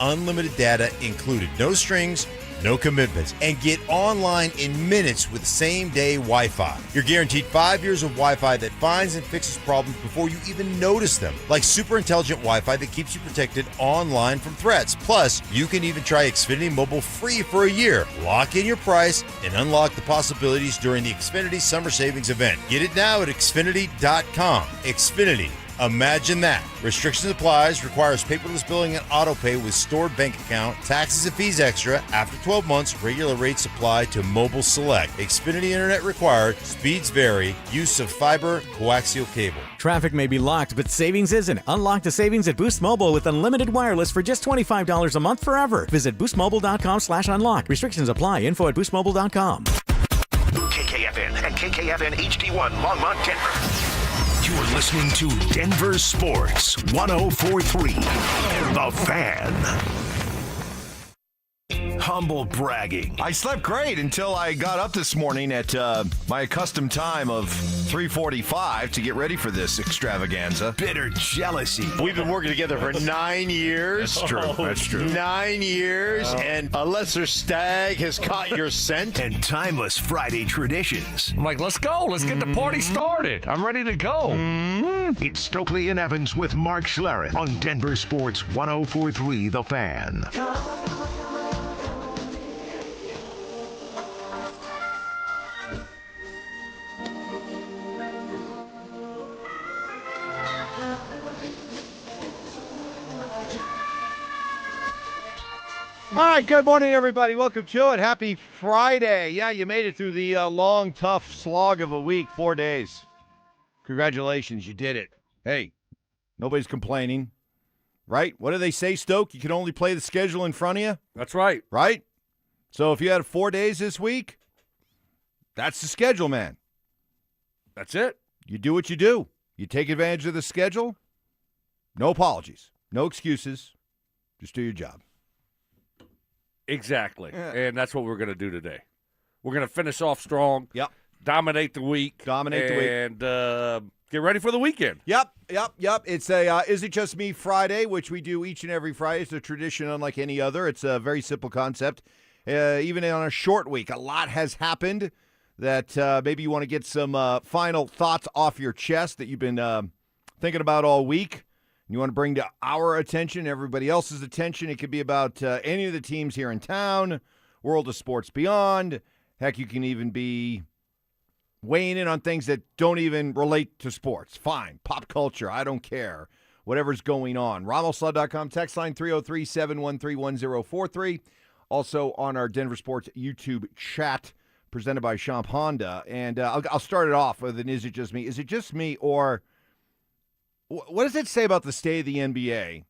Unlimited data included. No strings, no commitments. And get online in minutes with same-day Wi-Fi. You're guaranteed 5 years of Wi-Fi that finds and fixes problems before you even notice them. Like super intelligent Wi-Fi that keeps you protected online from threats. Plus, you can even try Xfinity Mobile free for a year. Lock in your price and unlock the possibilities during the Xfinity Summer Savings event. Get it now at Xfinity.com. Xfinity. Imagine that. Restrictions applies. Requires paperless billing and auto pay with stored bank account. Taxes and fees extra. After 12 months, regular rates apply to Mobile Select. Xfinity Internet required. Speeds vary. Use of fiber coaxial cable. Traffic may be locked, but savings isn't. Unlock the savings at Boost Mobile with unlimited wireless for just $25 a month forever. Visit boostmobile.com/unlock. Restrictions apply. Info at boostmobile.com. KKFN and KKFN HD1 Longmont, Denver. You're listening to Denver Sports 104.3 The Fan. Humble bragging. I slept great until I got up this morning at my accustomed time of 3:45 to get ready for this extravaganza. Bitter jealousy. We've been working together for 9 years. That's true. That's true. 9 years, and a lesser stag has caught your scent. And timeless Friday traditions. I'm like, let's go. Let's get the party started. I'm ready to go. It's Stokley and Evans with Mark Schlereth on Denver Sports 104.3 The Fan. All right, good morning, everybody. Welcome to it. Happy Friday. Yeah, you made it through the long, tough slog of a week, 4 days. Congratulations, you did it. Hey, nobody's complaining, right? What do they say, Stoke? You can only play the schedule in front of you, That's right. right? So if you had 4 days this week, that's the schedule, man. That's it. You do what you do. You take advantage of the schedule. No apologies. No excuses. Just do your job. Exactly. Yeah. And that's what we're going to do today. We're going to finish off strong. Yep. Dominate the week. And get ready for the weekend. Yep. It's a Is It Just Me Friday, which we do each and every Friday. It's a tradition unlike any other. It's a very simple concept. Even on a short week, a lot has happened that maybe you want to get some final thoughts off your chest that you've been thinking about all week. You want to bring to our attention, everybody else's attention. It could be about any of the teams here in town, world of sports beyond. Heck, you can even be weighing in on things that don't even relate to sports. Fine. Pop culture. I don't care. Whatever's going on. RamosLaw.com. Text line 303-713-1043. Also on our Denver Sports YouTube chat presented by Champ Honda. And I'll start it off with an Is It Just Me? Is it just me, or what does it say about the state of the NBA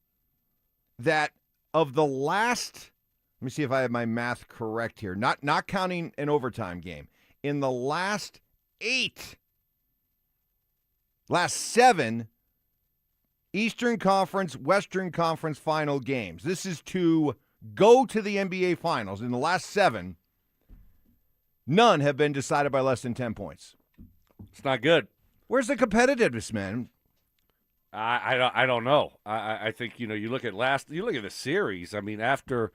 that of the last, let me see if I have my math correct here, not counting an overtime game, in the last 7 Eastern Conference, Western Conference final games. This is to go to the NBA Finals. In the last 7, none have been decided by less than 10 points. It's not good. Where's the competitiveness, man? I don't know. I think, you look at the series. I mean, after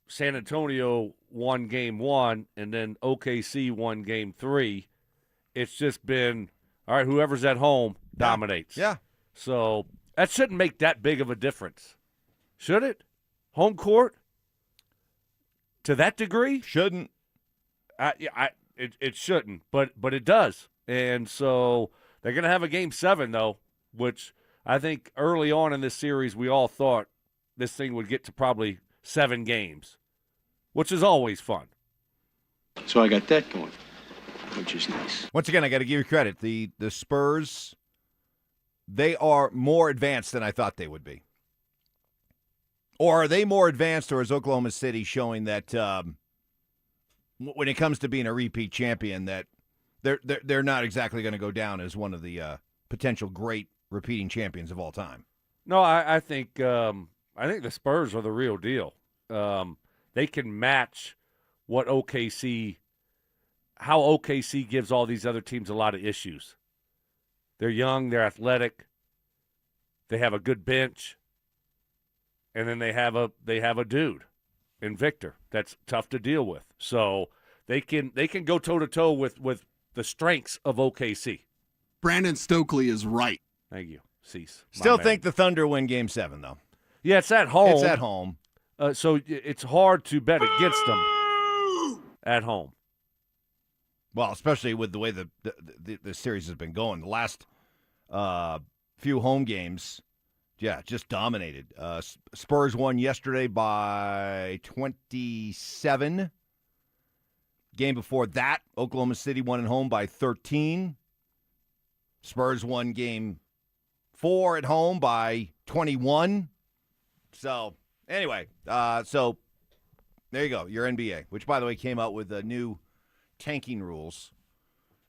San Antonio won game 1 and then OKC won game 3, it's just been, all right, whoever's at home dominates. Yeah. So that shouldn't make that big of a difference. Should it? Home court? To that degree? Shouldn't. It shouldn't, but it does. And so they're going to have a game 7, though, which I think early on in this series we all thought this thing would get to probably 7 games, which is always fun. So I got that going, which is nice. Once again, I got to give you credit. The Spurs, they are more advanced than I thought they would be. Or are they more advanced, or is Oklahoma City showing that when it comes to being a repeat champion, that they're not exactly going to go down as one of the potential great repeating champions of all time? No, I think the Spurs are the real deal. They can match what how OKC gives all these other teams a lot of issues. They're young, they're athletic, they have a good bench. and then they have a dude in Victor that's tough to deal with. So they can go toe-to-toe with the strengths of OKC. Brandon Stokley is right. Thank you, Cease. Still think the Thunder win Game 7, though. Yeah, it's at home. It's at home. So it's hard to bet against them at home. Well, especially with the way the series has been going. The last few home games, just dominated. Spurs won yesterday by 27. Game before that, Oklahoma City won at home by 13. Spurs won Game 4 at home by 21. So, anyway, so there you go, your NBA, which, by the way, came out with new tanking rules.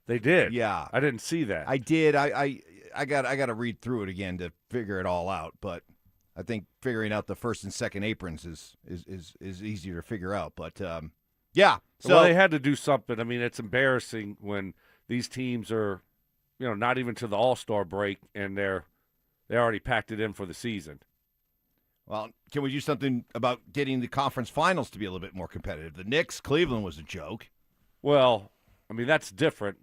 They did? Yeah. I didn't see that. I did. I got to read through it again to figure it all out, but I think figuring out the first and second aprons is easier to figure out. But, yeah. So well, they had to do something. I mean, it's embarrassing when these teams are, not even to the All-Star break, and they already packed it in for the season. Well, can we do something about getting the conference finals to be a little bit more competitive? The Knicks, Cleveland was a joke. Well, I mean, that's different.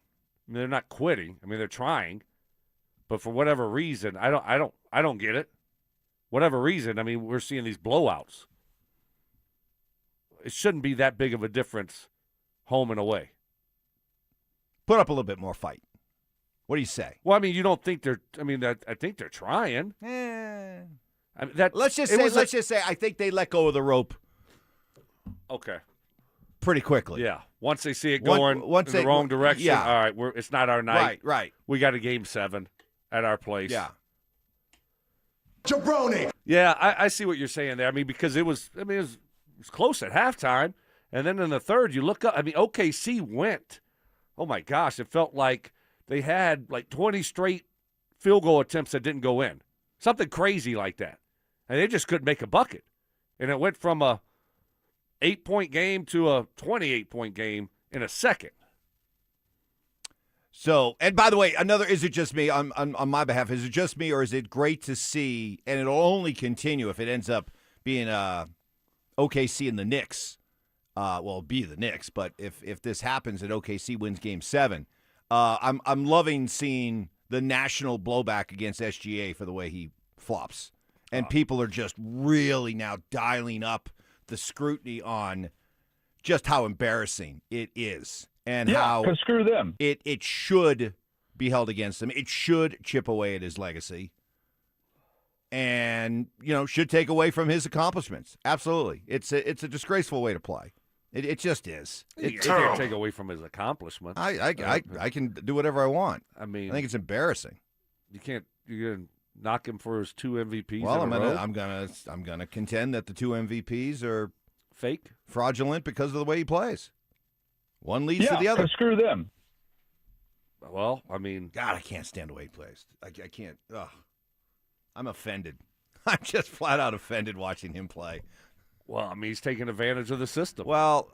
I mean, they're not quitting. I mean, they're trying. But for whatever reason, I don't get it. Whatever reason, I mean, we're seeing these blowouts. It shouldn't be that big of a difference home and away. Put up a little bit more fight. What do you say? Well, I mean, you don't think they're – I mean, I think they're trying. I mean, let's just say I think they let go of the rope. Okay. Pretty quickly. Yeah. Once they see it going in the wrong direction, all right, it's not our night. Right. We got a Game 7 at our place. Yeah. Jabroni. Yeah, I see what you're saying there. I mean, because it was close at halftime, and then in the third, you look up. I mean, OKC went. Oh my gosh, it felt like they had like 20 straight field goal attempts that didn't go in, something crazy like that, and they just couldn't make a bucket, and it went from a 8-point game to a 28-point game in a second. So, and by the way, is it just me on my behalf? Is it just me, or is it great to see? And it'll only continue if it ends up being OKC and the Knicks. Well, be the Knicks, but if this happens and OKC wins Game 7, I'm loving seeing the national blowback against SGA for the way he flops, and people are just really now dialing up the scrutiny on just how embarrassing it is. And how screw them. It should be held against him. It should chip away at his legacy. And, should take away from his accomplishments. Absolutely. It's a disgraceful way to play. It just is. You can't take away from his accomplishments. I can do whatever I want. I mean, I think it's embarrassing. You're gonna knock him for his 2 MVPs. Well, in a row? I'm gonna contend that the 2 MVPs are fake, fraudulent because of the way he plays. One leads to the other. Screw them. Well, I mean, God, I can't stand the way he plays. I can't. Ugh. I'm offended. I'm just flat out offended watching him play. Well, I mean, he's taking advantage of the system. Well,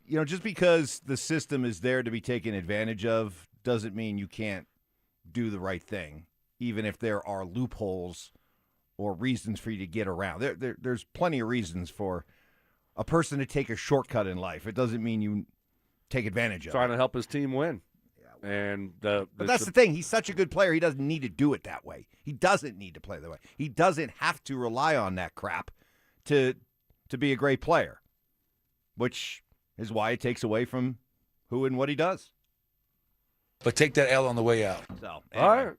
just because the system is there to be taken advantage of doesn't mean you can't do the right thing, even if there are loopholes or reasons for you to get around. There's plenty of reasons for a person to take a shortcut in life. It doesn't mean you take advantage of it. Trying to help his team win. And but that's the thing. He's such a good player. He doesn't need to do it that way. He doesn't need to play that way. He doesn't have to rely on that crap to be a great player, which is why it takes away from who and what he does. But take that L on the way out. So, anyway.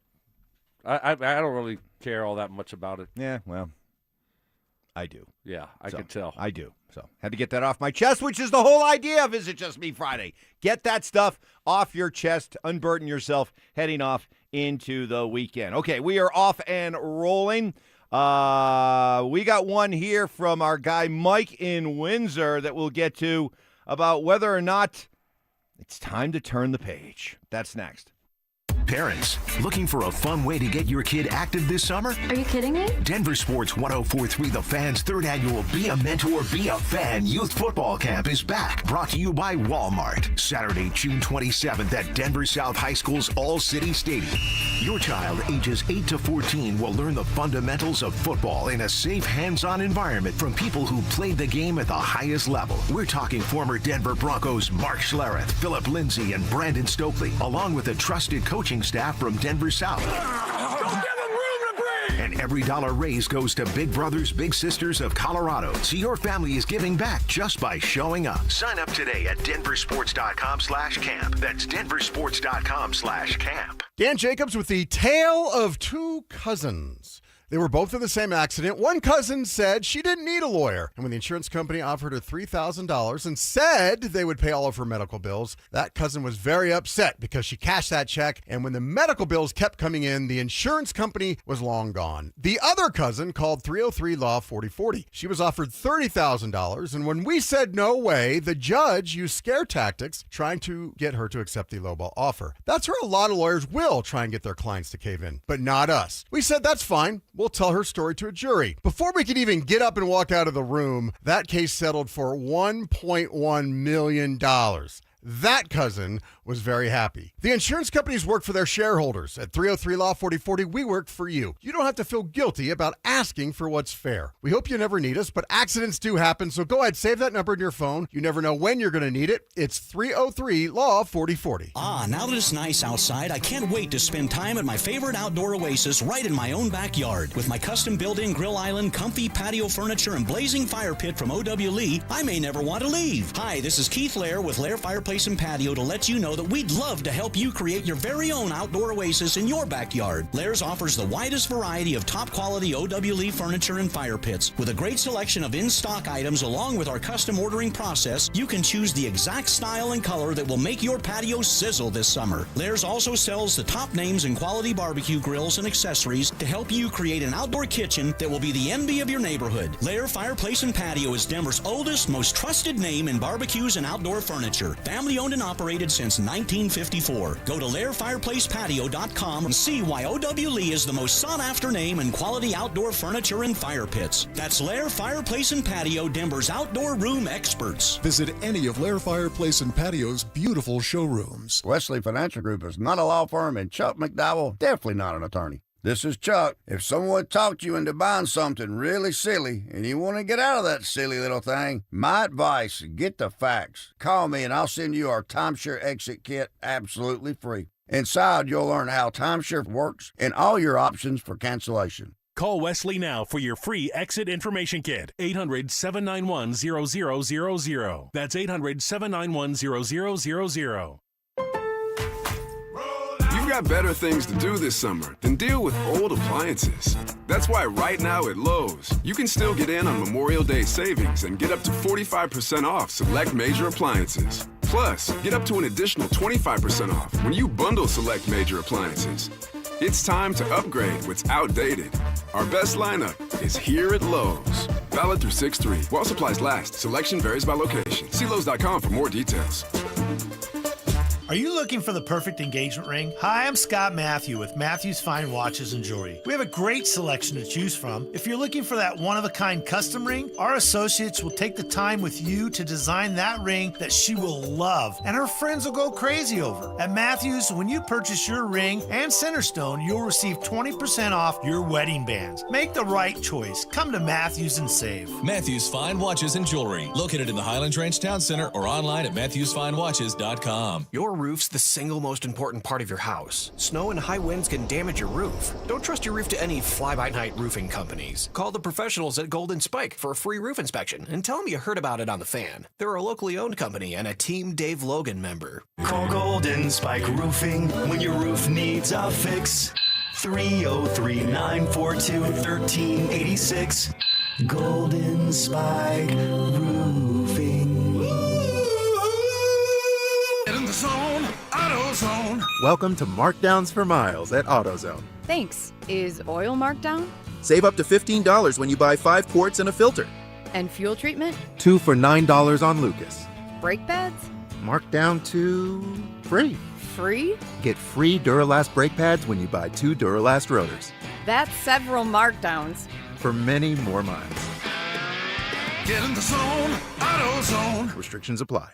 All right. I don't really care all that much about it. Yeah, well, I do. Yeah, I can tell. I do. So had to get that off my chest, which is the whole idea of Is It Just Me Friday. Get that stuff off your chest, unburden yourself, heading off into the weekend. Okay, we are off and rolling. We got one here from our guy Mike in Windsor that we'll get to about whether or not it's time to turn the page. That's next. Parents, looking for a fun way to get your kid active this summer? Are you kidding me? Denver Sports 104.3 The Fan's third annual Be a Mentor, Be a Fan Youth Football Camp is back. Brought to you by Walmart. Saturday, June 27th at Denver South High School's All-City Stadium. Your child ages 8 to 14 will learn the fundamentals of football in a safe, hands-on environment from people who played the game at the highest level. We're talking former Denver Broncos Mark Schlereth, Philip Lindsay, and Brandon Stokley, along with a trusted coaching staff from Denver South. And every dollar raised goes to Big Brothers Big Sisters of Colorado. So your family is giving back just by showing up. Sign up today at DenverSports.com/camp. That's DenverSports.com/camp. Dan Jacobs with the tale of two cousins. They were both in the same accident. One cousin said she didn't need a lawyer. And when the insurance company offered her $3,000 and said they would pay all of her medical bills, that cousin was very upset because she cashed that check. And when the medical bills kept coming in, the insurance company was long gone. The other cousin called 303-LAW 4040. She was offered $30,000. And when we said no way, the judge used scare tactics trying to get her to accept the lowball offer. That's where a lot of lawyers will try and get their clients to cave in, but not us. We said that's fine. We'll tell her story to a jury. Before we could even get up and walk out of the room, that case settled for $1.1 million. That cousin was very happy. The insurance companies work for their shareholders. At 303-LAW 4040, we work for you. You don't have to feel guilty about asking for what's fair. We hope you never need us, but accidents do happen, so go ahead, save that number in your phone. You never know when you're going to need it. It's 303-LAW 4040. Now that it's nice outside, I can't wait to spend time at my favorite outdoor oasis right in my own backyard. With my custom built-in grill island, comfy patio furniture, and blazing fire pit from O.W. Lee, I may never want to leave. Hi, this is Keith Lair with Lair Fireplace and Patio to let you know that we'd love to help you create your very own outdoor oasis in your backyard. Lairs offers the widest variety of top-quality O.W. Lee furniture and fire pits. With a great selection of in-stock items along with our custom ordering process, you can choose the exact style and color that will make your patio sizzle this summer. Lairs also sells the top names in quality barbecue grills and accessories to help you create an outdoor kitchen that will be the envy of your neighborhood. Lair Fireplace and Patio is Denver's oldest, most trusted name in barbecues and outdoor furniture. Family-owned and operated since 1954. Go to LairFireplacePatio.com and see why O.W. Lee is the most sought-after name in quality outdoor furniture and fire pits. That's Lair Fireplace and Patio, Denver's outdoor room experts. Visit any of Lair Fireplace and Patio's beautiful showrooms. Wesley Financial Group is not a law firm, and Chuck McDowell definitely not an attorney. This is Chuck. If someone talked you into buying something really silly and you want to get out of that silly little thing, my advice, get the facts. Call me and I'll send you our timeshare exit kit absolutely free. Inside, you'll learn how timeshare works and all your options for cancellation. Call Wesley now for your free exit information kit. 800-791-0000. That's 800-791-0000. You've got better things to do this summer than deal with old appliances. That's why right now at Lowe's, you can still get in on Memorial Day savings and get up to 45% off select major appliances. Plus, get up to an additional 25% off when you bundle select major appliances. It's time to upgrade what's outdated. Our best lineup is here at Lowe's. Valid through 6/3. While supplies last, selection varies by location. See Lowe's.com for more details. Are you looking for the perfect engagement ring? Hi, I'm Scott Matthew with Matthew's Fine Watches and Jewelry. We have a great selection to choose from. If you're looking for that one-of-a-kind custom ring, our associates will take the time with you to design that ring that she will love, and her friends will go crazy over. At Matthews, when you purchase your ring and Centerstone, you'll receive 20% off your wedding bands. Make the right choice. Come to Matthews and save. Matthews Fine Watches and Jewelry, located in the Highlands Ranch Town Center or online at MatthewsFineWatches.com. Your roof's the single most important part of your house. Snow and high winds can damage your roof. Don't trust your roof to any fly-by-night roofing companies. Call the professionals at Golden Spike for a free roof inspection and tell them you heard about it on The Fan. They're a locally owned company and a Team Dave Logan member. Call Golden Spike Roofing when your roof needs a fix. 303-942-1386. Golden Spike Roofing. In the zone, AutoZone. Welcome to Markdowns for Miles at AutoZone. Thanks. Is oil marked down? Save up to $15 when you buy 5 quarts and a filter. And fuel treatment? 2 for $9 on Lucas. Brake pads? Marked down to free. free? Get free Duralast brake pads when you buy 2 Duralast rotors. That's several markdowns. For many more miles. Get in the zone, AutoZone. Restrictions apply.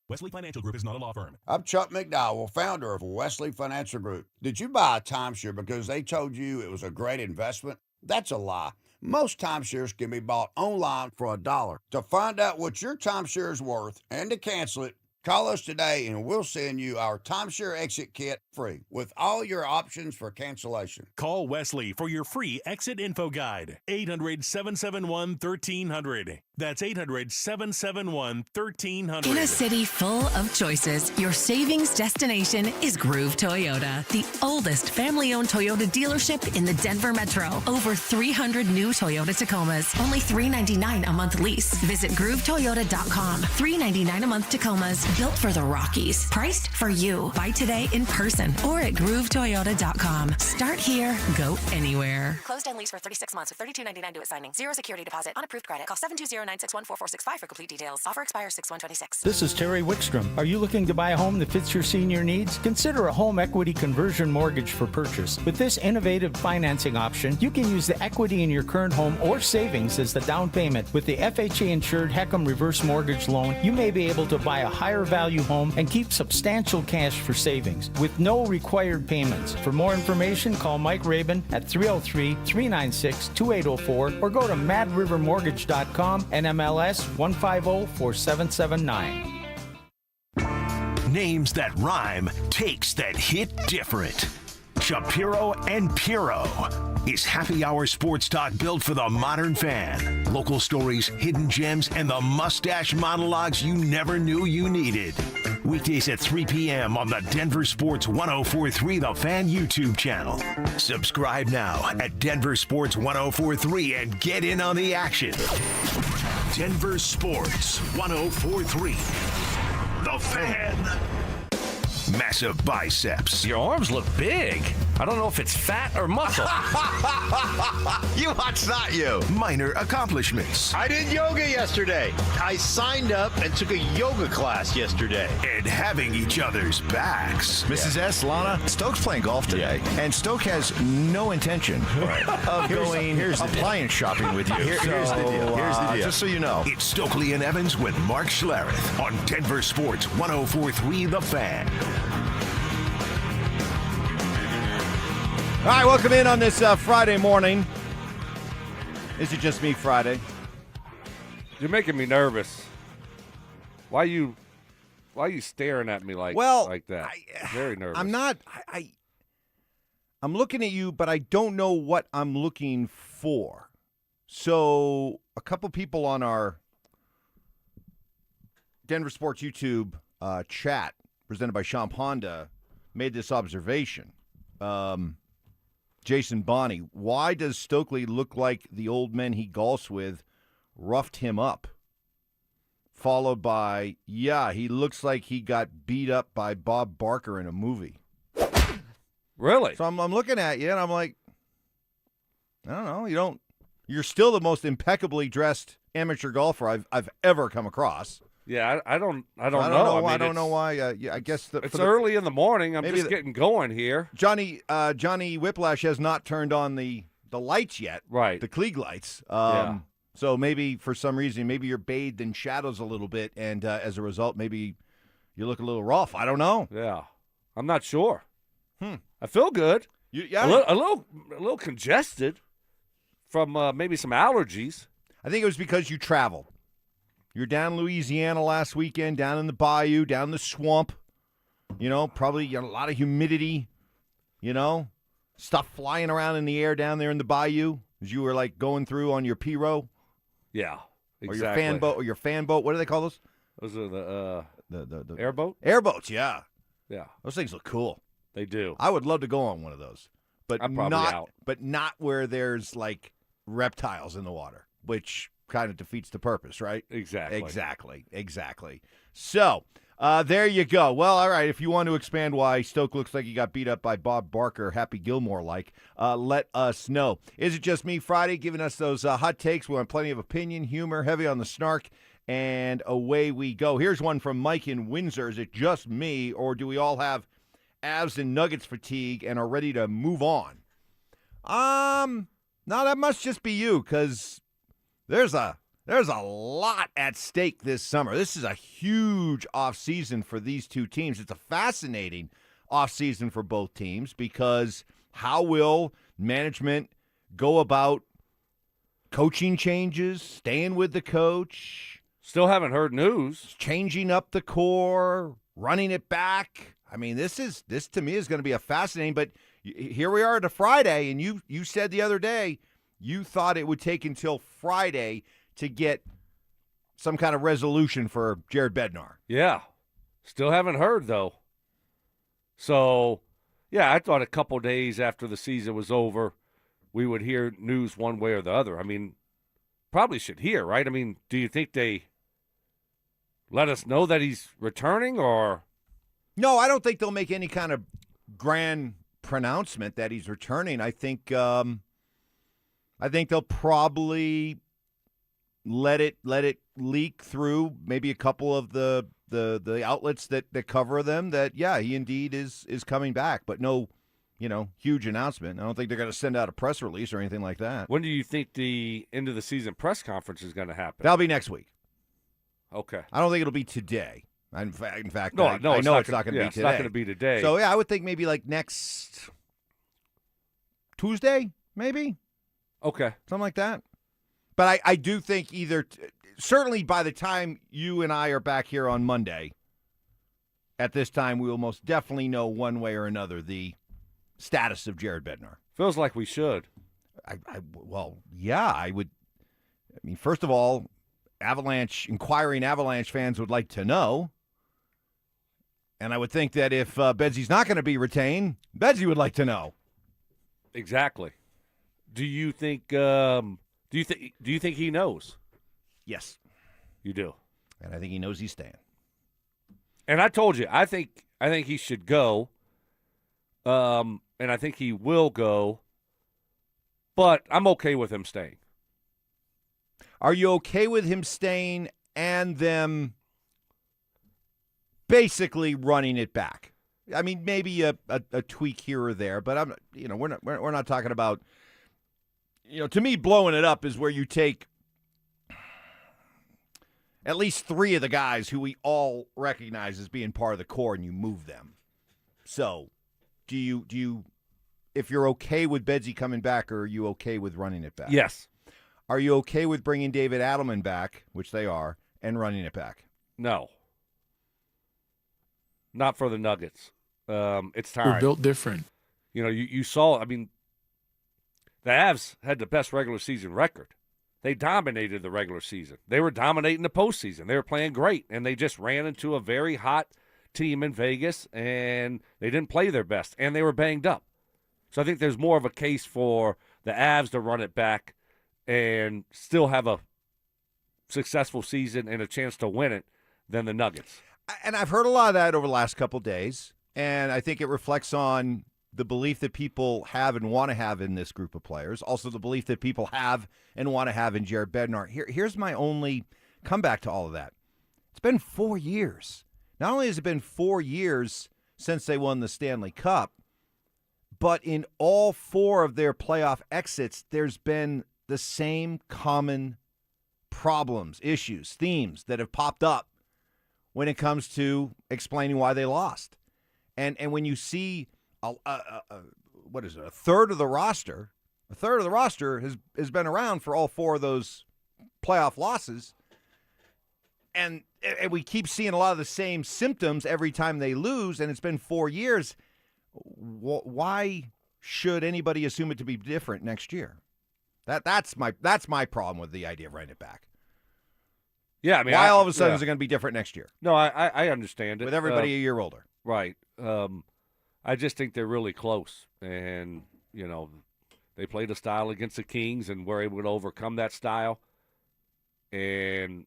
Wesley Financial Group is not a law firm. I'm Chuck McDowell, founder of Wesley Financial Group. Did you buy a timeshare because they told you it was a great investment? That's a lie. Most timeshares can be bought online for $1. To find out what your timeshare is worth and to cancel it, call us today and we'll send you our timeshare exit kit free with all your options for cancellation. Call Wesley for your free exit info guide. 800-771-1300. That's 800-771-1300. In a city full of choices, your savings destination is Groove Toyota, the oldest family-owned Toyota dealership in the Denver Metro. Over 300 new Toyota Tacomas, only $399 a month lease. Visit GrooveToyota.com. $399 a month Tacomas, built for the Rockies. Priced for you. Buy today in person or at GrooveToyota.com. Start here, go anywhere. Closed and lease for 36 months with $32.99 due at signing. 0 security deposit on approved credit. Call 720-961-4465 for complete details. Offer expires 6/126. This is Terry Wickstrom. Are you looking to buy a home that fits your senior needs? Consider a home equity conversion mortgage for purchase. With this innovative financing option, you can use the equity in your current home or savings as the down payment. With the FHA-insured Heckham Reverse Mortgage Loan, you may be able to buy a higher value home and keep substantial cash for savings with no required payments. For more information, call Mike Rabin at 303-396-2804 or go to madrivermortgage.com and MLS 150-4779. Names that rhyme, takes that hit different. Shapiro and Piro is happy hour sports talk built for the modern fan. Local stories, hidden gems, and the mustache monologues you never knew you needed. Weekdays at 3 p.m. on the Denver Sports 104.3 The Fan YouTube channel. Subscribe now at Denver Sports 104.3 and get in on the action. Denver Sports 104.3 The Fan. Massive biceps. Your arms look big. I don't know if it's fat or muscle. You watch that, you. Minor accomplishments. I did yoga yesterday. I signed up and took a yoga class yesterday. And having each other's backs. Mrs. S, Lana, Stoke's playing golf today, and Stoke has no intention of going appliance shopping with you. Here's the deal. Just so you know. It's Stokley and Evans with Mark Schlereth on Denver Sports 104.3 The Fan. All right, welcome in on this Friday morning. Is it just me Friday? You're making me nervous. Why you staring at me like that? Very nervous. I'm not. I'm looking at you, but I don't know what I'm looking for. So a couple people on our Denver Sports YouTube chat presented by Champ Honda made this observation. Jason Bonney, why does Stokley look like the old men he golfs with roughed him up? Followed by, he looks like he got beat up by Bob Barker in a movie. Really? So I'm looking at you, and I'm like, I don't know. You're still the most impeccably dressed amateur golfer I've ever come across. Yeah, I don't know. I don't know why. I guess it's early in the morning. I'm just getting going here. Johnny Whiplash has not turned on the lights yet. Right. The Klieg lights. So maybe for some reason, maybe you're bathed in shadows a little bit, and as a result, maybe you look a little rough. I don't know. Yeah, I'm not sure. I feel good. A little congested from maybe some allergies. I think it was because you traveled. You're down in Louisiana last weekend, down in the bayou, down in the swamp. Probably a lot of humidity, stuff flying around in the air down there in the bayou as you were like going through on your P-row. Yeah, exactly. Or your fan boat. What do they call those? Those are the airboat? Airboats, yeah. Yeah. Those things look cool. They do. I would love to go on one of those. But I'm probably out. But not where there's like reptiles in the water, which kind of defeats the purpose, right? Exactly. So, there you go. Well, all right, if you want to expand why Stoke looks like he got beat up by Bob Barker, Happy Gilmore-like, let us know. Is it just me Friday giving us those hot takes? We want plenty of opinion, humor, heavy on the snark, And away we go. Here's one from Mike in Windsor. Is it just me, or do we all have Avs and Nuggets fatigue and are ready to move on? No, that must just be you, because there's a lot at stake this summer. This is a huge offseason for these two teams. It's a fascinating offseason for both teams, because how will management go about coaching changes, staying with the coach? Still haven't heard news. Changing up the core, running it back. I mean, this to me is going to be a fascinating, but here we are at a Friday, and you said the other day you thought it would take until Friday to get some kind of resolution for Jared Bednar. Yeah. Still haven't heard, though. So, yeah, I thought a couple days after the season was over, we would hear news one way or the other. I mean, probably should hear, right? I mean, do you think they let us know that he's returning, or? No, I don't think they'll make any kind of grand pronouncement that he's returning. I think they'll probably let it leak through maybe a couple of the outlets that cover them that, yeah, he indeed is coming back, but no, huge announcement. I don't think they're going to send out a press release or anything like that. When do you think the end of the season press conference is going to happen? That'll be next week. Okay. I don't think it'll be today. In fact, no, I know it's not going to be today. It's not going to be today. So, yeah, I would think maybe like next Tuesday, maybe. Okay. Something like that. But I do think certainly by the time you and I are back here on Monday, at this time, we will most definitely know one way or another the status of Jared Bednar. Feels like we should. Well, yeah, I would. I mean, first of all, inquiring Avalanche fans would like to know. And I would think that if Bedsy's not going to be retained, Bedsy would like to know. Exactly. Do you think Do you think he knows? Yes. You do. And I think he knows he's staying. And I told you, I think he should go. And I think he will go. But I'm okay with him staying. Are you okay with him staying and them basically running it back? I mean, maybe a tweak here or there, but we're not talking about. To me, blowing it up is where you take at least three of the guys who we all recognize as being part of the core and you move them. So, do you, if you're okay with Bedsy coming back, or are you okay with running it back? Yes. Are you okay with bringing David Adelman back, which they are, and running it back? No. Not for the Nuggets. It's time. We're built different. You saw, I mean, the Avs had the best regular season record. They dominated the regular season. They were dominating the postseason. They were playing great, and they just ran into a very hot team in Vegas, and they didn't play their best, and they were banged up. So I think there's more of a case for the Avs to run it back and still have a successful season and a chance to win it than the Nuggets. And I've heard a lot of that over the last couple of days, and I think it reflects on the belief that people have and want to have in this group of players, also the belief that people have and want to have in Jared Bednar. Here's my only comeback to all of that. It's been 4 years. Not only has it been 4 years since they won the Stanley Cup, but in all four of their playoff exits, there's been the same common problems, issues, themes that have popped up when it comes to explaining why they lost. And when you see a third of the roster has been around for all four of those playoff losses, and we keep seeing a lot of the same symptoms every time they lose, and it's been 4 years. Why should anybody assume it to be different next year? That's my problem with the idea of running it back. Yeah, I mean, why all of a sudden is it going to be different next year? No, I understand it. With everybody a year older. Right. I just think they're really close. And, they played a style against the Kings and were able to overcome that style. And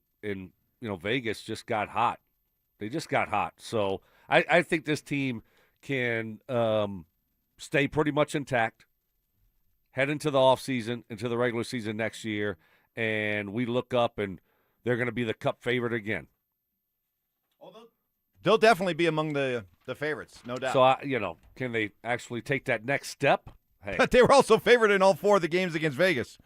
Vegas just got hot. They just got hot. So I think this team can stay pretty much intact, head into the offseason, into the regular season next year, and we look up and they're going to be the Cup favorite again. They'll definitely be among the favorites, no doubt. So, can they actually take that next step? Hey. But they were also favored in all 4 of the games against Vegas.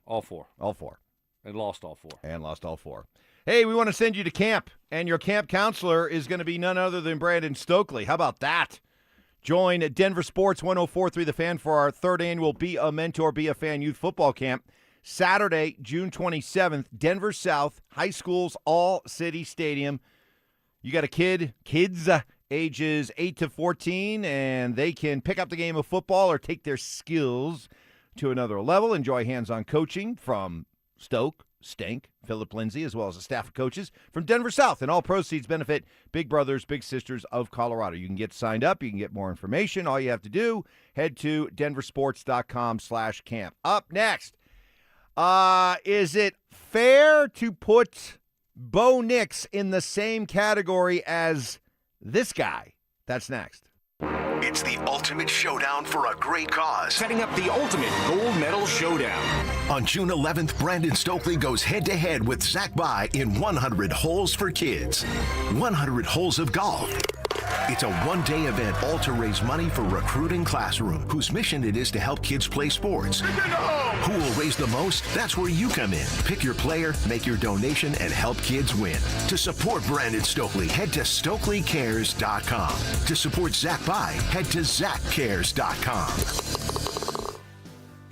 All 4. All 4. And lost all 4. Hey, we want to send you to camp, and your camp counselor is going to be none other than Brandon Stokley. How about that? Join Denver Sports 104.3 The Fan for our 3rd annual Be a Mentor, Be a Fan Youth Football Camp. Saturday, June 27th, Denver South High School's All-City Stadium. You got kids ages 8 to 14, and they can pick up the game of football or take their skills to another level. Enjoy hands-on coaching from Stoke, Stank, Philip Lindsay, as well as a staff of coaches from Denver South. And all proceeds benefit Big Brothers, Big Sisters of Colorado. You can get signed up. You can get more information. All you have to do, head to denversports.com/camp. Up next, is it fair to put Bo Nix in the same category as this guy? That's next. It's the ultimate showdown for a great cause. Setting up the ultimate gold medal showdown. On June 11th, Brandon Stokley goes head-to-head with Zach By in 100 Holes for Kids. 100 holes of golf. It's a one-day event all to raise money for Recruiting Classroom, whose mission it is to help kids play sports. Who will raise the most? That's where you come in. Pick your player, make your donation, and help kids win. To support Brandon Stokley, head to StokleyCares.com. To support Zach By, head to ZachCares.com.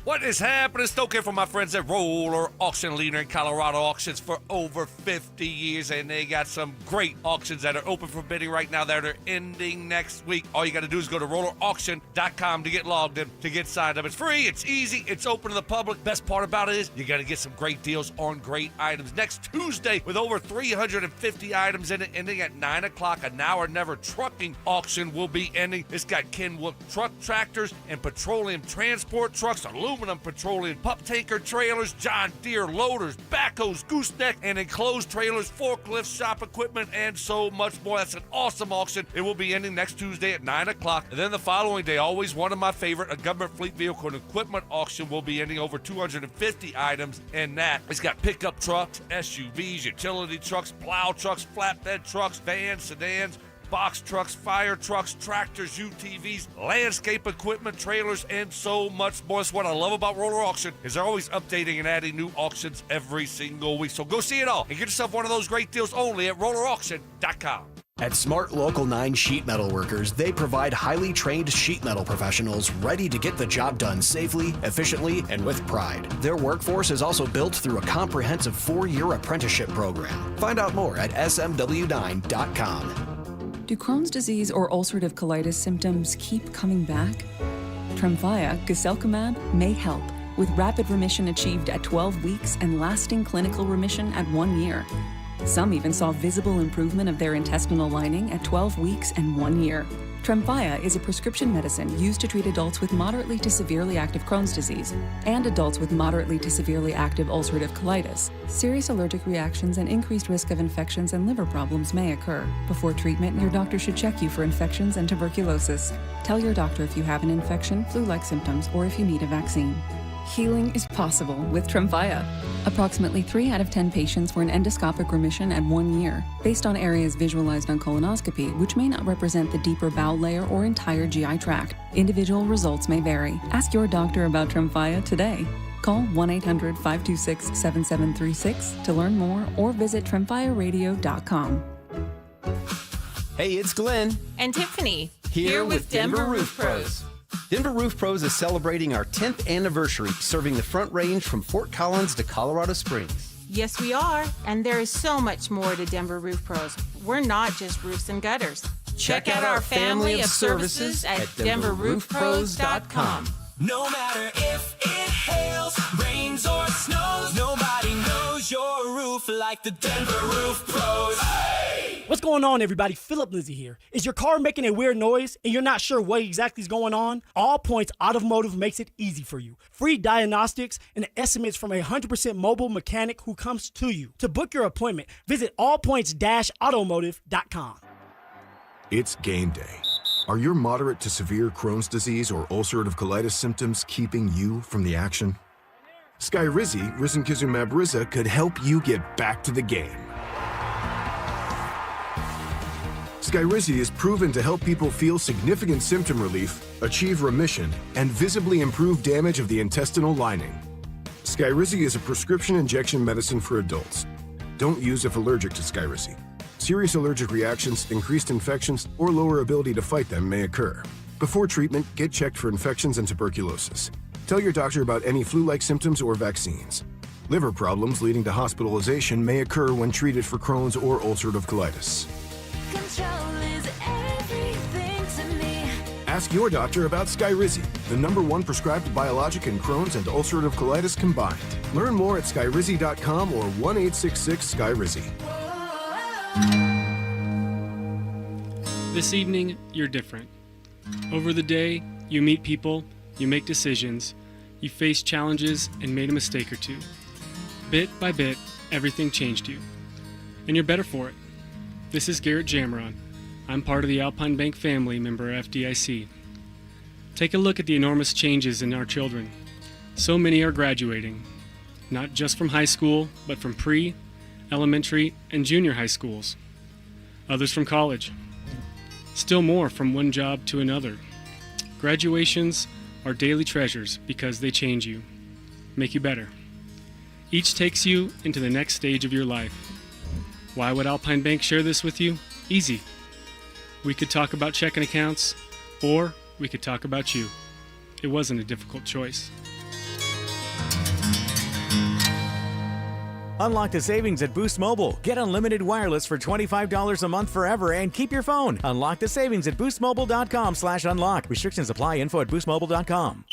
What is happening? Stoke here from my friends at Roller Auction, leader in Colorado auctions for over 50 years, and they got some great auctions that are open for bidding right now that are ending next week. All you got to do is go to rollerauction.com to get logged in, to get signed up. It's free, it's easy, it's open to the public. Best part about it is you got to get some great deals on great items. Next Tuesday, with over 350 items in it, ending at 9 o'clock, a Now or Never trucking auction will be ending. It's got Kenwood truck tractors and petroleum transport trucks, aluminum petroleum pup tanker trailers, John Deere loaders, backhoes, gooseneck, and enclosed trailers, forklifts, shop equipment, and so much more. That's an awesome auction. It will be ending next Tuesday at 9 o'clock. And then the following day, always one of my favorite, a government fleet vehicle and equipment auction will be ending over 250 items. And that it's got pickup trucks, SUVs, utility trucks, plow trucks, flatbed trucks, vans, sedans, box trucks, fire trucks, tractors, UTVs, landscape equipment, trailers, and so much more. That's what I love about Roller Auction, is they're always updating and adding new auctions every single week. So go see it all and get yourself one of those great deals only at rollerauction.com. At Smart Local 9 Sheet Metal Workers, they provide highly trained sheet metal professionals ready to get the job done safely, efficiently, and with pride. Their workforce is also built through a comprehensive 4-year apprenticeship program. Find out more at smw9.com. Do Crohn's disease or ulcerative colitis symptoms keep coming back? Tremfya, guselkumab, may help, with rapid remission achieved at 12 weeks and lasting clinical remission at 1 year. Some even saw visible improvement of their intestinal lining at 12 weeks and 1 year. Tremfya is a prescription medicine used to treat adults with moderately to severely active Crohn's disease and adults with moderately to severely active ulcerative colitis. Serious allergic reactions and increased risk of infections and liver problems may occur. Before treatment, your doctor should check you for infections and tuberculosis. Tell your doctor if you have an infection, flu-like symptoms, or if you need a vaccine. Healing is possible with Tremfya. Approximately 3 out of 10 patients were in endoscopic remission at 1 year, based on areas visualized on colonoscopy, which may not represent the deeper bowel layer or entire GI tract. Individual results may vary. Ask your doctor about Tremfya today. Call 1-800-526-7736 to learn more or visit tremfyaradio.com. Hey, it's Glenn. And Tiffany. Here with Denver Roof Pros. Denver Roof Pros is celebrating our 10th anniversary, serving the Front Range from Fort Collins to Colorado Springs. Yes, we are. And there is so much more to Denver Roof Pros. We're not just roofs and gutters. Check out our family of services at DenverRoofPros.com. No matter if it hails, rains, or snows, nobody knows your roof like the Denver Roof Pros. Hey! What's going on, everybody? Philip Lindsay here. Is your car making a weird noise and you're not sure what exactly is going on? All Points Automotive makes it easy for you. Free diagnostics and estimates from a 100% mobile mechanic who comes to you. To book your appointment, visit allpoints-automotive.com. It's game day. Are your moderate to severe Crohn's disease or ulcerative colitis symptoms keeping you from the action? Skyrizi, risankizumab Riza, could help you get back to the game. Skyrizi is proven to help people feel significant symptom relief, achieve remission, and visibly improve damage of the intestinal lining. Skyrizi is a prescription injection medicine for adults. Don't use if allergic to Skyrizi. Serious allergic reactions, increased infections, or lower ability to fight them may occur. Before treatment, get checked for infections and tuberculosis. Tell your doctor about any flu-like symptoms or vaccines. Liver problems leading to hospitalization may occur when treated for Crohn's or ulcerative colitis. Control is everything to me. Ask your doctor about Skyrizi, the #1 prescribed biologic in Crohn's and ulcerative colitis combined. Learn more at skyrizi.com or 1-866-SKYRIZI. This evening, you're different. Over the day, you meet people, you make decisions, you face challenges and made a mistake or two. Bit by bit, everything changed you. And you're better for it. This is Garrett Jamron. I'm part of the Alpine Bank family, member FDIC. Take a look at the enormous changes in our children. So many are graduating, not just from high school, but from pre, elementary, and junior high schools. Others from college. Still more from one job to another. Graduations are daily treasures because they change you, make you better. Each takes you into the next stage of your life. Why would Alpine Bank share this with you? Easy. We could talk about checking accounts, or we could talk about you. It wasn't a difficult choice. Unlock the savings at Boost Mobile. Get unlimited wireless for $25 a month forever and keep your phone. Unlock the savings at boostmobile.com/unlock. Restrictions apply. Info at boostmobile.com.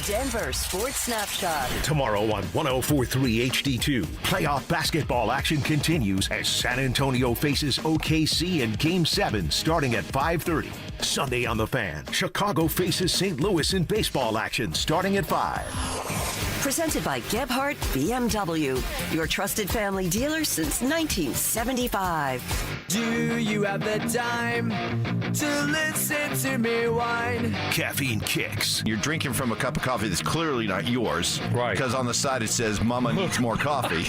Denver Sports Snapshot. Tomorrow on 104.3 HD2, playoff basketball action continues as San Antonio faces OKC in Game 7 starting at 5:30. Sunday on The Fan, Chicago faces St. Louis in baseball action starting at 5. Presented by Gebhardt BMW, your trusted family dealer since 1975. Do you have the time to listen to me whine? Caffeine Kicks. You're drinking from a cup of coffee that's clearly not yours. Right. Because on the side it says, Mama needs more coffee.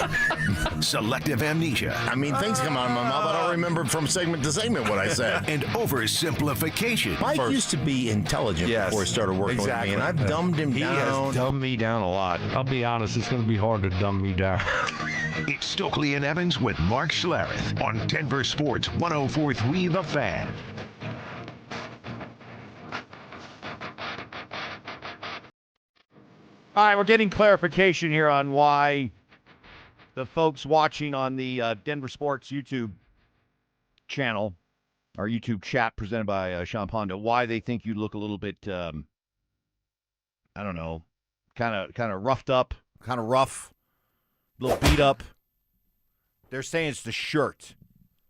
Selective Amnesia. I mean, things come out of my mouth. I don't remember from segment to segment what I said. And oversimplification. Mike used to be intelligent before he started working with me, and I've dumbed him down. He has dumbed me down a lot. I'll be honest, it's going to be hard to dumb me down. It's Stokley and Evans with Mark Schlereth on Denver Sports 104.3 The Fan. All right, we're getting clarification here on why the folks watching on the Denver Sports YouTube channel, our YouTube chat presented by Sean Pondo, why they think you look a little bit, I don't know, kind of roughed up, kind of rough, a little beat up. They're saying it's the shirt.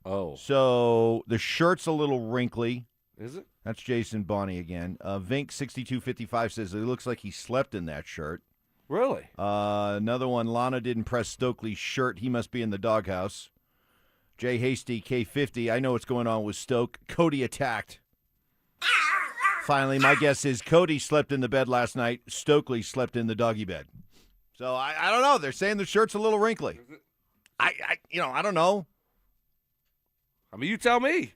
Oh. So the shirt's a little wrinkly. Is it? That's Jason Bonney again. Vink6255 says it looks like he slept in that shirt. Really? Another one, Lana didn't press Stokley's shirt. He must be in the doghouse. Jay Hasty, K50, I know what's going on with Stoke. Cody attacked. Finally, my guess is Cody slept in the bed last night. Stokley slept in the doggy bed. So I don't know. They're saying the shirt's a little wrinkly. I don't know. I mean, you tell me.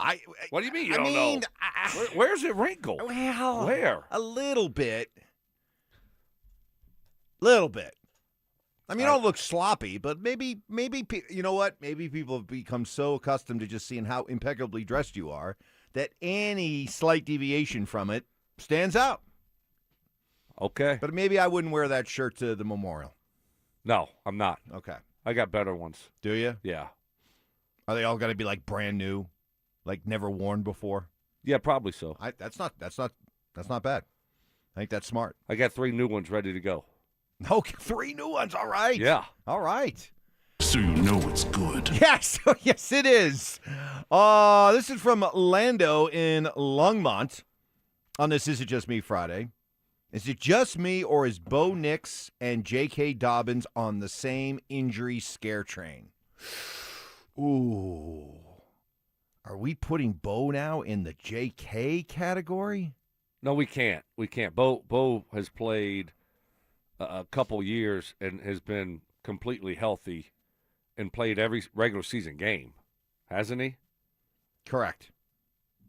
What do you mean you don't know? Where's it wrinkled? Well, where? A little bit. Little bit. I mean, you don't look sloppy, but maybe, you know what? Maybe people have become so accustomed to just seeing how impeccably dressed you are that any slight deviation from it stands out. Okay. But maybe I wouldn't wear that shirt to the memorial. No, I'm not. Okay. I got better ones. Do you? Yeah. Are they all going to be like brand new, like never worn before? Yeah, probably so. That's not bad. I think that's smart. I got 3 new ones ready to go. Okay, 3 new ones. All right. Yeah. All right. So you know it's good. Yes. Yes, it is. This is from Lando in Longmont on this Is It Just Me Friday. Is it just me, or is Bo Nix and J.K. Dobbins on the same injury scare train? Ooh. Are we putting Bo now in the J.K. category? No, we can't. We can't. Bo has played a couple years and has been completely healthy and played every regular season game, hasn't he? Correct.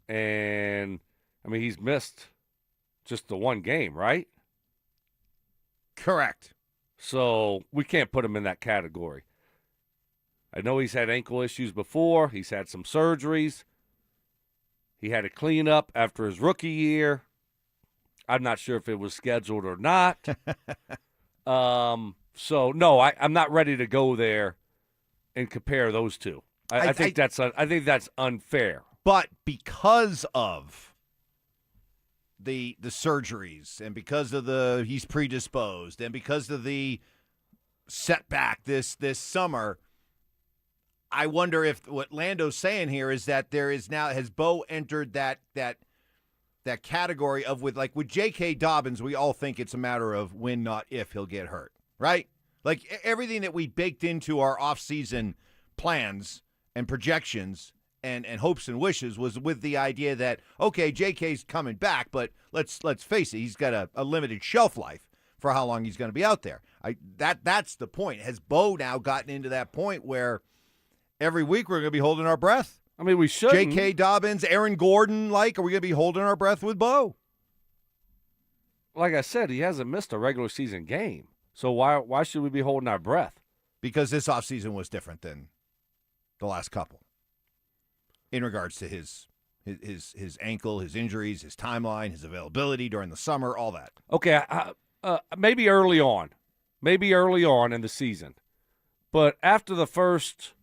And, I mean, he's missed just the one game, right? Correct. So we can't put him in that category. I know he's had ankle issues before. He's had some surgeries. He had a cleanup after his rookie year. I'm not sure if it was scheduled or not. So, no, I'm not ready to go there and compare those two. I think that's unfair. But because of the surgeries and because of he's predisposed and because of the setback this summer, I wonder if what Lando's saying here is that has Bo entered that category of with J.K. Dobbins, we all think it's a matter of when, not if, he'll get hurt, right? Like everything that we baked into our offseason plans and projections and hopes and wishes was with the idea that, okay, J.K.'s coming back, but let's face it, he's got a limited shelf life for how long he's going to be out there. That's the point. Has Bo now gotten into that point where every week we're going to be holding our breath? I mean, we should. J.K. Dobbins, Aaron Gordon, are we going to be holding our breath with Bo? Like I said, he hasn't missed a regular season game. So why should we be holding our breath? Because this offseason was different than the last couple in regards to his ankle, his injuries, his timeline, his availability during the summer, all that. Okay, maybe early on in the season. But after the first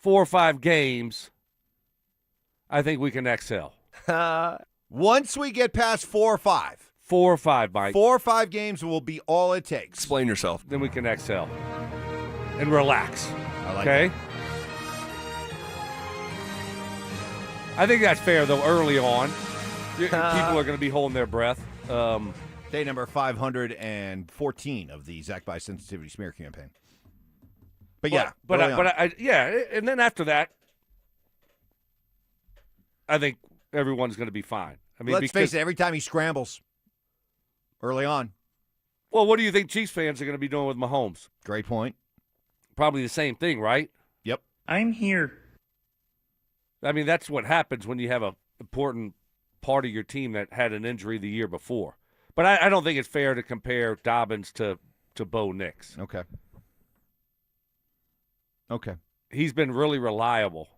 4 or 5 games, I think we can exhale. Once we get past 4 or 5. 4 or 5, Mike. 4 or 5 games will be all it takes. Explain yourself. Then we can exhale and relax. I like okay? that. I think that's fair, though, early on. People are going to be holding their breath. Day number 514 of the Zach By Sensitivity Smear Campaign. But yeah. And then after that, I think everyone's going to be fine. I mean, let's face it, every time he scrambles early on. Well, what do you think Chiefs fans are going to be doing with Mahomes? Great point. Probably the same thing, right? Yep. I'm here. I mean, that's what happens when you have an important part of your team that had an injury the year before. But I don't think it's fair to compare Dobbins to Bo Nix. Okay. He's been really reliable.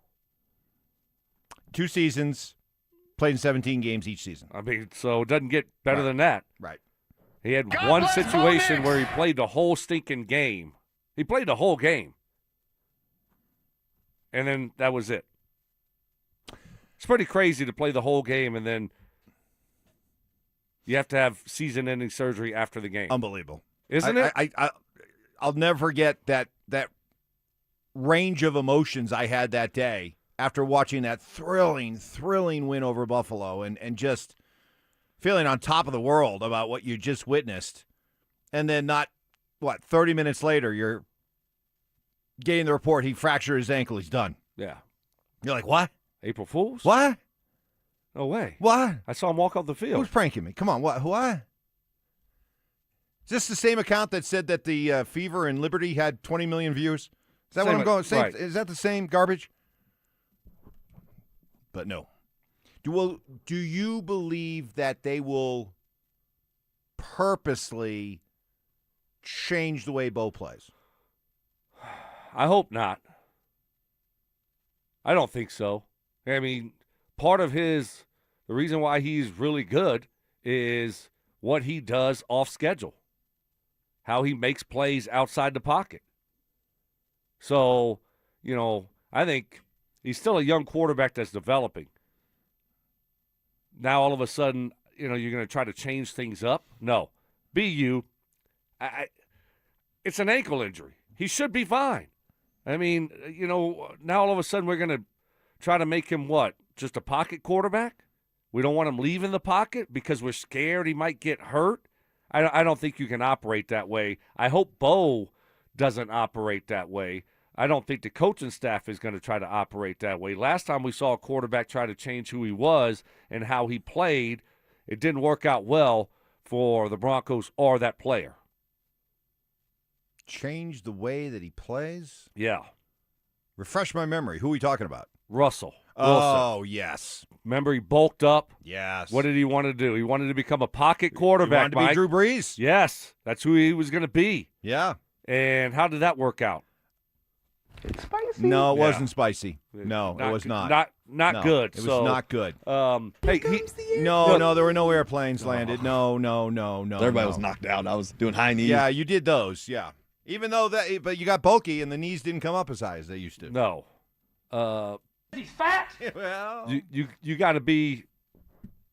2 seasons, played in 17 games each season. I mean, so it doesn't get better than that. Right. He had one situation where he played the whole stinking game. He played the whole game. And then that was it. It's pretty crazy to play the whole game and then you have to have season-ending surgery after the game. Unbelievable. Isn't it? I'll never forget that range of emotions I had that day after watching that thrilling win over Buffalo and just feeling on top of the world about what you just witnessed. And then 30 minutes later, you're getting the report he fractured his ankle, he's done. Yeah. You're like, what? April Fools? What? No way. What? I saw him walk off the field. Who's pranking me? Come on, what? Is this the same account that said that the Fever and Liberty had 20 million views? Is that what I'm going? Right. Is that the same garbage? But no. Do you believe that they will purposely change the way Bo plays? I hope not. I don't think so. I mean, part of the reason why he's really good is what he does off schedule, how he makes plays outside the pocket. So, I think he's still a young quarterback that's developing. Now, all of a sudden, you're going to try to change things up? No. It's an ankle injury. He should be fine. I mean, now all of a sudden we're going to try to make him what? Just a pocket quarterback? We don't want him leaving the pocket because we're scared he might get hurt? I don't think you can operate that way. I hope Bo doesn't operate that way. I don't think the coaching staff is going to try to operate that way. Last time we saw a quarterback try to change who he was and how he played, it didn't work out well for the Broncos or that player. Change the way that he plays? Yeah. Refresh my memory. Who are we talking about? Russell Oh, Wilson. yes. Remember, he bulked up. Yes. What did he want to do? He wanted to become a pocket quarterback. He wanted to be Drew Brees. Yes, that's who he was going to be. Yeah. And how did that work out? No, it wasn't spicy. No, it was not. Not No, good. It was not good. Hey, No, there were no airplanes landed. No. Everybody was knocked out. I was doing high knees. Yeah, you did those. Yeah. Even though but you got bulky and the knees didn't come up as high as they used to. No. He's fat. Well, you got to be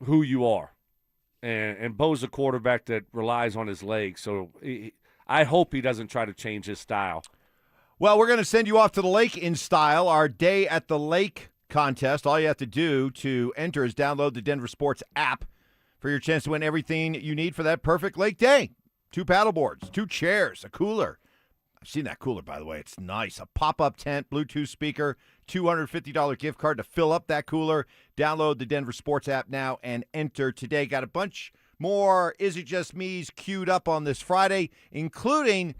who you are, and Bo's a quarterback that relies on his legs. So I hope he doesn't try to change his style. Well, we're going to send you off to the lake in style. Our Day at the Lake contest. All you have to do to enter is download the Denver Sports app for your chance to win everything you need for that perfect lake day. 2 paddle boards, 2 chairs, a cooler. I've seen that cooler, by the way. It's nice. A pop-up tent, Bluetooth speaker, $250 gift card to fill up that cooler. Download the Denver Sports app now and enter today. Got a bunch more Is It Just Me's queued up on this Friday, including,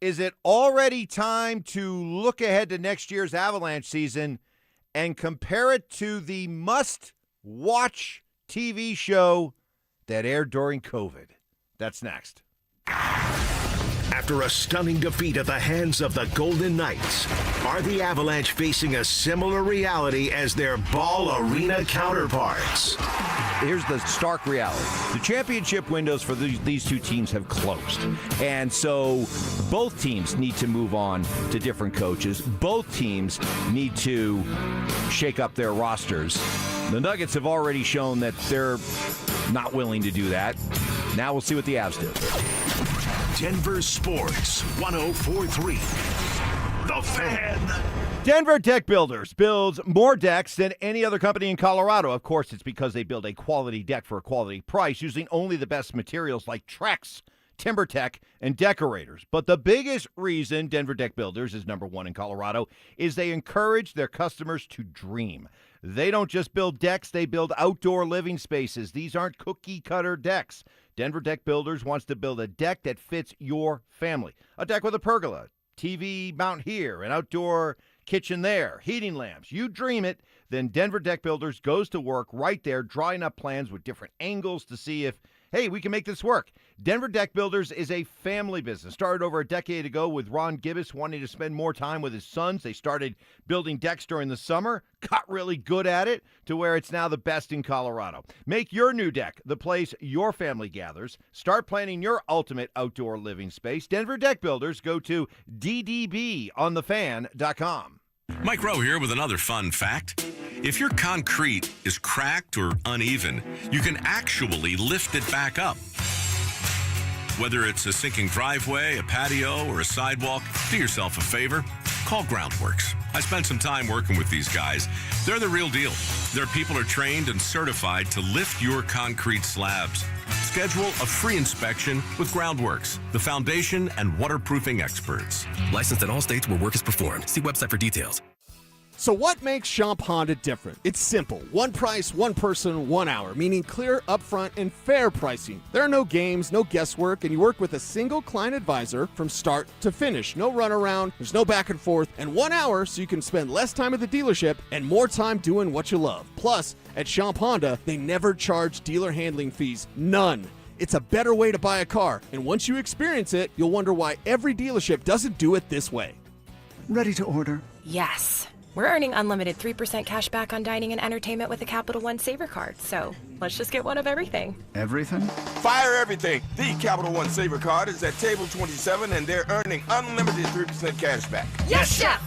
is it already time to look ahead to next year's Avalanche season and compare it to the must-watch TV show that aired during COVID? That's next. After a stunning defeat at the hands of the Golden Knights, are the Avalanche facing a similar reality as their Ball Arena counterparts? Here's the stark reality. The championship windows for these two teams have closed. And so both teams need to move on to different coaches. Both teams need to shake up their rosters. The Nuggets have already shown that they're not willing to do that. Now we'll see what the Avs do. Denver Sports 104.3. The Fan. Denver Deck Builders builds more decks than any other company in Colorado. Of course, it's because they build a quality deck for a quality price using only the best materials like Trex, TimberTech, and Decorators. But the biggest reason Denver Deck Builders is number one in Colorado is they encourage their customers to dream. They don't just build decks, they build outdoor living spaces. These aren't cookie-cutter decks. Denver Deck Builders wants to build a deck that fits your family. A deck with a pergola, TV mount here, an outdoor kitchen there, heating lamps. You dream it, then Denver Deck Builders goes to work right there, drawing up plans with different angles to see if, hey, we can make this work. Denver Deck Builders is a family business. Started over a decade ago with Ron Gibbs wanting to spend more time with his sons. They started building decks during the summer, got really good at it to where it's now the best in Colorado. Make your new deck the place your family gathers. Start planning your ultimate outdoor living space. Denver Deck Builders. Go to ddbonthefan.com. Mike Rowe here with another fun fact. If your concrete is cracked or uneven, you can actually lift it back up. Whether it's a sinking driveway, a patio, or a sidewalk, do yourself a favor. Call Groundworks. I spent some time working with these guys. They're the real deal. Their people are trained and certified to lift your concrete slabs. Schedule a free inspection with Groundworks, the foundation and waterproofing experts. Licensed in all states where work is performed. See website for details. So what makes Champ Honda different? It's simple. One price, one person, 1 hour, meaning clear, upfront, and fair pricing. There are no games, no guesswork, and you work with a single client advisor from start to finish. No runaround, there's no back and forth, and 1 hour so you can spend less time at the dealership and more time doing what you love. Plus, at Champ Honda, they never charge dealer handling fees. None. It's a better way to buy a car, and once you experience it, you'll wonder why every dealership doesn't do it this way. Ready to order? Yes. We're earning unlimited 3% cash back on dining and entertainment with the Capital One Saver Card, so let's just get one of everything. Everything? Fire everything. The Capital One Saver Card is at table 27, and they're earning unlimited 3% cash back. Yes, Chef!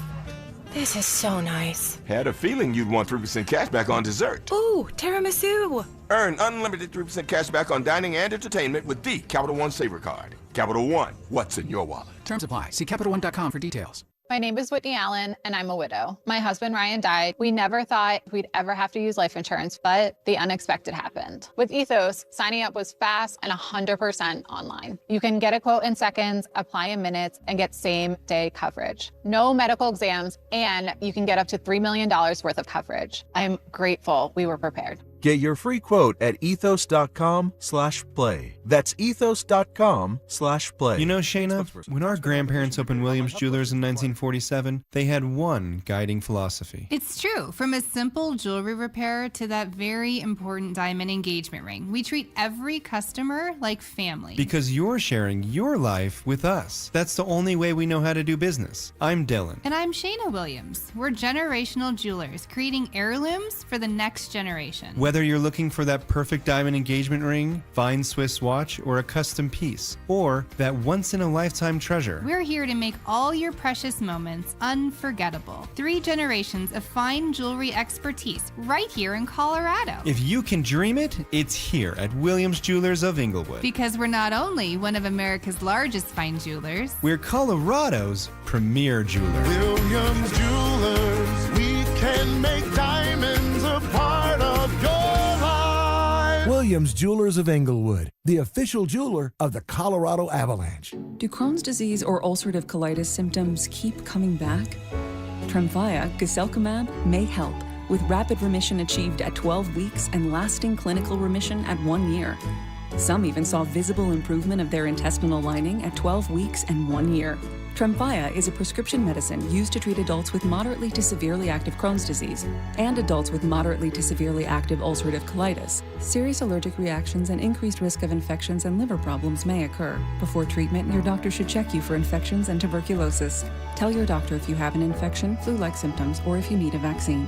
This is so nice. Had a feeling you'd want 3% cash back on dessert. Ooh, tiramisu! Earn unlimited 3% cash back on dining and entertainment with the Capital One Saver Card. Capital One, what's in your wallet? Terms apply. See CapitalOne.com for details. My name is Whitney Allen, and I'm a widow. My husband, Ryan, died. We never thought we'd ever have to use life insurance, but the unexpected happened. With Ethos, signing up was fast and 100% online. You can get a quote in seconds, apply in minutes, and get same-day coverage. No medical exams, and you can get up to $3 million worth of coverage. I'm grateful we were prepared. Get your free quote at ethos.com/play. That's ethos.com/play. You know, Shayna, when our grandparents opened Williams Jewelers in 1947, they had one guiding philosophy. It's true. From a simple jewelry repair to that very important diamond engagement ring, we treat every customer like family. Because you're sharing your life with us. That's the only way we know how to do business. I'm Dylan. And I'm Shayna Williams. We're generational jewelers, creating heirlooms for the next generation. Whether you're looking for that perfect diamond engagement ring, fine Swiss watch, or a custom piece, or that once-in-a-lifetime treasure, we're here to make all your precious moments unforgettable. 3 generations of fine jewelry expertise right here in Colorado. If you can dream it, it's here at Williams Jewelers of Inglewood. Because we're not only one of America's largest fine jewelers, we're Colorado's premier jeweler. Williams Jewelers, we can make diamonds a part of your life. Williams Jewelers of Inglewood, the official jeweler of the Colorado Avalanche. Do Crohn's disease or ulcerative colitis symptoms keep coming back? Tremfya, guselkumab, may help, with rapid remission achieved at 12 weeks and lasting clinical remission at 1 year. Some even saw visible improvement of their intestinal lining at 12 weeks and 1 year. Tremfya is a prescription medicine used to treat adults with moderately to severely active Crohn's disease and adults with moderately to severely active ulcerative colitis. Serious allergic reactions and increased risk of infections and liver problems may occur. Before treatment, your doctor should check you for infections and tuberculosis. Tell your doctor if you have an infection, flu-like symptoms, or if you need a vaccine.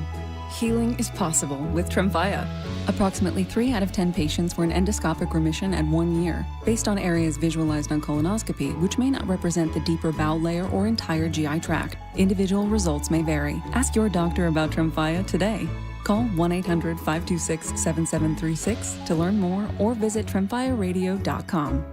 Healing is possible with Tremfya. Approximately 3 out of 10 patients were in endoscopic remission at 1 year, based on areas visualized on colonoscopy, which may not represent the deeper bowel layer or entire GI tract. Individual results may vary. Ask your doctor about Tremfya today. Call 1-800-526-7736 to learn more or visit tremfyaradio.com.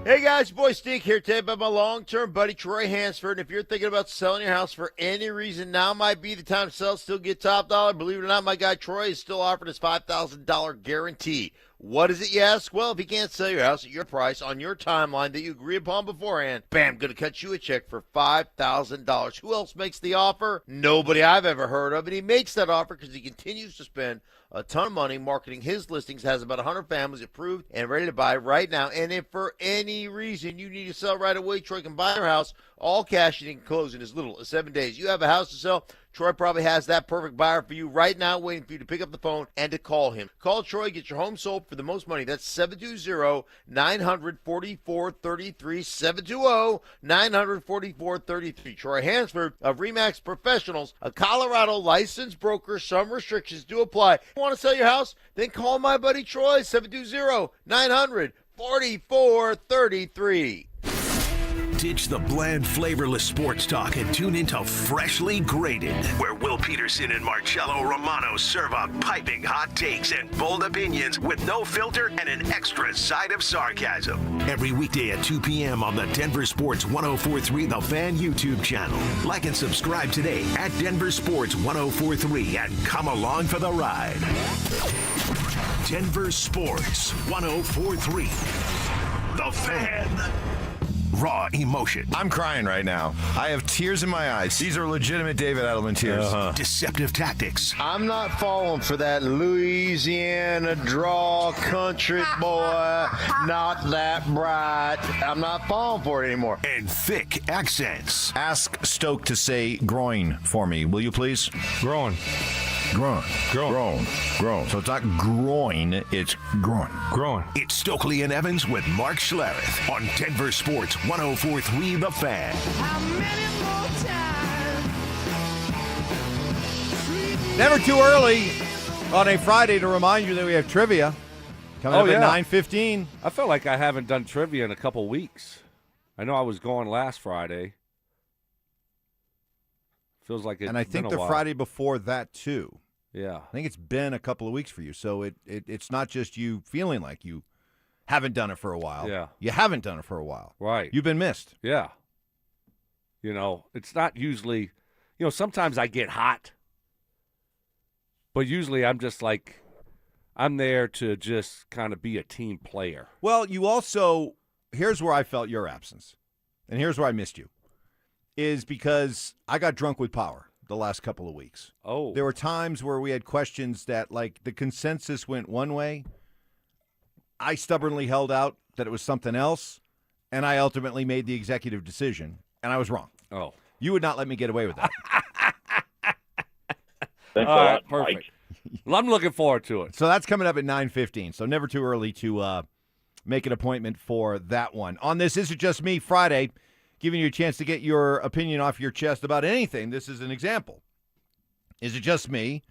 Hey guys, your boy Stink here today by my long-term buddy Troy Hansford. And if you're thinking about selling your house for any reason, now might be the time to sell, still get top dollar. Believe it or not, my guy Troy is still offering his $5,000 guarantee. What is it, you ask? Well, if he can't sell your house at your price on your timeline that you agree upon beforehand, bam, going to cut you a check for $5,000. Who else makes the offer? Nobody I've ever heard of. And he makes that offer because he continues to spend a ton of money marketing his listings, has about 100 families approved and ready to buy right now. And if for any reason you need to sell right away, Troy can buy your house, all cash, and you can close in as little as 7 days. You have a house to sell, Troy probably has that perfect buyer for you right now, waiting for you to pick up the phone and to call him. Call Troy, get your home sold for the most money. That's 720-900-4433, 720-900-4433. Troy Hansford of RE/MAX Professionals, a Colorado licensed broker. Some restrictions do apply. Want to sell your house? Then call my buddy Troy, 720-900-4433. Ditch the bland, flavorless sports talk and tune into Freshly Grated, where Will Peterson and Marcello Romano serve up piping hot takes and bold opinions with no filter and an extra side of sarcasm. Every weekday at 2 p.m. on the Denver Sports 104.3 The Fan YouTube channel. Like and subscribe today at Denver Sports 104.3 and come along for the ride. Denver Sports 104.3 The Fan. Raw emotion. I'm crying right now. I have tears in my eyes. These are legitimate David Edelman tears. Deceptive tactics. I'm not falling for that Louisiana draw country boy, not that bright. I'm not falling for it anymore. And thick accents. Ask Stoke to say groin for me, will you please? Groin. Groin. Groin. Groin. So it's not groin, it's groin. Groin. It's Stokley and Evans with Mark Schlereth on Denver Sports 104.3 The Fan. Never too early on a Friday to remind you that we have trivia coming up at 9:15. I feel like I haven't done trivia in a couple weeks. I know I was gone last Friday. Feels like it's and I think been a the while. Friday before that too. Yeah. I think it's been a couple of weeks for you, so it's not just you feeling like you haven't done it for a while. Yeah. You haven't done it for a while. Right. You've been missed. Yeah. You know, it's not usually, sometimes I get hot, but usually I'm just like, I'm there to just kind of be a team player. Well, you also, here's where I felt your absence, and here's where I missed you, is because I got drunk with power. the last couple of weeks. Oh. There were times where we had questions that, like, the consensus went one way. I stubbornly held out that it was something else, and I ultimately made the executive decision, and I was wrong. Oh. You would not let me get away with that. All right, perfect. Well, I'm looking forward to it. So that's coming up at 9:15, so never too early to make an appointment for that one. On this Is It Just Me Friday, giving you a chance to get your opinion off your chest about anything. This is an example. Is it just me?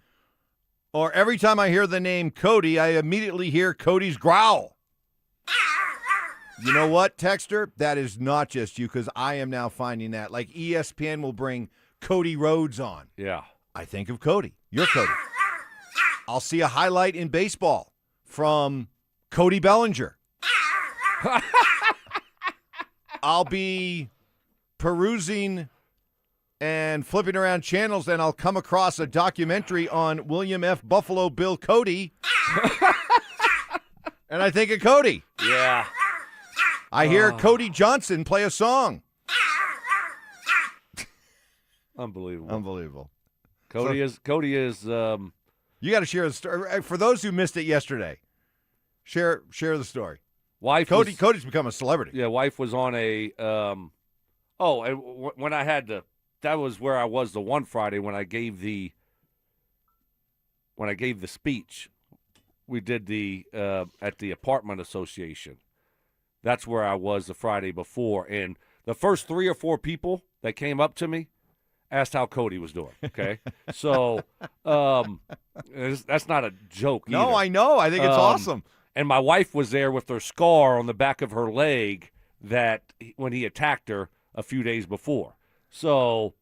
Or every time I hear the name Cody, I immediately hear Cody's growl. You know what, Texter? That is not just you, because I am now finding that. Like, ESPN will bring Cody Rhodes on. Yeah. I think of Cody. You're Cody. I'll see a highlight in baseball from Cody Bellinger. I'll be perusing and flipping around channels, and I'll come across a documentary on William F. Buffalo Bill Cody. And I think of Cody. Yeah. I hear Cody Johnson play a song. Unbelievable. Cody is you got to share the story. For those who missed it yesterday, share the story. Cody's become a celebrity. Yeah, wife was on a when I had that was where I was the one Friday when I gave the speech. We did the at the apartment association. That's where I was the Friday before, and the first 3 or 4 people that came up to me asked how Cody was doing. Okay, so that's not a joke. No, either. I know. I think it's awesome. And my wife was there with her scar on the back of her leg when he attacked her a few days before. So,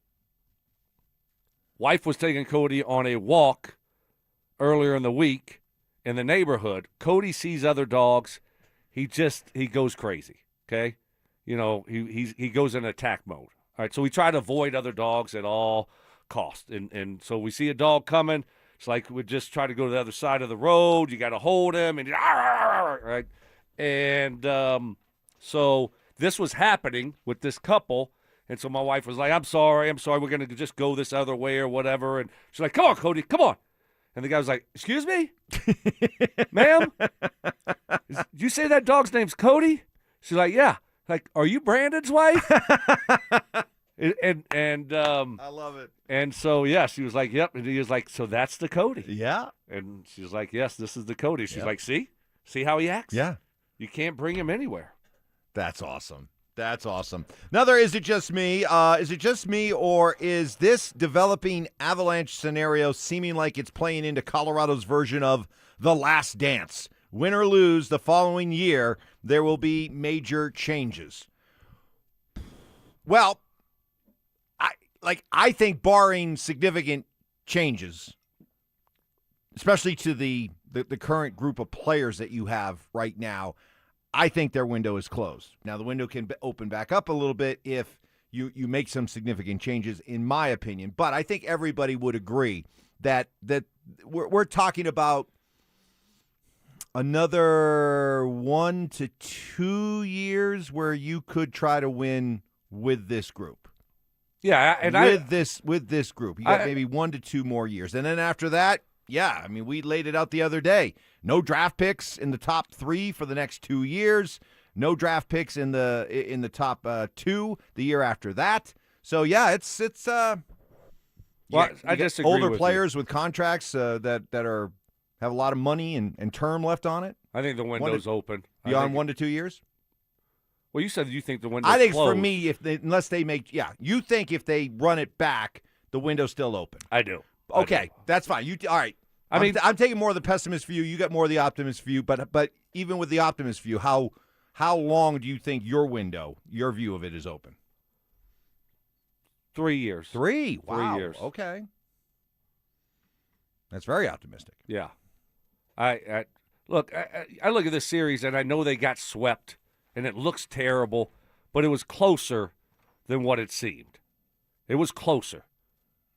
wife was taking Cody on a walk earlier in the week in the neighborhood. Cody sees other dogs. He goes crazy. Okay, he goes in attack mode. All right, so we try to avoid other dogs at all costs. And so we see a dog coming. It's like we just try to go to the other side of the road. You got to hold him. Right? And so this was happening with this couple. And so my wife was like, I'm sorry. We're going to just go this other way or whatever. And she's like, come on, Cody, come on. And the guy was like, excuse me? Ma'am? Did you say that dog's name's Cody? She's like, yeah. Like, are you Brandon's wife? and I love it. And so, yeah, she was like, yep. And he was like, so that's the Cody. Yeah. And she was like, yes, this is the Cody. She's like, see how he acts? Yeah. You can't bring him anywhere. That's awesome. That's awesome. Another Is It Just Me? Is it just me, or is this developing Avalanche scenario seeming like it's playing into Colorado's version of The Last Dance? Win or lose, the following year, there will be major changes. Well, I think barring significant changes, especially to the current group of players that you have right now, I think their window is closed. Now, the window can open back up a little bit if you make some significant changes, in my opinion. But I think everybody would agree that we're talking about another 1 to 2 years where you could try to win with this group. Yeah, and with this group, you got maybe 1 to 2 more years, and then after that, yeah, I mean, we laid it out the other day. No draft picks in the top 3 for the next 2 years. No draft picks in the top 2 the year after that. So yeah, it's well, I disagree older with players with contracts that have a lot of money and term left on it. I think the window's open. Beyond 1 to 2 years? Well, you said you think the window's I think closed. for me, you think if they run it back, the window's still open. I do. Okay, that's fine. All right. I'm taking more of the pessimist view. You got more of the optimist view. But even with the optimist view, how long do you think your view of it is open? 3 years. 3? Wow. 3 years. Okay. That's very optimistic. Yeah. I look at this series, and I know they got swept, and it looks terrible, but it was closer than what it seemed. It was closer.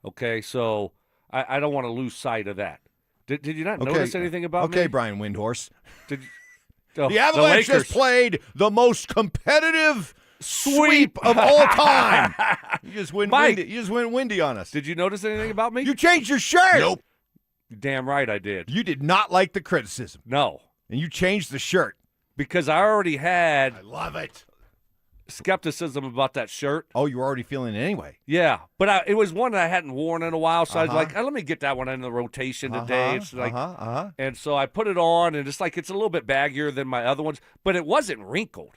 Okay, so I don't want to lose sight of that. Did you not notice anything about me? Okay, Brian Windhorse. The Avalanche has played the most competitive sweep of all time. You just went Mike, windy. You just went windy on us. Did you notice anything about me? You changed your shirt. Nope. You're damn right I did. You did not like the criticism. No. And you changed the shirt. Because I already had I love it. skepticism about that shirt. Oh, you were already feeling it anyway. Yeah, but it was one that I hadn't worn in a while, so I was like, let me get that one in the rotation today. It's like, and so I put it on, and it's like it's a little bit baggier than my other ones, but it wasn't wrinkled.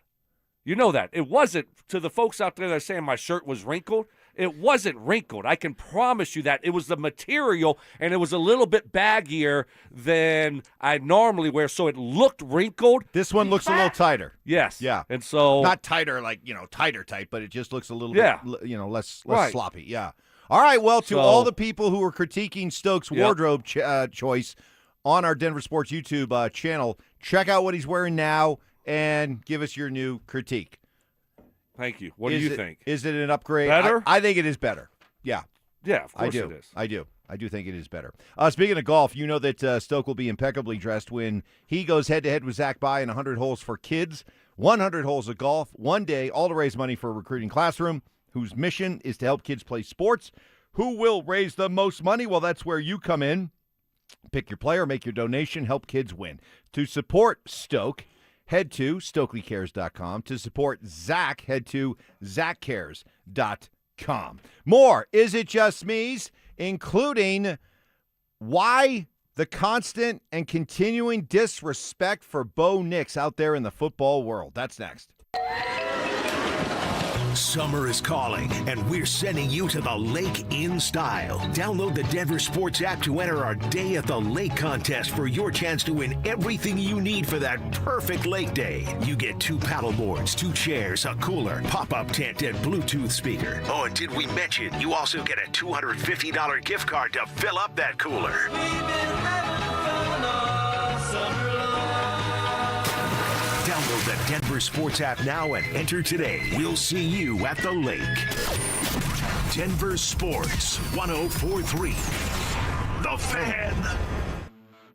You know that. It wasn't, to the folks out there that are saying my shirt was wrinkled, it wasn't wrinkled. I can promise you that. It was the material, and it was a little bit baggier than I normally wear, so it looked wrinkled. This one looks a little tighter. Yes. Yeah. And so. Not tighter, like, tighter tight, but it just looks a little bit, less sloppy. Yeah. All right, well, to all the people who are critiquing Stokes' wardrobe choice on our Denver Sports YouTube channel, check out what he's wearing now and give us your new critique. Thank you. What do you think? Is it an upgrade? Better? I think it is better. Yeah. Yeah, of course it is. I do think it is better. Speaking of golf, you know that Stoke will be impeccably dressed when he goes head-to-head with Zach By in 100 Holes for Kids. 100 holes of golf, one day, all to raise money for a recruiting classroom whose mission is to help kids play sports. Who will raise the most money? Well, that's where you come in. Pick your player, make your donation, help kids win. To support Stoke, head to StokleyCares.com. To support Zach, head to ZachCares.com. More Is It Just Me's, including why the constant and continuing disrespect for Bo Nix out there in the football world. That's next. Summer is calling, and we're sending you to the lake in style. Download the Denver Sports app to enter our Day at the Lake contest for your chance to win everything you need for that perfect lake day. You get 2 paddle boards, 2 chairs, a cooler, pop-up tent, and Bluetooth speaker. Oh, and did we mention you also get a $250 gift card to fill up that cooler? Download the Denver Sports app now and enter today. We'll see you at the lake. Denver Sports 104.3. The Fan.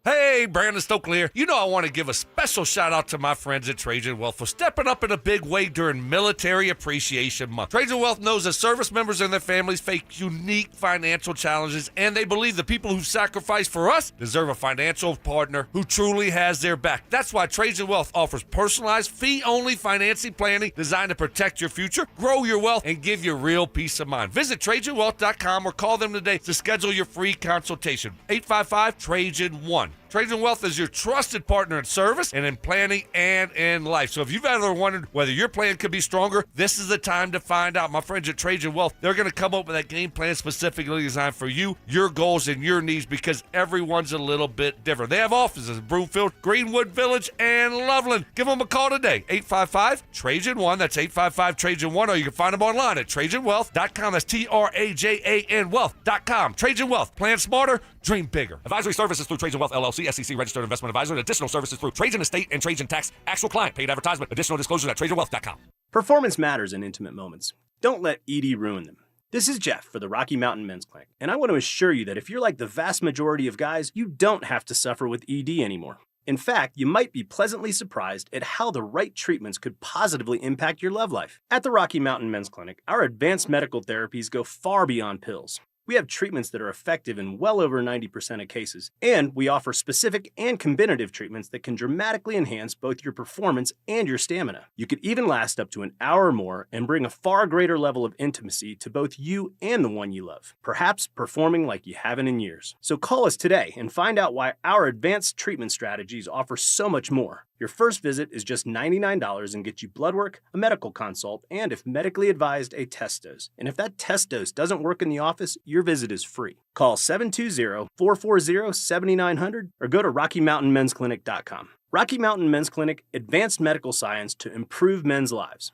Hey, Brandon Stokley here. You know I want to give a special shout out to my friends at Trajan Wealth for stepping up in a big way during Military Appreciation Month. Trajan Wealth knows that service members and their families face unique financial challenges, and they believe the people who sacrifice for us deserve a financial partner who truly has their back. That's why Trajan Wealth offers personalized, fee-only financing planning designed to protect your future, grow your wealth, and give you real peace of mind. Visit TrajanWealth.com or call them today to schedule your free consultation. 855-TRAJAN-1. Trajan Wealth is your trusted partner in service and in planning and in life. So if you've ever wondered whether your plan could be stronger, this is the time to find out. My friends at Trajan Wealth, they're going to come up with that game plan specifically designed for you, your goals, and your needs because everyone's a little bit different. They have offices in Broomfield, Greenwood Village, and Loveland. Give them a call today, 855-TRAJAN-1. That's 855-TRAJAN-1, or you can find them online at TrajanWealth.com. That's TRAJAN Wealth.com. Trajan Wealth. Plan smarter, dream bigger. Advisory services through Trajan Wealth, LLC, SEC registered investment advisor, and additional services through Trajan Estate and Trajan Tax. Actual client paid advertisement. Additional disclosures at TrajanWealth.com. Performance matters in intimate moments. Don't let ED ruin them. This is Jeff for the Rocky Mountain Men's Clinic, and I want to assure you that if you're like the vast majority of guys, you don't have to suffer with ED anymore. In fact, you might be pleasantly surprised at how the right treatments could positively impact your love life. At the Rocky Mountain Men's Clinic, our advanced medical therapies go far beyond pills. We have treatments that are effective in well over 90% of cases, and we offer specific and combinative treatments that can dramatically enhance both your performance and your stamina. You could even last up to an hour or more and bring a far greater level of intimacy to both you and the one you love, perhaps performing like you haven't in years. So call us today and find out why our advanced treatment strategies offer so much more. Your first visit is just $99 and gets you blood work, a medical consult, and if medically advised, a test dose. And if that test dose doesn't work in the office, your visit is free. Call 720-440-7900 or go to RockyMountainMen'sClinic.com. Rocky Mountain Men's Clinic, advanced medical science to improve men's lives.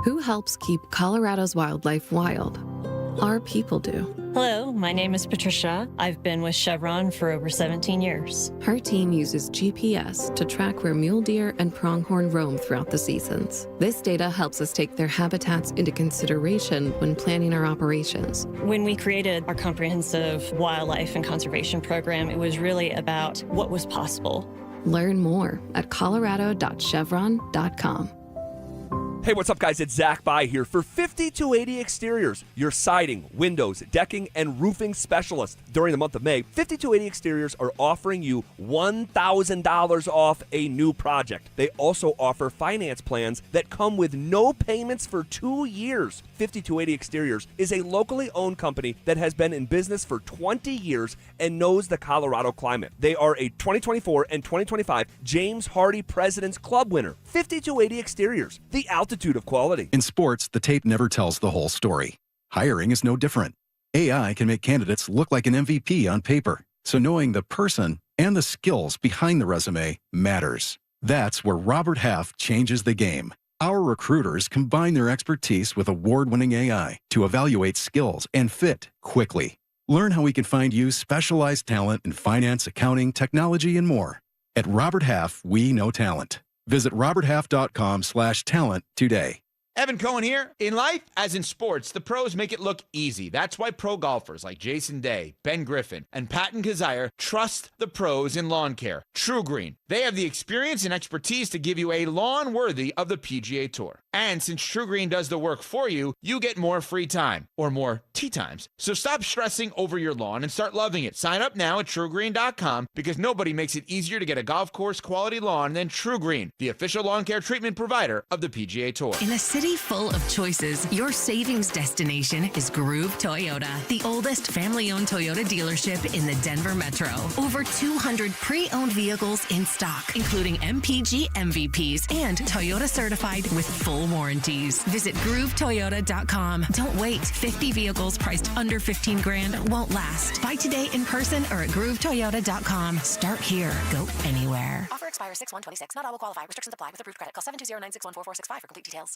Who helps keep Colorado's wildlife wild? Our people do. Hello, my name is Patricia. I've been with Chevron for over 17 years. Her team uses GPS to track where mule deer and pronghorn roam throughout the seasons. This data helps us take their habitats into consideration when planning our operations. When we created our comprehensive wildlife and conservation program, it was really about what was possible. Learn more at colorado.chevron.com. Hey, what's up, guys? It's Zach By here for 5280 Exteriors, your siding, windows, decking, and roofing specialist. During the month of May, 5280 Exteriors are offering you $1,000 off a new project. They also offer finance plans that come with no payments for 2 years. 5280 Exteriors is a locally owned company that has been in business for 20 years and knows the Colorado climate. They are a 2024 and 2025 James Hardy President's Club winner. 5280 Exteriors, the altitude of quality. In sports, the tape never tells the whole story. Hiring is no different. AI can make candidates look like an MVP on paper, so knowing the person and the skills behind the resume matters. That's where Robert Half changes the game. Our recruiters combine their expertise with award-winning AI to evaluate skills and fit quickly. Learn how we can find you specialized talent in finance, accounting, technology, and more. At Robert Half, we know talent. Visit roberthalf.com/talent today. Evan Cohen here. In life, as in sports, the pros make it look easy. That's why pro golfers like Jason Day, Ben Griffin, and Payton Kazire trust the pros in lawn care. True Green. They have the experience and expertise to give you a lawn worthy of the PGA Tour. And since True Green does the work for you, you get more free time, or more tee times. So stop stressing over your lawn and start loving it. Sign up now at TrueGreen.com because nobody makes it easier to get a golf course quality lawn than True Green, the official lawn care treatment provider of the PGA Tour. In a city full of choices, your savings destination is Groove Toyota, the oldest family-owned Toyota dealership in the Denver metro. Over 200 pre-owned vehicles in stock, including MPG MVPs and Toyota certified with full warranties. Visit GrooveToyota.com. Don't wait. 50 vehicles priced under $15,000 won't last. Buy today in person or at GrooveToyota.com. Start here. Go anywhere. Offer expires 6/1/26. Not all will qualify. Restrictions apply with approved credit. Call 720-961-4465 for complete details.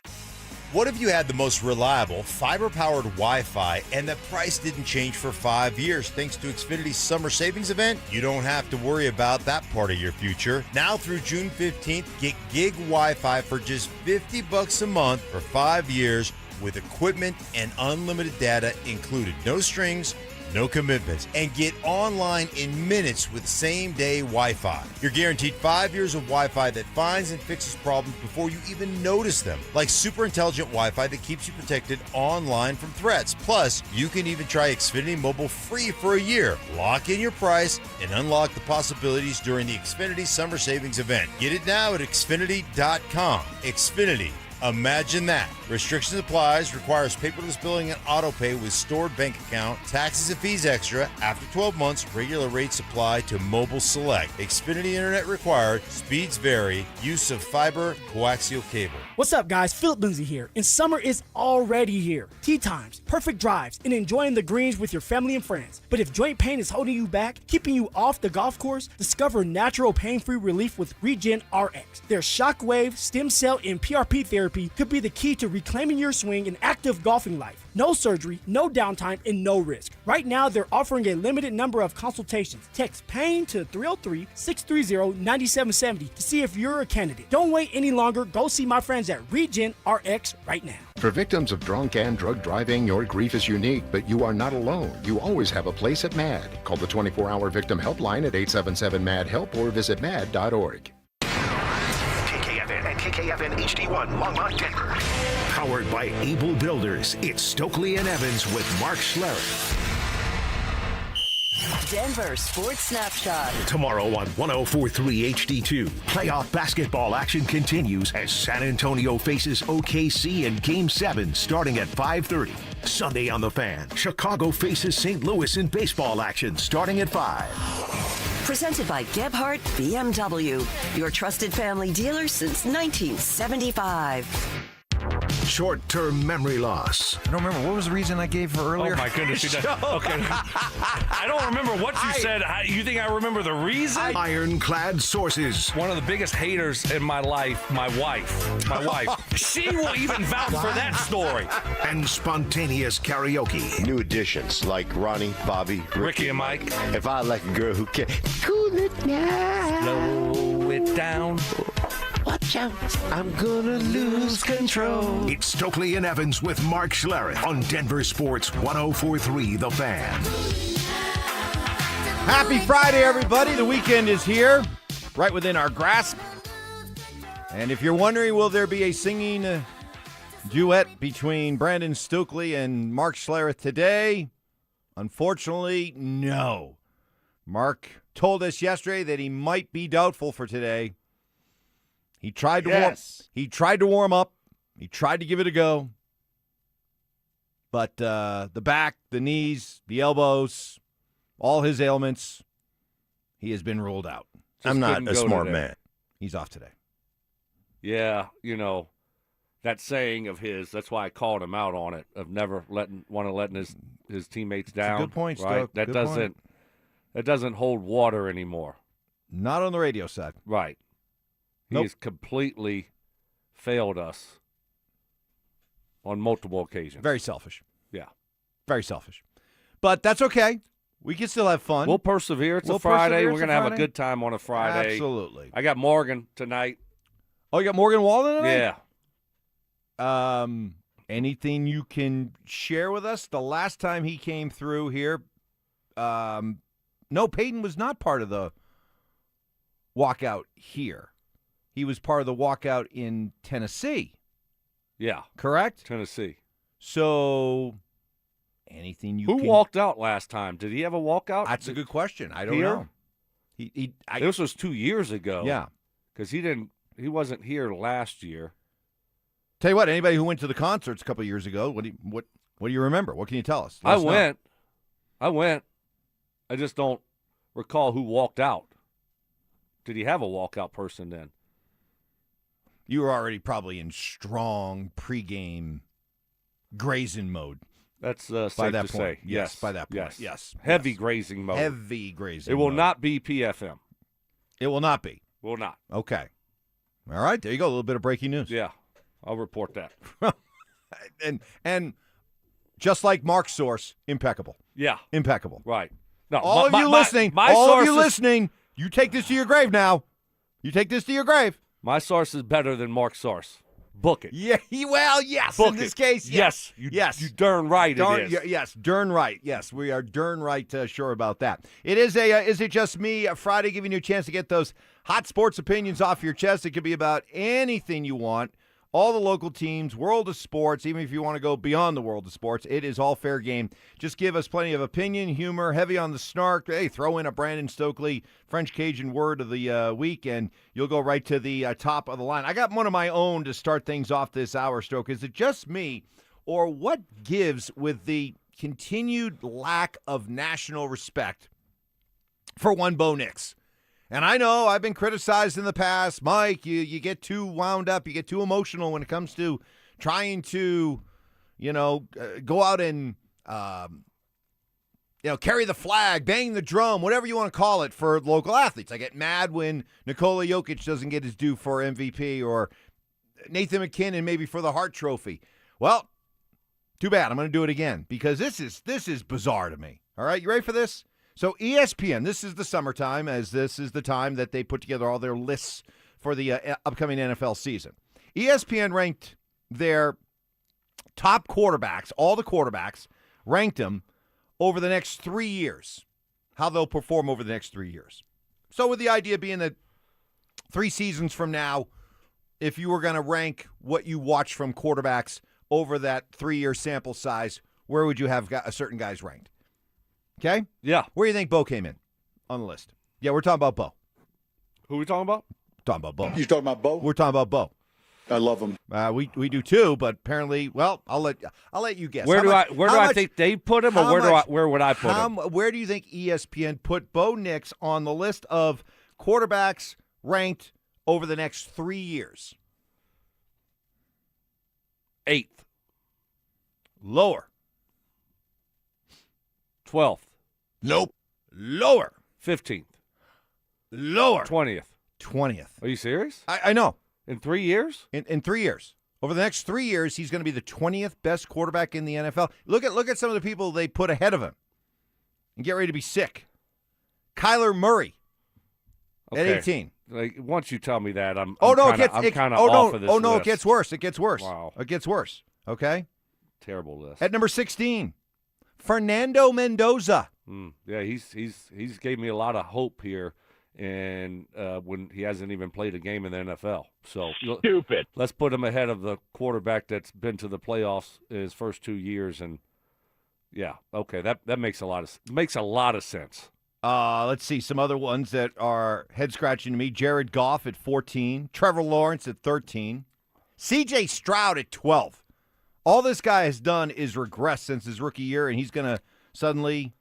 What if you had the most reliable, fiber-powered Wi-Fi and the price didn't change for 5 years thanks to Xfinity's summer savings event? You don't have to worry about that part of your future. Now through June 15th, get gig Wi-Fi for just $50 a month for 5 years with equipment and unlimited data included. No strings, no commitments, and get online in minutes with same-day Wi-Fi. You're guaranteed 5 years of Wi-Fi that finds and fixes problems before you even notice them, like super intelligent Wi-Fi that keeps you protected online from threats. Plus, you can even try Xfinity Mobile free for a year. Lock in your price and unlock the possibilities during the Xfinity Summer Savings Event. Get it now at Xfinity.com. Xfinity. Imagine that. Restrictions applies, requires paperless billing and auto pay with stored bank account, taxes and fees extra. After 12 months, regular rates apply to mobile select. Xfinity internet required, speeds vary, use of fiber, coaxial cable. What's up, guys? Philip Lindsay here, and summer is already here. Tee times, perfect drives, and enjoying the greens with your family and friends. But if joint pain is holding you back, keeping you off the golf course, discover natural pain-free relief with Regen RX. Their shockwave, stem cell, and PRP therapy could be the key to reclaiming your swing and active golfing life. No surgery, no downtime, and no risk. Right now, they're offering a limited number of consultations. Text PAIN to 303-630-9770 to see if you're a candidate. Don't wait any longer. Go see my friends at Regen RX right now. For victims of drunk and drug driving, your grief is unique, but you are not alone. You always have a place at MAD. Call the 24-hour victim helpline at 877-MAD-HELP or visit mad.org. KKFN and KKFN HD1 Longmont, Denver. Powered by Able Builders, it's Stokley and Evans with Mark Schlereth. Denver Sports Snapshot. Tomorrow on 104.3 HD2, playoff basketball action continues as San Antonio faces OKC in Game 7 starting at 5:30. Sunday on the Fan, Chicago faces St. Louis in baseball action starting at 5. Presented by Gebhardt BMW, your trusted family dealer since 1975. Short-term memory loss. I don't remember. What was the reason I gave for earlier? Oh, my goodness. Okay. I don't remember what you said. You think I remember the reason? Ironclad sources. One of the biggest haters in my life, my wife. She will even vouch for that story. And spontaneous karaoke. New additions like Ronnie, Bobby, Ricky and Mike. If I like a girl who can cool it down. Slow it down. Watch out, I'm gonna lose control. It's Stokley and Evans with Mark Schlereth on Denver Sports 104.3 The Fan. Happy Friday, everybody. The weekend is here, right within our grasp. And if you're wondering, will there be a singing duet between Brandon Stokley and Mark Schlereth today? Unfortunately, no. Mark told us yesterday that he might be doubtful for today. He tried to warm up. He tried to give it a go. But the back, the knees, the elbows, all his ailments, he has been ruled out. I'm not a smart man. He's off today. Yeah, that saying of his, that's why I called him out on it, of never letting his teammates down. Good point, right? Stoke. Good point. That doesn't hold water anymore. Not on the radio side. Right. He has completely failed us on multiple occasions. Very selfish. Yeah. Very selfish. But that's okay. We can still have fun. We'll persevere. It's a Friday. We're going to have a good time on a Friday. Absolutely. I got Morgan tonight. Oh, you got Morgan Wallen tonight? Yeah. Anything you can share with us? The last time he came through here, no, Payton was not part of the walkout here. He was part of the walkout in Tennessee. Yeah. Correct? Tennessee. So, anything you Who walked out last time? Did he have a walkout? That's a good question. I don't Here? know. This was 2 years ago. Yeah. Because he wasn't here last year. Tell you what, anybody who went to the concerts a couple of years ago, what do you remember? What can you tell us? I went. I just don't recall who walked out. Did he have a walkout person then? You were already probably in strong pregame grazing mode. That's safe by that to point. say. Yes, by that point. Yes. Heavy grazing mode. Heavy grazing It will mode. not be PFM. It will not be. Will not. Okay. All right, there you go. A little bit of breaking news. Yeah, I'll report that. and just like Mark's source, impeccable. Yeah. Impeccable. Right. No, all of you listening, you take this to your grave now. You take this to your grave. My source is better than Mark's source. Book it. Yeah, yes. Book in this case, yes. Yes. You darn right it is. Yes, darn right. Yes, we are darn right sure about that. It is Is It Just Me? Friday, giving you a chance to get those hot sports opinions off your chest. It could be about anything you want. All the local teams, world of sports, even if you want to go beyond the world of sports, it is all fair game. Just give us plenty of opinion, humor, heavy on the snark. Hey, throw in a Brandon Stokley French Cajun word of the week, and you'll go right to the top of the line. I got one of my own to start things off this hour, Stoke. Is it just me, or what gives with the continued lack of national respect for one Bo Nix? And I know I've been criticized in the past. Mike, you get too wound up. You get too emotional when it comes to trying to, go out and, carry the flag, bang the drum, whatever you want to call it for local athletes. I get mad when Nikola Jokic doesn't get his due for MVP or Nathan McKinnon maybe for the Hart Trophy. Well, too bad. I'm going to do it again because this is bizarre to me. All right, you ready for this? So ESPN, this is the summertime, as this is the time that they put together all their lists for the upcoming NFL season. ESPN ranked their top quarterbacks, all the quarterbacks, ranked them over the next 3 years, how they'll perform over the next 3 years. So with the idea being that 3 seasons from now, if you were going to rank what you watch from quarterbacks over that 3-year sample size, where would you have a certain guys ranked? Okay? Yeah. Where do you think Bo came in on the list? Yeah, we're talking about Bo. Who are we talking about? Talking about Bo. You talking about Bo? We're talking about Bo. I love him. We do too, but apparently, well, I'll let you guess. Where do I think they put him, or where would I put him? Where do you think ESPN put Bo Nix on the list of quarterbacks ranked over the next 3 years? 8th. Lower. 12th. Nope. Lower. 15th. Lower. 20th. 20th. Are you serious? I know. In 3 years? In 3 years. Over the next 3 years, he's going to be the 20th best quarterback in the NFL. Look at some of the people they put ahead of him. And get ready to be sick. Kyler Murray at 18. Like, once you tell me that, I'm kind of off of this list. It gets worse. It gets worse. Wow. It gets worse. Okay? Terrible list. At number 16, Fernando Mendoza. Yeah, he's gave me a lot of hope here and when he hasn't even played a game in the NFL. So stupid. Let's put him ahead of the quarterback that's been to the playoffs in his first 2 years, and yeah, okay, that makes a lot of sense. Let's see some other ones that are head-scratching to me. Jared Goff at 14. Trevor Lawrence at 13. C.J. Stroud at 12. All this guy has done is regress since his rookie year, and he's going to suddenly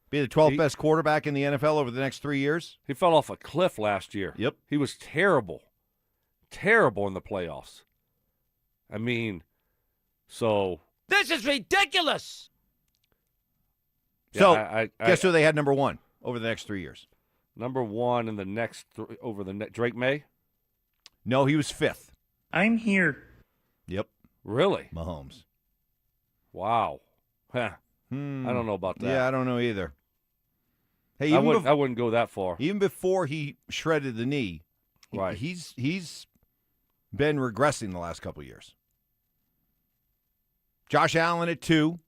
be the 12th best quarterback in the NFL over the next 3 years. He fell off a cliff last year. Yep. He was terrible in the playoffs. I mean, so. This is ridiculous. So, yeah, guess who they had number one over the next 3 years? Number one in the next Drake May? No, he was 5th. I'm here. Yep. Really? Mahomes. Wow. Huh. I don't know about that. Yeah, I don't know either. Hey, I wouldn't go that far. Even before he shredded the knee, right? He's been regressing the last couple of years. Josh Allen at 2.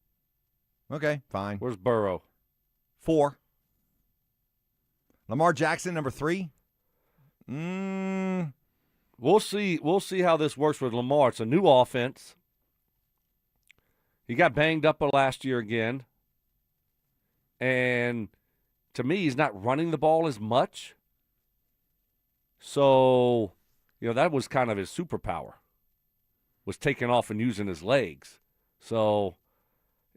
Okay, fine. Where's Burrow? 4. Lamar Jackson, number 3. We'll see. We'll see how this works with Lamar. It's a new offense. He got banged up last year again. And to me, he's not running the ball as much. So, that was kind of his superpower, was taking off and using his legs. So,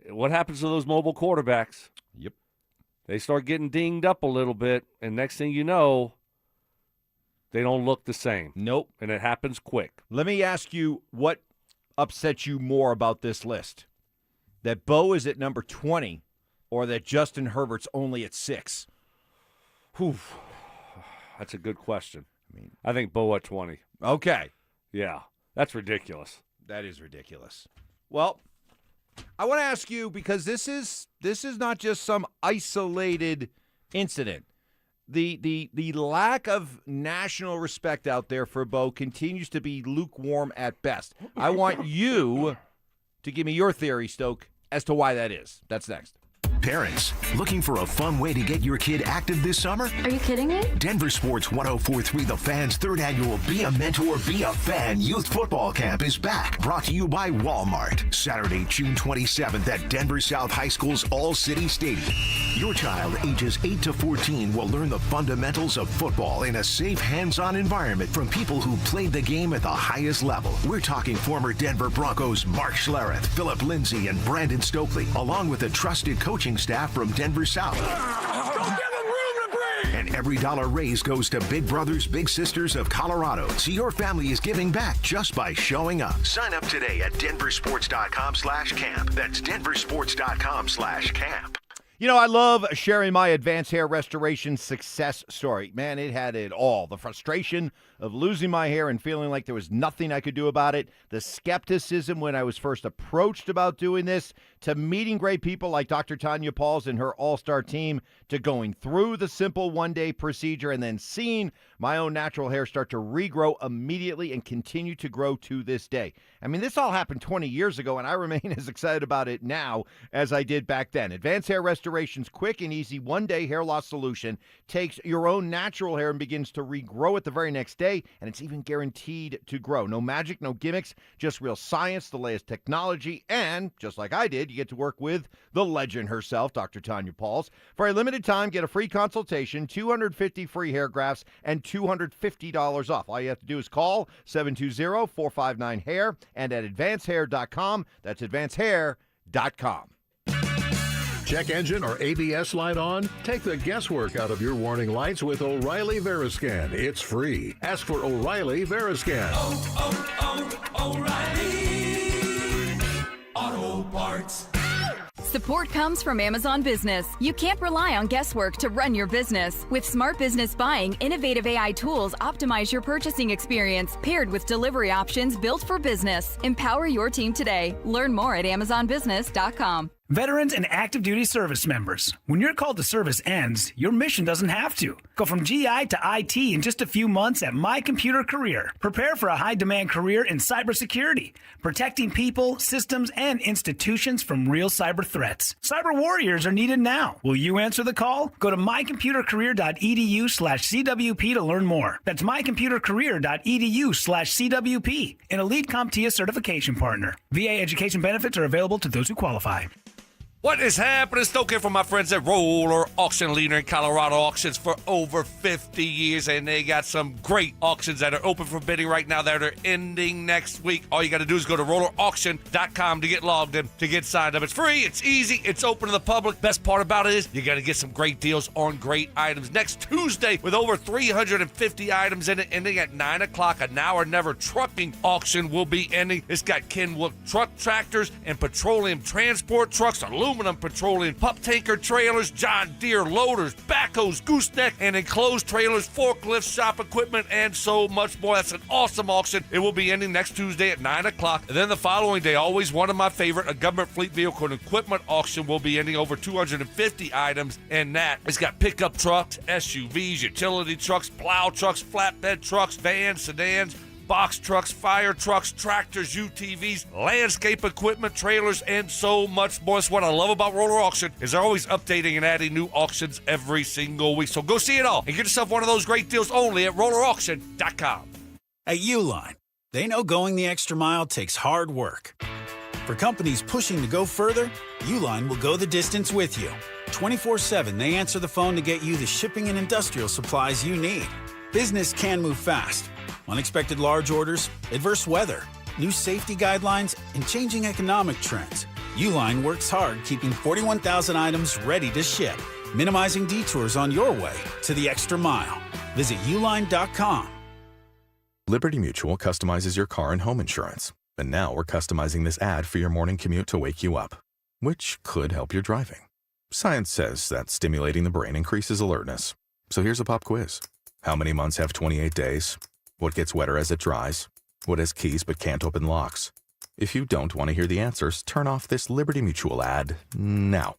what happens to those mobile quarterbacks? Yep. They start getting dinged up a little bit, and next thing you know, they don't look the same. Nope. And it happens quick. Let me ask you what upsets you more about this list. That Bo is at number 20 or that Justin Herbert's only at 6? Whew. That's a good question. I think Bo at 20. Okay. Yeah, that's ridiculous. That is ridiculous. Well, I want to ask you, because this is not just some isolated incident. The lack of national respect out there for Bo continues to be lukewarm at best. I want you to give me your theory, Stoke, as to why that is. That's next. Parents, looking for a fun way to get your kid active this summer? Are you kidding me? DenverSports 104.3 The Fan's third annual Be a Mentor, Be a Fan Youth Football Camp is back. Brought to you by Walmart. Saturday, June 27th at Denver South High School's All-City Stadium. Your child, ages 8 to 14, will learn the fundamentals of football in a safe, hands-on environment from people who played the game at the highest level. We're talking former Denver Broncos Mark Schlereth, Philip Lindsay, and Brandon Stokley, along with a trusted coaching staff from Denver South. And every dollar raised goes to Big Brothers Big Sisters of Colorado. So your family is giving back just by showing up. Sign up today at DenverSports.com/camp. That's DenverSports.com/camp. I love sharing my advanced hair restoration success story. Man, it had it all. The frustration of losing my hair and feeling like there was nothing I could do about it. The skepticism when I was first approached about doing this, to meeting great people like Dr. Tanya Pauls and her all-star team, to going through the simple one-day procedure and then seeing my own natural hair start to regrow immediately and continue to grow to this day. I mean, this all happened 20 years ago, and I remain as excited about it now as I did back then. Advanced Hair Restoration's quick and easy one-day hair loss solution takes your own natural hair and begins to regrow it the very next day, and it's even guaranteed to grow. No magic, no gimmicks, just real science, the latest technology, and just like I did, you get to work with the legend herself, Dr. Tanya Pauls. For a limited time, get a free consultation, 250 free hair grafts, and $250 off. All you have to do is call 720-459-HAIR and at advancehair.com. That's advancehair.com. Check engine or ABS light on? Take the guesswork out of your warning lights with O'Reilly Veriscan. It's free. Ask for O'Reilly Veriscan. O'Reilly Auto Parts. Support comes from Amazon Business. You can't rely on guesswork to run your business. With Smart Business Buying, innovative AI tools optimize your purchasing experience, paired with delivery options built for business. Empower your team today. Learn more at AmazonBusiness.com. Veterans and active duty service members, when your call to service ends, your mission doesn't have to. Go from GI to IT in just a few months at My Computer Career. Prepare for a high-demand career in cybersecurity, protecting people, systems, and institutions from real cyber threats. Cyber warriors are needed now. Will you answer the call? Go to mycomputercareer.edu/CWP to learn more. That's mycomputercareer.edu/CWP, an Elite CompTIA certification partner. VA education benefits are available to those who qualify. What is happening? Stoke here from my friends at Roller Auction, leader in Colorado auctions for over 50 years, and they got some great auctions that are open for bidding right now that are ending next week. All you got to do is go to rollerauction.com to get logged in, to get signed up. It's free, it's easy, it's open to the public. Best part about it is you're going to get some great deals on great items. Next Tuesday, with over 350 items in it, ending at 9 o'clock, a Now or Never trucking auction will be ending. It's got Kenwood truck tractors and petroleum transport trucks, aluminum petroleum pup tanker trailers, John Deere loaders, backhoes, gooseneck, and enclosed trailers, forklifts, shop equipment, and so much more. That's an awesome auction. It will be ending next Tuesday at 9 o'clock. And then the following day, always one of my favorite, a government fleet vehicle and equipment auction will be ending over 250 items. And that it's got pickup trucks, SUVs, utility trucks, plow trucks, flatbed trucks, vans, sedans, box trucks, fire trucks, tractors, UTVs, landscape equipment, trailers, and so much more. That's what I love about Roller Auction, is they're always updating and adding new auctions every single week. So go see it all and get yourself one of those great deals only at rollerauction.com. At Uline, they know going the extra mile takes hard work. For companies pushing to go further, Uline will go the distance with you. 24/7, they answer the phone to get you the shipping and industrial supplies you need. Business can move fast. Unexpected large orders, adverse weather, new safety guidelines, and changing economic trends. Uline works hard keeping 41,000 items ready to ship, minimizing detours on your way to the extra mile. Visit uline.com. Liberty Mutual customizes your car and home insurance. And now we're customizing this ad for your morning commute to wake you up, which could help your driving. Science says that stimulating the brain increases alertness. So here's a pop quiz. How many months have 28 days? What gets wetter as it dries? What has keys but can't open locks? If you don't want to hear the answers, turn off this Liberty Mutual ad now.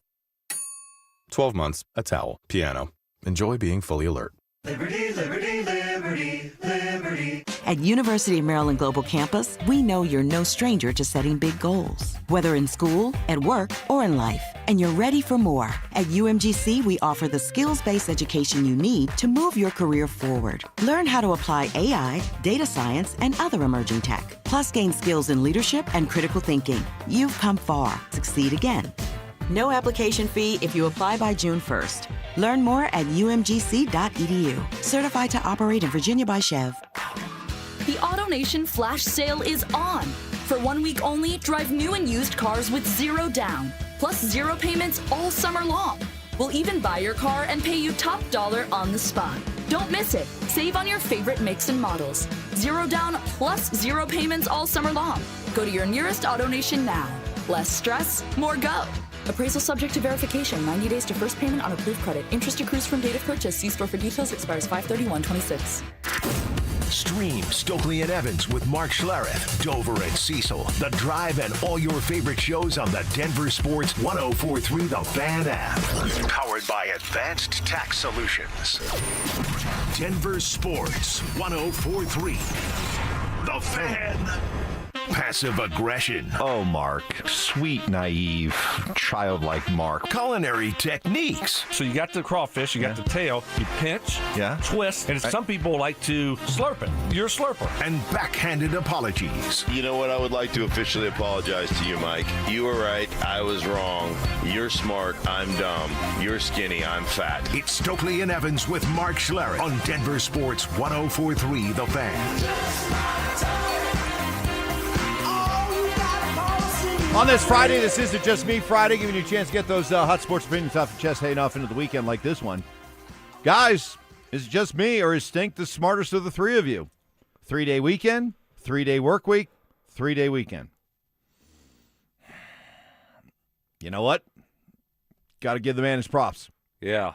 12 months, a towel, piano. Enjoy being fully alert. Liberty, liberty, liberty, liberty. At University of Maryland Global Campus, we know you're no stranger to setting big goals, whether in school, at work, or in life. And you're ready for more. At UMGC, we offer the skills-based education you need to move your career forward. Learn how to apply AI, data science, and other emerging tech. Plus, gain skills in leadership and critical thinking. You've come far. Succeed again. No application fee if you apply by June 1st. Learn more at umgc.edu. Certified to operate in Virginia by Chev. The AutoNation Flash Sale is on. For 1 week only, drive new and used cars with zero down, plus zero payments all summer long. We'll even buy your car and pay you top dollar on the spot. Don't miss it. Save on your favorite makes and models. Zero down plus zero payments all summer long. Go to your nearest AutoNation now. Less stress, more go. Appraisal subject to verification. 90 days to first payment on approved credit. Interest accrues from date of purchase. See store for details. Expires 5/31/26. Stream Stokley and Evans with Mark Schlereth, Dover and Cecil, The Drive, and all your favorite shows on the Denver Sports 104.3 The Fan app. Powered by Advanced Tax Solutions. Denver Sports 104.3 The Fan. Passive aggression. Oh, Mark. Sweet, naive, childlike Mark. Culinary techniques. So you got the crawfish, you got the tail, you pinch, twist, and some people like to slurp it. You're a slurper. And backhanded apologies. You know what? I would like to officially apologize to you, Mike. You were right. I was wrong. You're smart. I'm dumb. You're skinny. I'm fat. It's Stokley and Evans with Mark Schlereth on Denver Sports 104.3 The Fan. On this Friday, this is Just Me Friday, giving you a chance to get those hot sports opinions off your chest, heading off into the weekend like this one. Guys, is it just me, or is Stink the smartest of the three of you? 3-day weekend, 3-day work week, 3-day weekend. You know what? Got to give the man his props. Yeah.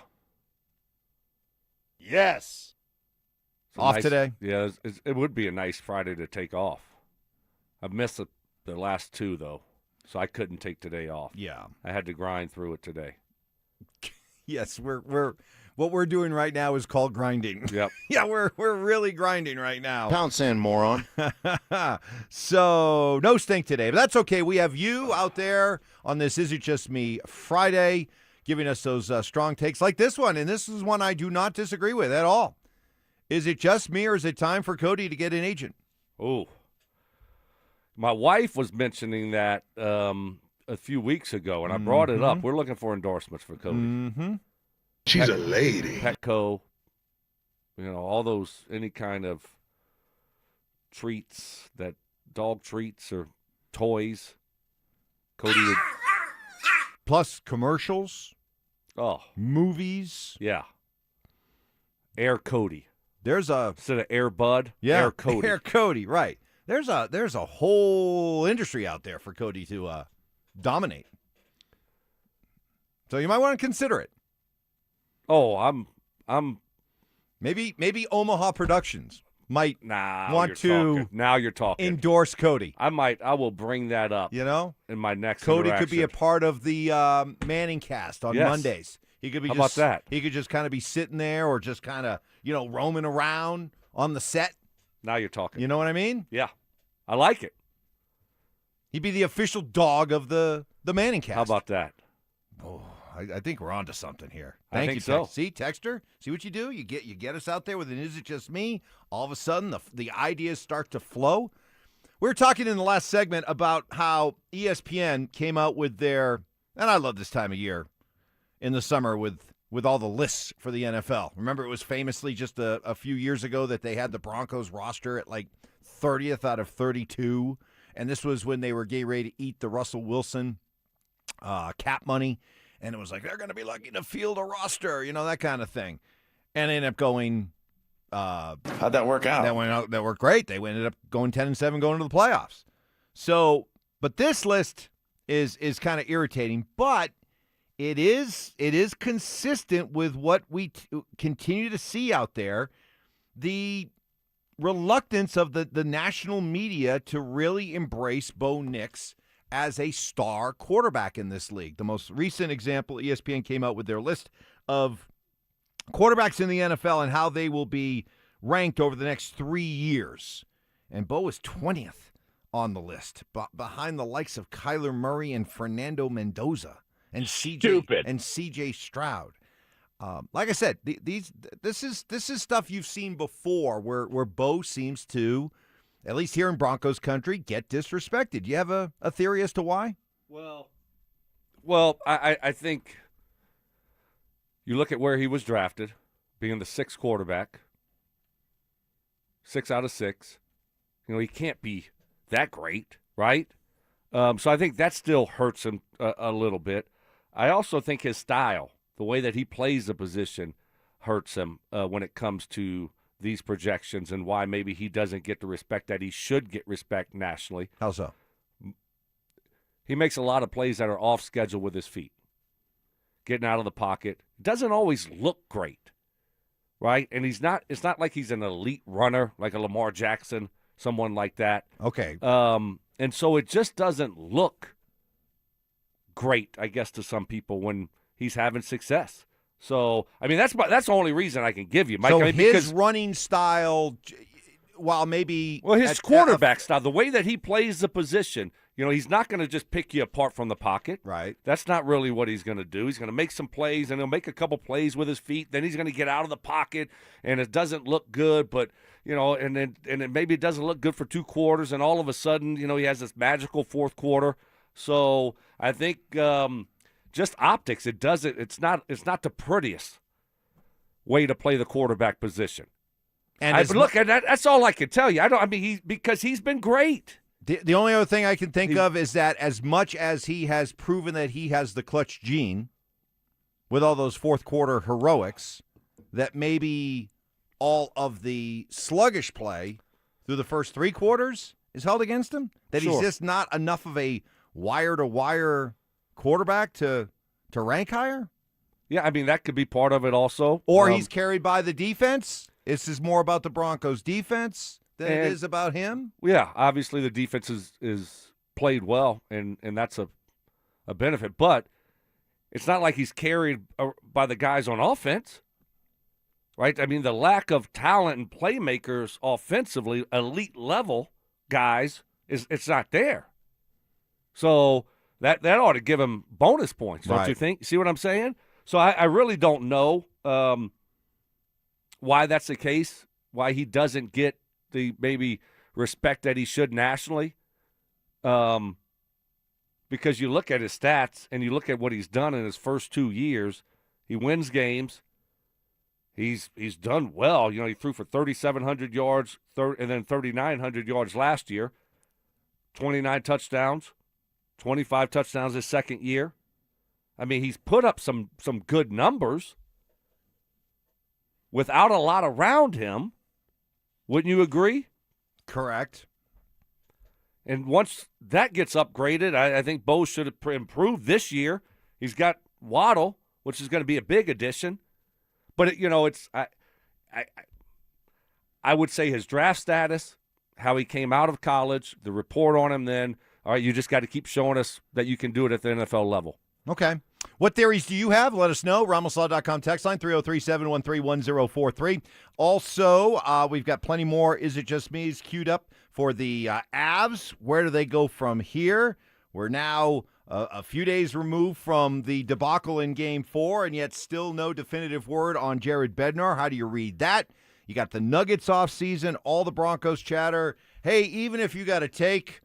Yes. Off today? Yeah, it would be a nice Friday to take off. I've missed the last two, though. so I couldn't take today off. Yeah. I had to grind through it today. Yes, what we're doing right now is called grinding. Yep. Yeah, we're really grinding right now. Pound sand, moron. So, no stink today, but that's okay. We have you out there on this Is It Just Me Friday giving us those strong takes like this one, and this is one I do not disagree with at all. Is it just me, or is it time for Cody to get an agent? Oh, my wife was mentioning that a few weeks ago, and I brought it up. We're looking for endorsements for Cody. Mm-hmm. She's a lady. Petco, all those, any kind of treats, that dog treats or toys. Cody would. Plus commercials. Oh. Movies. Yeah. Air Cody. There's a instead of Air Bud, yeah, Air Cody. Air Cody, right. There's a whole industry out there for Cody to dominate. So you might want to consider it. Oh, I'm maybe Omaha Productions might want to now you're talking. Endorse Cody. I will bring that up. In my next Cody could be a part of the Manning cast on Mondays. He could be How about that? He could just kind of be sitting there or just kind of, roaming around on the set. Now you're talking. You know what I mean? Yeah. I like it. He'd be the official dog of the Manning cast. How about that? Oh, I think we're on to something here. I Thank think you, so. See, Texter? See what you do? You get us out there with an Is It Just Me? All of a sudden, the ideas start to flow. We were talking in the last segment about how ESPN came out with their, and I love this time of year, in the summer with all the lists for the NFL. Remember, it was famously just a few years ago that they had the Broncos roster at like 30th out of 32, and this was when they were getting ready to eat the Russell Wilson cap money, and it was like, they're going to be lucky to field a roster, that kind of thing. And they ended up going how'd that work out? That worked great. They ended up going 10-7 going into the playoffs. So, but this list is kind of irritating, but it is consistent with what we continue to see out there. The reluctance of the national media to really embrace Bo Nix as a star quarterback in this league. The most recent example, ESPN came out with their list of quarterbacks in the NFL and how they will be ranked over the next 3 years. And Bo is 20th on the list, behind the likes of Kyler Murray and Fernando Mendoza and CJ Stroud. Like I said, this is stuff you've seen before where Bo seems to, at least here in Broncos country, get disrespected. Do you have a theory as to why? Well, I think you look at where he was drafted, being the sixth quarterback, 6 out of 6. He can't be that great, right? So I think that still hurts him a little bit. I also think his style, the way that he plays the position, hurts him when it comes to these projections and why maybe he doesn't get the respect that he should get respect nationally. How so? He makes a lot of plays that are off schedule with his feet, getting out of the pocket. Doesn't always look great, right? And it's not like he's an elite runner like a Lamar Jackson, someone like that. Okay. And so it just doesn't look great, I guess, to some people when he's having success. So, I mean, that's the only reason I can give you, Mike. So I mean, his running style, while maybe... Well, his quarterback style, the way that he plays the position, he's not going to just pick you apart from the pocket. Right. That's not really what he's going to do. He's going to make some plays, and he'll make a couple plays with his feet. Then he's going to get out of the pocket, and it doesn't look good, but, and then maybe it doesn't look good for 2 quarters, and all of a sudden, he has this magical fourth quarter. So I think just optics, it's not the prettiest way to play the quarterback position. And that's all I can tell you. Because he's been great. The only other thing I can think of is that as much as he has proven that he has the clutch gene with all those fourth quarter heroics, that maybe all of the sluggish play through the first 3 quarters is held against him. That he's just not enough of a wire-to-wire quarterback to rank higher? Yeah, I mean, that could be part of it also. Or he's carried by the defense. This is more about the Broncos' defense than it is about him. Yeah, obviously the defense is played well, and that's a benefit. But it's not like he's carried by the guys on offense, right? I mean, the lack of talent and playmakers offensively, elite level guys, it's not there. So that ought to give him bonus points, don't you think? See what I'm saying? So I really don't know why that's the case, why he doesn't get the maybe respect that he should nationally. Because you look at his stats and you look at what he's done in his first 2 years. He wins games. He's done well. You know, he threw for 3,700 yards and then 3,900 yards last year. 29 touchdowns, 25 touchdowns his second year. I mean, he's put up some good numbers without a lot around him. Wouldn't you agree? Correct. And once that gets upgraded, I think Bo should have improved this year. He's got Waddle, which is going to be a big addition. But, I would say his draft status, how he came out of college, the report on him then, all right, you just got to keep showing us that you can do it at the NFL level. Okay. What theories do you have? Let us know. RamosLaw.com text line 303-713-1043. Also, we've got plenty more Is It Just Me's queued up for the Avs. Where do they go from here? We're now a few days removed from the debacle in Game 4, and yet still no definitive word on Jared Bednar. How do you read that? You got the Nuggets offseason, all the Broncos chatter. Hey, even if you got a take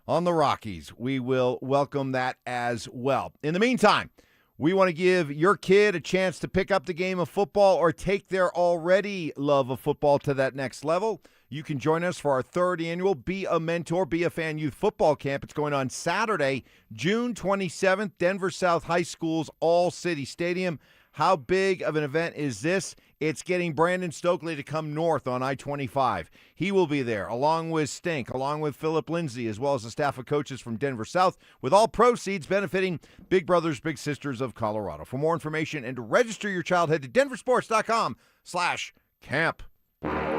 on the Rockies, we will welcome that as well. In the meantime, we want to give your kid a chance to pick up the game of football or take their already love of football to that next level. You can join us for our third annual Be a Mentor, Be a Fan Youth Football Camp. It's going on Saturday, June 27th, Denver South High School's All-City Stadium. How big of an event is this? It's getting Brandon Stokley to come north on I-25. He will be there, along with Stink, along with Philip Lindsay, as well as a staff of coaches from Denver South, with all proceeds benefiting Big Brothers Big Sisters of Colorado. For more information and to register your child, head to DenverSports.com/camp.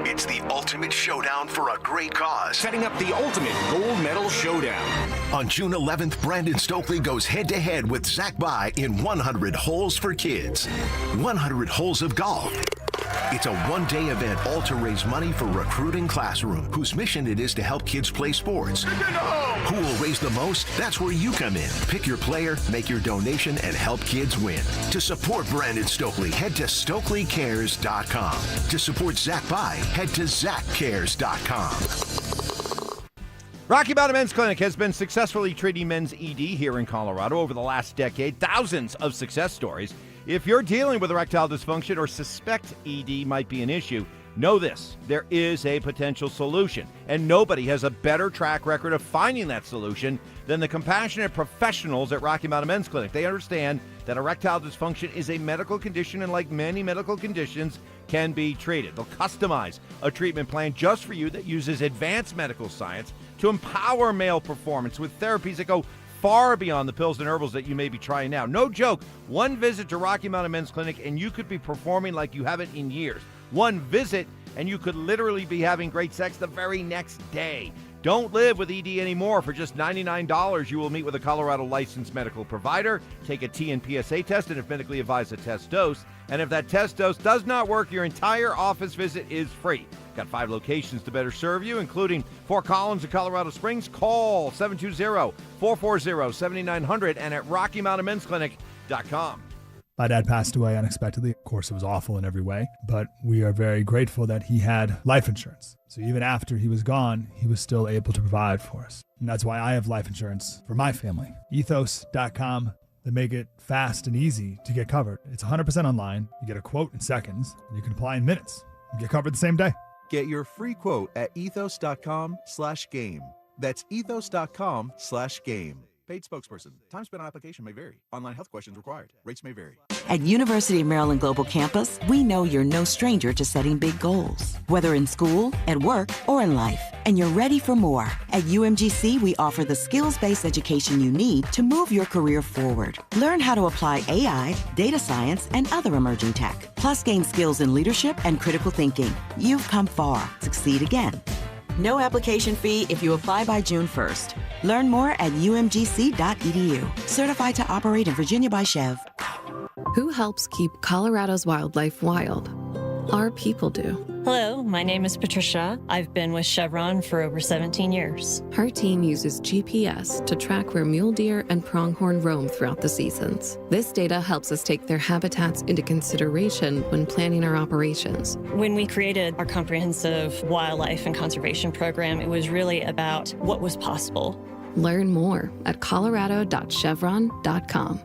It's the ultimate showdown for a great cause. Setting up the ultimate gold medal showdown. On June 11th, Brandon Stokley goes head-to-head with Zach By in 100 Holes for Kids. 100 holes of golf. It's a one-day event all to raise money for Recruiting Classroom, whose mission it is to help kids play sports. Who will raise the most? That's where you come in. Pick your player, make your donation, and help kids win. To support Brandon Stokley, head to StokleyCares.com. To support Zach By, head to ZachCares.com. Rocky Mountain Men's Clinic has been successfully treating men's ED here in Colorado over the last decade. Thousands of success stories. If you're dealing with erectile dysfunction or suspect ED might be an issue, know this, there is a potential solution, and nobody has a better track record of finding that solution than the compassionate professionals at Rocky Mountain Men's Clinic. They understand that erectile dysfunction is a medical condition, and like many medical conditions, can be treated. They'll customize a treatment plan just for you that uses advanced medical science to empower male performance with therapies that go far beyond the pills and herbals that you may be trying now. No joke, one visit to Rocky Mountain Men's Clinic and you could be performing like you haven't in years. One visit and you could literally be having great sex the very next day. Don't live with ED anymore. For just $99, you will meet with a Colorado licensed medical provider, take a TNPSA test, and if medically advised, a test dose. And if that test dose does not work, your entire office visit is free. Got 5 locations to better serve you, including Fort Collins and Colorado Springs. Call 720-440-7900 and at RockyMountainMen'sClinic.com. My dad passed away unexpectedly. Of course, it was awful in every way, but we are very grateful that he had life insurance. So even after he was gone, he was still able to provide for us. And that's why I have life insurance for my family. Ethos.com. They make it fast and easy to get covered. It's 100% online. You get a quote in seconds, and you can apply in minutes. You get covered the same day. Get your free quote at ethos.com/game. That's ethos.com/game. Paid spokesperson. Time spent on application may vary. Online health questions required. Rates may vary. At University of Maryland Global Campus, we know you're no stranger to setting big goals, whether in school, at work, or in life, and you're ready for more. At UMGC, we offer the skills-based education you need to move your career forward. Learn how to apply AI, data science, and other emerging tech, plus gain skills in leadership and critical thinking. You've come far. Succeed again. No application fee if you apply by June 1st. Learn more at umgc.edu. Certified to operate in Virginia by Chev. Who helps keep Colorado's wildlife wild? Our people do. Hello, my name is Patricia. I've been with Chevron for over 17 years. Her team uses GPS to track where mule deer and pronghorn roam throughout the seasons. This data helps us take their habitats into consideration when planning our operations. When we created our comprehensive wildlife and conservation program, it was really about what was possible. Learn more at colorado.chevron.com.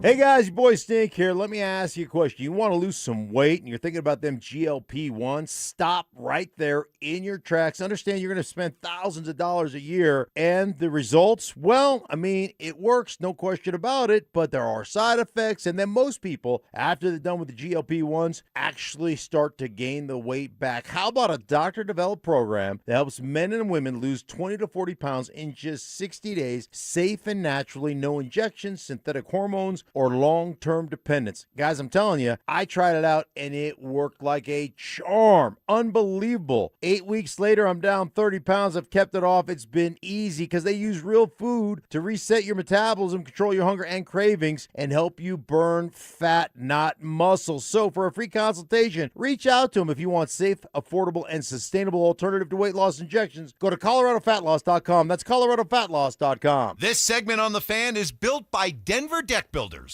Hey guys, your boy Stink here. Let me ask you a question. You want to lose some weight and you're thinking about them GLP-1s? Stop right there in your tracks. Understand you're going to spend thousands of dollars a year. And the results? Well, I mean, it works, no question about it, but there are side effects. And then most people, after they're done with the GLP-1s, actually start to gain the weight back. How about a doctor-developed program that helps men and women lose 20 to 40 pounds in just 60 days, safe and naturally, no injections, synthetic hormones, or long-term dependence. Guys, I'm telling you, I tried it out and it worked like a charm. Unbelievable. 8 weeks later, I'm down 30 pounds. I've kept it off. It's been easy because they use real food to reset your metabolism, control your hunger and cravings, and help you burn fat, not muscle. So for a free consultation, reach out to them if you want safe, affordable, and sustainable alternative to weight loss injections. Go to coloradofatloss.com. That's coloradofatloss.com. This segment on The Fan is built by Denver Deck Builders.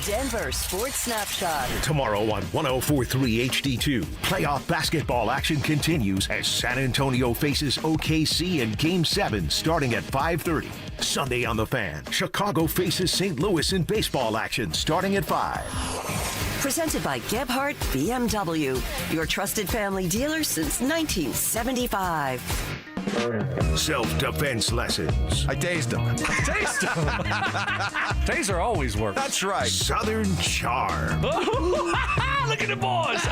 Denver Sports Snapshot. Tomorrow on 104.3 HD2, playoff basketball action continues as San Antonio faces OKC in Game 7 starting at 5:30. Sunday on The Fan, Chicago faces St. Louis in baseball action starting at 5. Presented by Gebhardt BMW, your trusted family dealer since 1975. Self-defense lessons. I tased him. Taser always works. That's right. Southern charm. Look at the boys.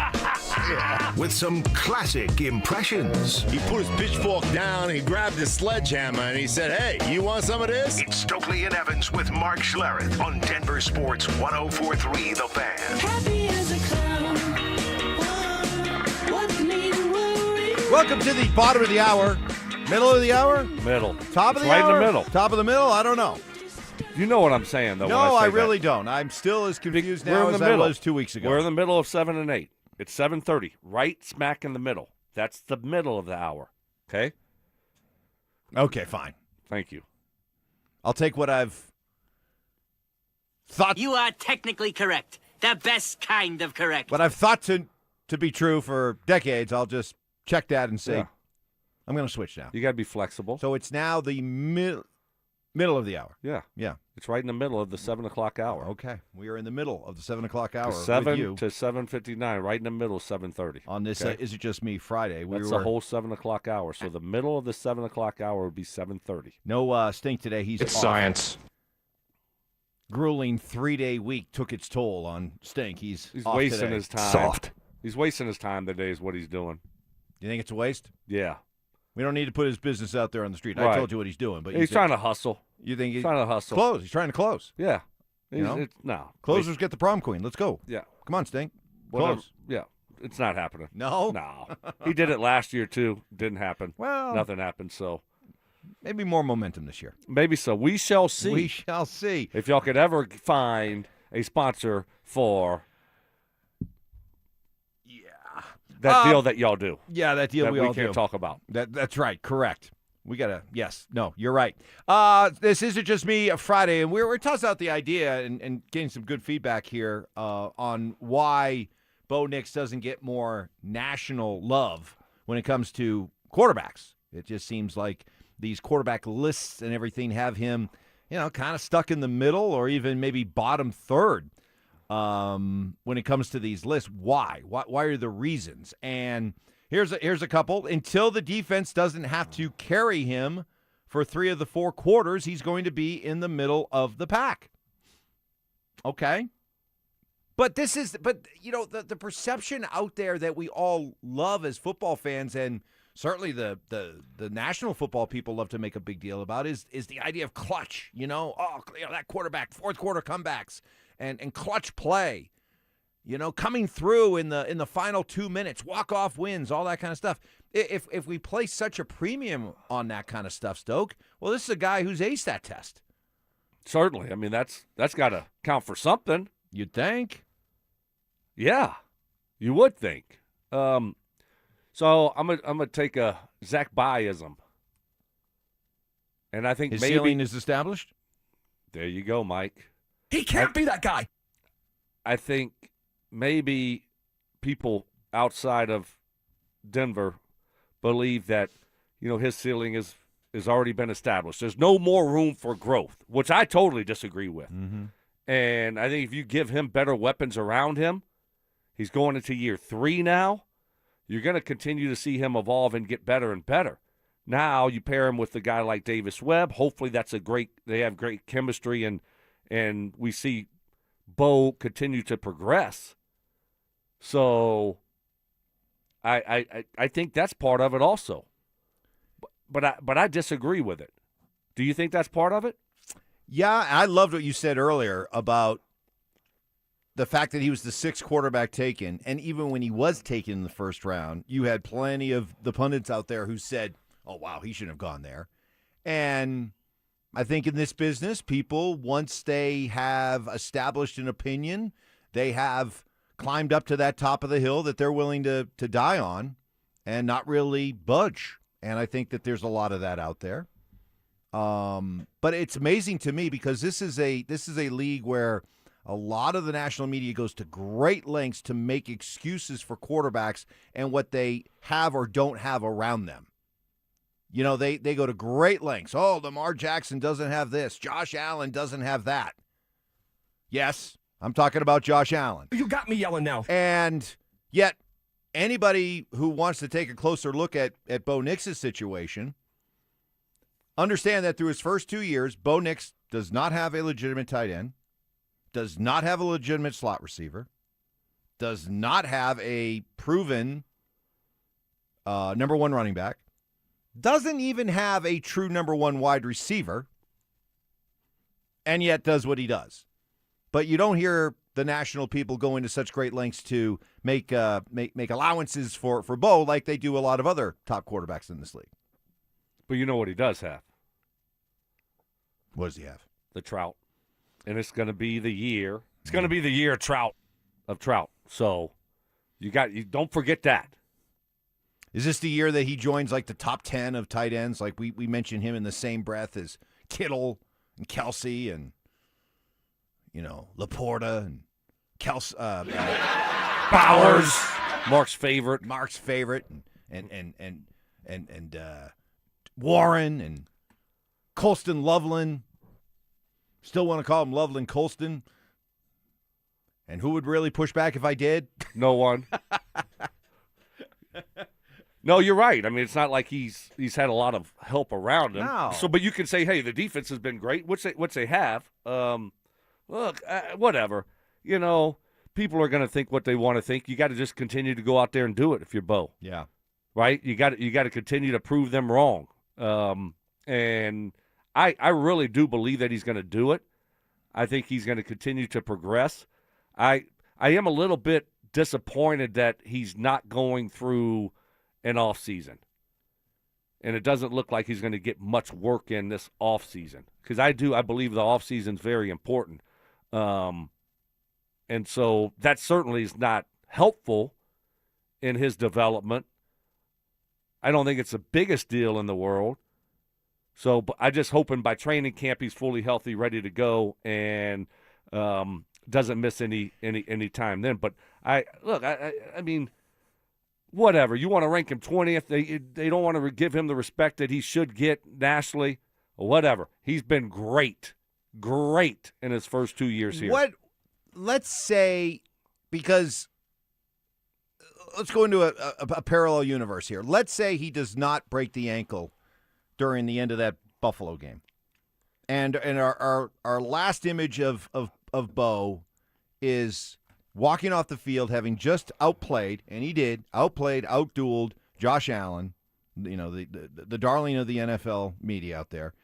With some classic impressions. He put his pitchfork down, he grabbed his sledgehammer, and he said, "Hey, you want some of this?" It's Stokley and Evans with Mark Schlereth on Denver Sports 104.3 The Fan. Happy as a clown. What need to worry? Welcome to the bottom of the hour. Middle of the hour? Middle. Top of the right hour? in the middle. Top of the middle? I don't know. You know what I'm saying, though. No, when I I really don't. I'm still as confused now as I was 2 weeks ago. We're in the middle of 7 and 8. It's 7:30, right smack in the middle. That's the middle of the hour. Okay? Okay, fine. Thank you. I'll take what I've thought. You are technically correct. The best kind of correct. What I've thought to be true for decades. I'll just check that and say, Yeah. I'm going to switch now. You got to be flexible. So it's now the middle of the hour. Yeah. Yeah. It's right in the middle of the 7 o'clock hour. Okay. We are in the middle of the 7 o'clock hour. 7 with you to 7:59, right in the middle, 7:30. on this okay? Is It Just Me Friday. That's the whole 7 o'clock hour. So the middle of the 7 o'clock hour would be 7:30. No Stink today. He's It's off. science. Grueling 3-day week took its toll on Stink. He's off wasting today. his time. Soft. He's wasting his time today is what he's doing. You think it's a waste? Yeah. We don't need to put his business out there on the street. Right. I told you what he's doing, but He's trying to hustle. You think he's trying to hustle? Close. He's trying to close. Yeah. You know? No. Closers get the prom queen. Let's go. Yeah. Come on, Stink. Whatever. Close. Yeah. It's not happening. No? No. He did it last year, too. Didn't happen. Well. Nothing happened, so. Maybe more momentum this year. Maybe so. We shall see. We shall see. If y'all could ever find a sponsor for that deal that y'all do. Yeah, that deal that we all can't do. talk about. That's right. Correct. We got to, yes. No, you're right. This isn't just me Friday, and we're tossing out the idea and getting some good feedback here on why Bo Nix doesn't get more national love when it comes to quarterbacks. It just seems like these quarterback lists and everything have him, kind of stuck in the middle or even maybe bottom third when it comes to these lists. Why? Why are the reasons? And here's a couple. Until the defense doesn't have to carry him for 3 of the 4 quarters, he's going to be in the middle of the pack. Okay. But the perception out there that we all love as football fans, and certainly the national football people love to make a big deal about, is the idea of clutch. That quarterback, fourth quarter comebacks and clutch play. coming through in the final 2 minutes, walk-off wins, all that kind of stuff. If we place such a premium on that kind of stuff, Stoke, well, this is a guy who's aced that test. Certainly. I mean, that's got to count for something. You'd think. Yeah, you would think. So I'm gonna take a Zach Byism, and I think his maybe ceiling is established. There you go, Mike. He can't be that guy. I think maybe people outside of Denver believe that his ceiling is already been established. There's no more room for growth, which I totally disagree with. Mm-hmm. And I think if you give him better weapons around him, he's going into year 3 now. You're going to continue to see him evolve and get better and better. Now you pair him with a guy like Davis Webb. Hopefully they have great chemistry and we see Bo continue to progress. So I think that's part of it also. But I disagree with it. Do you think that's part of it? Yeah, I loved what you said earlier about the fact that he was the 6th quarterback taken, and even when he was taken in the first round, you had plenty of the pundits out there who said, oh, wow, he shouldn't have gone there. And I think in this business, people, once they have established an opinion, they have climbed up to that top of the hill that they're willing to die on and not really budge. And I think that there's a lot of that out there. But it's amazing to me because this is a league where a lot of the national media goes to great lengths to make excuses for quarterbacks and what they have or don't have around them. They go to great lengths. Oh, Lamar Jackson doesn't have this. Josh Allen doesn't have that. Yes, I'm talking about Josh Allen. You got me yelling now. And yet, anybody who wants to take a closer look at Bo Nix's situation, understand that through his first 2 years, Bo Nix does not have a legitimate tight end, does not have a legitimate slot receiver, does not have a proven number 1 running back, doesn't even have a true number 1 wide receiver, and yet does what he does. But you don't hear the national people go into such great lengths to make allowances for Bo like they do a lot of other top quarterbacks in this league. But you know what he does have? What does he have? The Trout. And it's going to be the year. It's going to be the year of Trout. So you don't forget that. Is this the year that he joins like the top 10 of tight ends? Like we mentioned him in the same breath as Kittle and Kelsey and Laporta and Kelsey, Bowers, Mark's favorite, and Warren and Colston Loveland. Still want to call him Loveland Colston. And who would really push back if I did? No one. No, you're right. I mean, it's not like he's had a lot of help around him. No. So, but you can say, hey, the defense has been great, which they have. Look, whatever. People are going to think what they want to think. You got to just continue to go out there and do it if you're Bo. Yeah. Right? You got to continue to prove them wrong. And I really do believe that he's going to do it. I think he's going to continue to progress. I am a little bit disappointed that he's not going through an off season. And it doesn't look like he's going to get much work in this off season. Because I believe the off season is very important. And so that certainly is not helpful in his development. I don't think it's the biggest deal in the world. So but I just hoping by training camp he's fully healthy, ready to go, and doesn't miss any time then. But I mean, whatever. You want to rank him 20th. They don't want to give him the respect that he should get nationally or whatever. He's been great in his first 2 years here. Let's say, because let's go into a parallel universe here. Let's say he does not break the ankle during the end of that Buffalo game. And our last image of Bo is walking off the field having just outplayed, and he did, outdueled Josh Allen, the darling of the NFL media out there,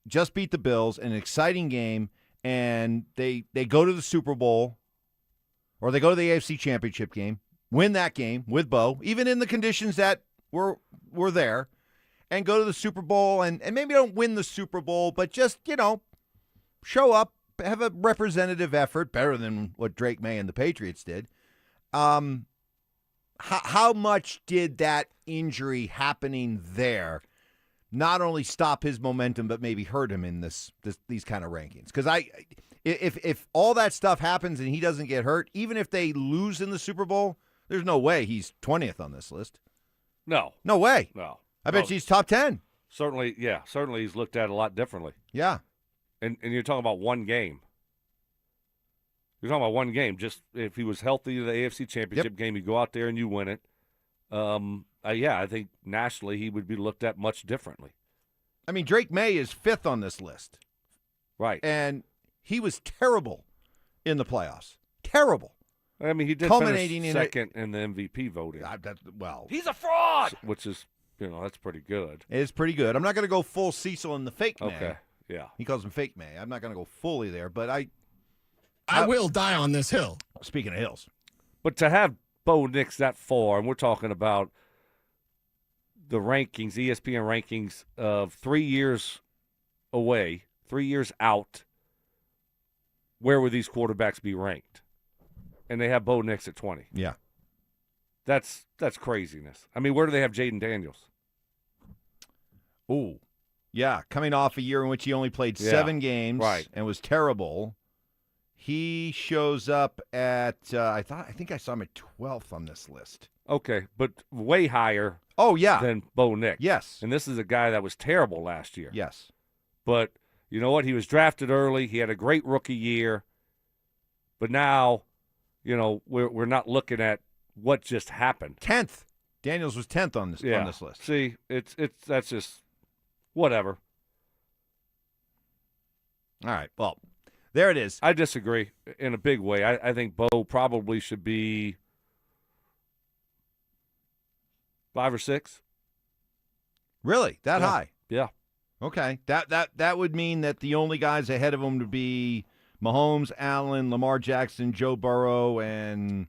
just beat the Bills in an exciting game, and they go to the Super Bowl or they go to the AFC Championship game, win that game with Bo, even in the conditions that were there, and go to the Super Bowl and maybe don't win the Super Bowl, but just, show up, have a representative effort, better than what Drake May and the Patriots did. How much did that injury happening there not only stop his momentum, but maybe hurt him in these kind of rankings? Because if all that stuff happens and he doesn't get hurt, even if they lose in the Super Bowl, there's no way he's 20th on this list. No. No way. No. I bet he's top 10. Certainly, yeah. Certainly he's looked at a lot differently. Yeah. And you're talking about one game. You're talking about one game. Just if he was healthy to the AFC Championship game, you go out there and you win it. I think nationally he would be looked at much differently. I mean, Drake May is 5th on this list. Right. And he was terrible in the playoffs. Terrible. I mean, he did culminating finish second in the MVP voting. He's a fraud! Which is, that's pretty good. It is pretty good. I'm not going to go full Cecil in the fake May. Okay, yeah. He calls him fake May. I'm not going to go fully there, but I will die on this hill. Speaking of hills. But to have Bo Nix that far, and we're talking about the rankings, ESPN rankings of 3 years away, 3 years out, where would these quarterbacks be ranked? And they have Bo Nix at 20. Yeah. That's craziness. I mean, where do they have Jaden Daniels? Ooh. Yeah, coming off a year in which he only played 7 games and was terrible. He shows up at I think I saw him at 12th on this list. Okay, but way higher than Bo Nix. Yes. And this is a guy that was terrible last year. Yes. But you know what? He was drafted early. He had a great rookie year. But now, we're not looking at what just happened. 10th. Daniels was 10th on this list. See, that's just whatever. All right. Well, there it is. I disagree in a big way. I think Bo probably should be 5 or 6. Really? That high? Yeah. Okay. That would mean that the only guys ahead of him would be Mahomes, Allen, Lamar Jackson, Joe Burrow, and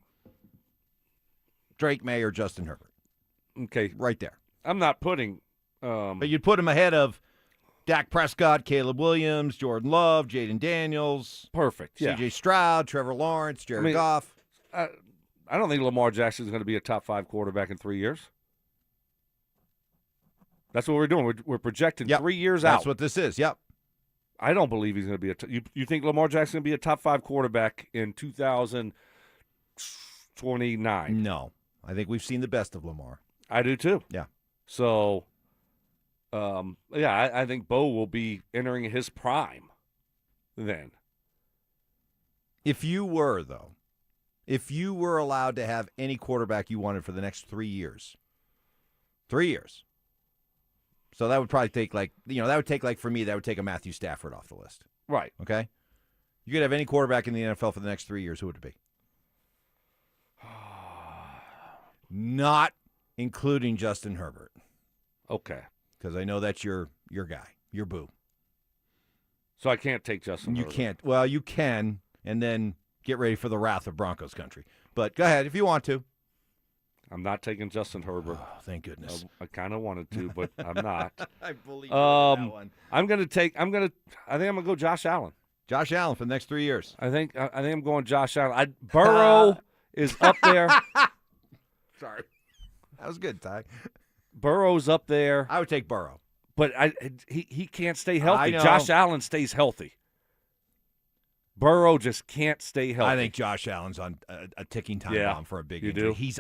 Drake May or Justin Herbert. Okay. Right there. I'm not putting but you'd put him ahead of Dak Prescott, Caleb Williams, Jordan Love, Jaden Daniels. Perfect. Yeah. C.J. Stroud, Trevor Lawrence, Jared Goff. I don't think Lamar Jackson is going to be a top 5 quarterback in 3 years. That's what we're doing. We're projecting 3 years out. That's what this is. Yep. I don't believe he's going to be you think Lamar Jackson is going to be a top 5 quarterback in 2029? No. I think we've seen the best of Lamar. I do too. Yeah. So, I think Bo will be entering his prime then. If you were allowed to have any quarterback you wanted for the next 3 years. 3 years. So that would probably take for me, that would take a Matthew Stafford off the list. Right. Okay? You could have any quarterback in the NFL for the next 3 years. Who would it be? Not including Justin Herbert. Okay. Because I know that's your guy, your boo. So I can't take Justin Herbert. You can't. Well, you can, and then get ready for the wrath of Broncos country. But go ahead if you want to. I'm not taking Justin Herbert. Oh, thank goodness. I kind of wanted to, but I'm not. I believe you on that one. I think I'm going to go Josh Allen. Josh Allen for the next 3 years. I think I'm going Josh Allen. Burrow is up there. Sorry. That was good, Ty. Burrow's up there. I would take Burrow. But he can't stay healthy. I know. Josh Allen stays healthy. Burrow just can't stay healthy. I think Josh Allen's on a ticking time bomb for a big injury. Do? He's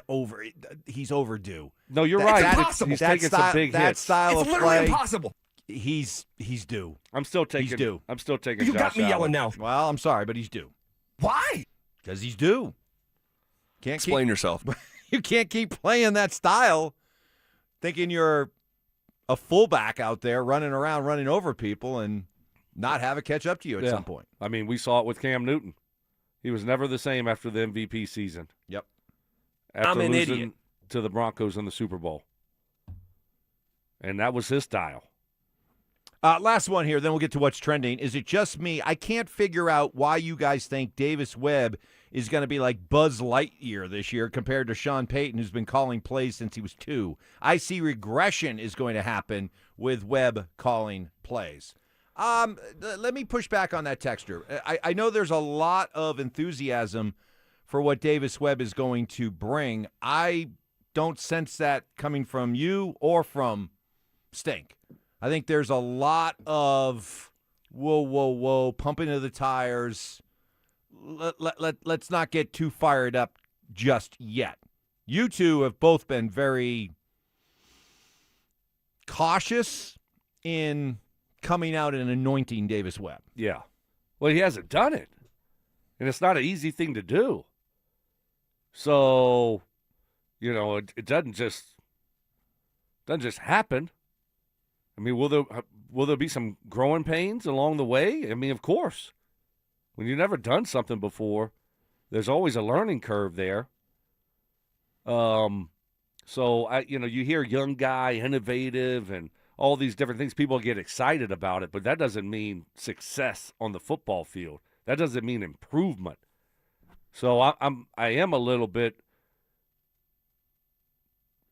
overdue. No, you're right. Impossible. He's taking some big that hits. style It's of literally play. impossible. He's due. I'm still taking. He's due. I'm still taking. You Josh got me Allen. yelling now. Well, I'm sorry, but he's due. Why? Because he's due. Explain yourself. You can't keep playing that style, thinking you're a fullback out there running around, running over people, and not have it catch up to you at some point. I mean, we saw it with Cam Newton. He was never the same after the MVP season. Yep. After I'm an losing idiot. to the Broncos in the Super Bowl. And that was his style. Last one here, then we'll get to what's trending. Is it just me? I can't figure out why you guys think Davis Webb is going to be like Buzz Lightyear this year compared to Sean Payton, who's been calling plays since he was 2. I see regression is going to happen with Webb calling plays. Let me push back on that texture. I know there's a lot of enthusiasm for what Davis Webb is going to bring. I don't sense that coming from you or from Stink. I think there's a lot of whoa, pumping of the tires. Let's not get too fired up just yet. You two have both been very cautious in coming out and anointing Davis Webb. Yeah. Well, he hasn't done it, and it's not an easy thing to do. So, it doesn't just happen. I mean, will there be some growing pains along the way? I mean, of course. When you've never done something before, there's always a learning curve there. So you hear young guy, innovative, and all these different things. People get excited about it, but that doesn't mean success on the football field. That doesn't mean improvement. So I am a little bit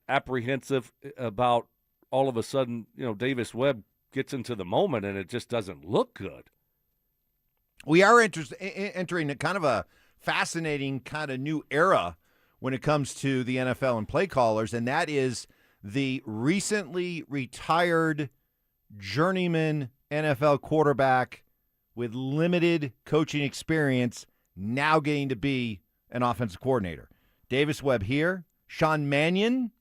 apprehensive about all of a sudden, Davis Webb gets into the moment and it just doesn't look good. We are entering a kind of a fascinating kind of new era when it comes to the NFL and play callers, and that is the recently retired journeyman NFL quarterback with limited coaching experience now getting to be an offensive coordinator. Davis Webb here. Sean Mannion,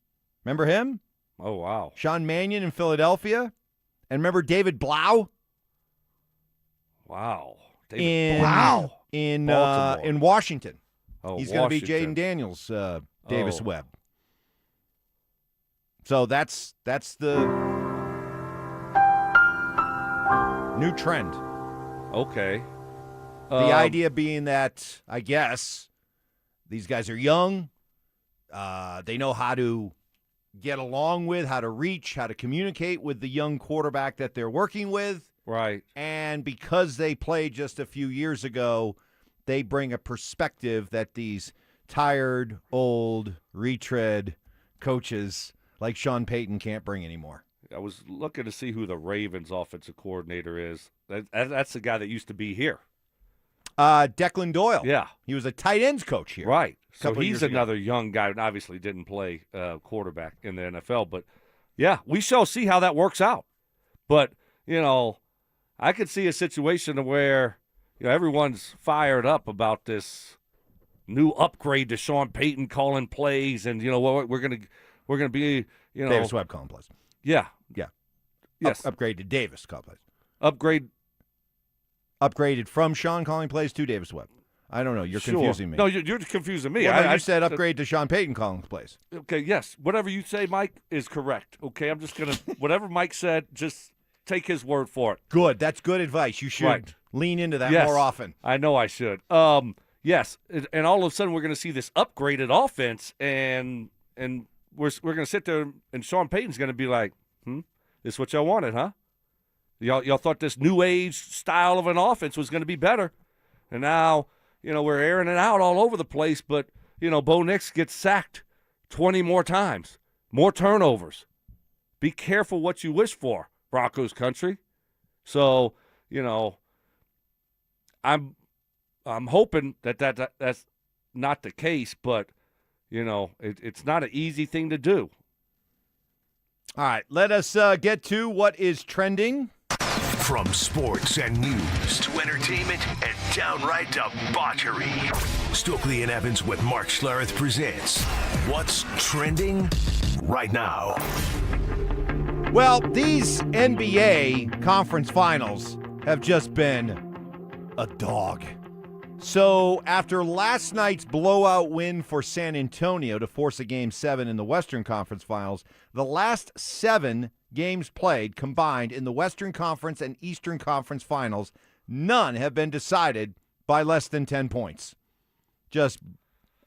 remember him? Oh, wow. Sean Mannion in Philadelphia. And remember David Blau? Wow. In Washington. Oh, he's going to be Jaden Daniels, Davis Webb. So that's the new trend. Okay. The idea being that, I guess, these guys are young. They know how to get along with, how to reach, how to communicate with the young quarterback that they're working with. Right. And because they played just a few years ago, they bring a perspective that these tired, old, retread coaches like Sean Payton can't bring anymore. I was looking to see who the Ravens offensive coordinator is. That's the guy that used to be here. Declan Doyle. Yeah. He was a tight ends coach here. Right. So Couple of he's years another young guy and obviously didn't play quarterback in the NFL. But, yeah, we shall see how that works out. But, I could see a situation where, everyone's fired up about this new upgrade to Sean Payton calling plays and, we're going to be, Davis Webb calling plays. Yeah. Yeah. Yes. Upgrade to Davis calling plays. Upgraded from Sean calling plays to Davis Webb. I don't know. You're confusing me. No, you're confusing me. Well, you said upgrade to Sean Payton calling plays. Okay, yes. Whatever you say, Mike, is correct. Okay, I'm just going to – whatever Mike said, just take his word for it. Good. That's good advice. You should lean into that more often. I know I should. Yes, and all of a sudden we're going to see this upgraded offense, and we're going to sit there, and Sean Payton's going to be like, this is what y'all wanted, huh? Y'all thought this new age style of an offense was going to be better. And now, we're airing it out all over the place, but, Bo Nix gets sacked 20 more times, more turnovers. Be careful what you wish for, Broncos country. So, I'm hoping that's not the case, but, it's not an easy thing to do. All right, let us get to what is trending. From sports and news to entertainment and downright debauchery, Stokley and Evans with Mark Schlereth presents What's Trending Right Now. Well, these NBA conference finals have just been a dog. So after last night's blowout win for San Antonio to force a Game 7 in the Western Conference Finals, the last 7 games played combined in the Western Conference and Eastern Conference Finals, none have been decided by less than 10 points. Just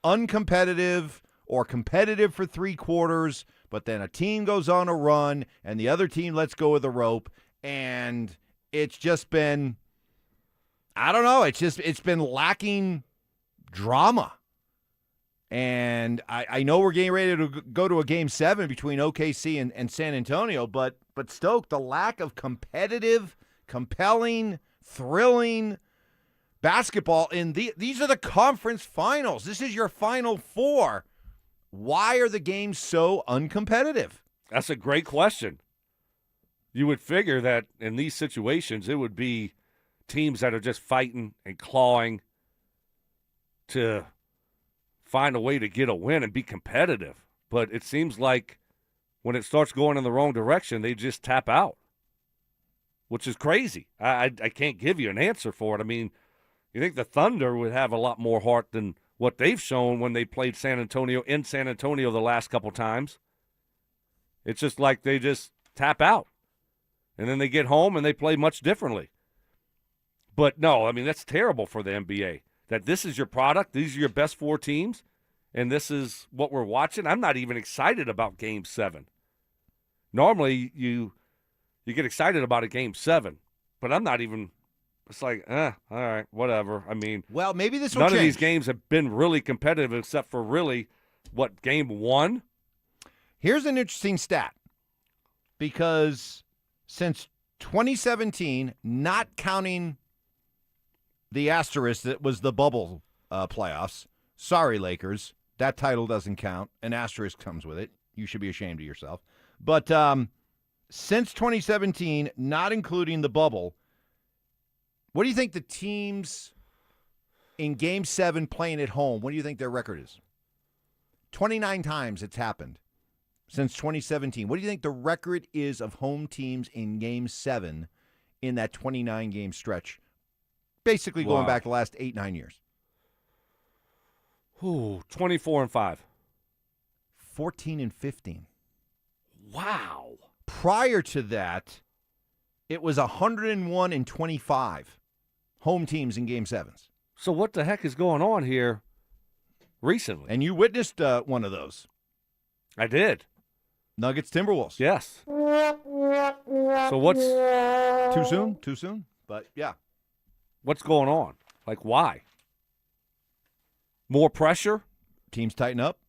uncompetitive or competitive for 3 quarters, but then a team goes on a run and the other team lets go of the rope, And it's just been, I don't know, it's been lacking drama. And I know we're getting ready to go to a Game 7 between OKC and San Antonio, but Stoke, the lack of competitive, compelling, thrilling basketball these are the conference finals. This is your Final Four. Why are the games so uncompetitive? That's a great question. You would figure that in these situations it would be teams that are just fighting and clawing to find a way to get a win and be competitive. But it seems like when it starts going in the wrong direction, they just tap out, which is crazy. I can't give you an answer for it. I mean, you think the Thunder would have a lot more heart than what they've shown when they played San Antonio in San Antonio the last couple times. It's just like they just tap out. And then they get home and they play much differently. But no, I mean, that's terrible for the NBA. That this is your product, these are your best 4 teams, and this is what we're watching. I'm not even excited about Game 7. Normally, you get excited about a Game 7, but I'm not even – it's like, all right, whatever. I mean – well, maybe this will none change. of these games have been really competitive except for really, Game 1? Here's an interesting stat, because since 2017, not counting the asterisk that was the bubble playoffs, sorry, Lakers, that title doesn't count. An asterisk comes with it. You should be ashamed of yourself. But since 2017, not including the bubble, what do you think the teams in Game 7 playing at home, what do you think their record is? 29 times it's happened since 2017. What do you think the record is of home teams in Game 7 in that 29-game stretch? Basically going back the last 8-9 years. 24-5. 14-15. Wow. Prior to that, it was 101-25 home teams in Game 7s. So what the heck is going on here recently? And you witnessed one of those. I did. Nuggets Timberwolves. Yes. So what's too soon? Too soon? But yeah. What's going on? Like, why? More pressure? Teams tighten up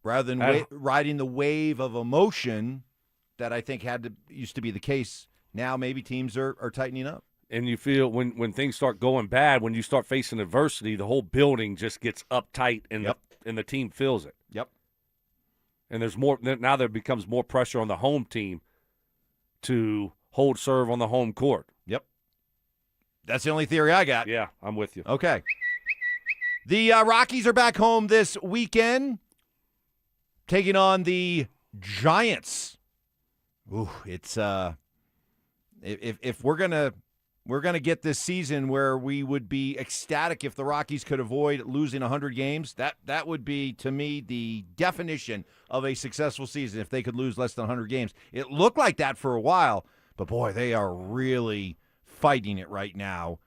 rather than riding the wave of emotion that I think used to be the case. Now maybe teams are tightening up. And you feel when things start going bad, when you start facing adversity, the whole building just gets uptight and the team feels it. Yep. And there's more now. There becomes more pressure on the home team to hold serve on the home court. Yep. That's the only theory I got. Yeah, I'm with you. Okay. The Rockies are back home this weekend, taking on the Giants. Ooh, it's if we're gonna get this season where we would be ecstatic if the Rockies could avoid losing 100 games, that would be, to me, the definition of a successful season if they could lose less than 100 games. It looked like that for a while, but boy, they are really fighting it right now.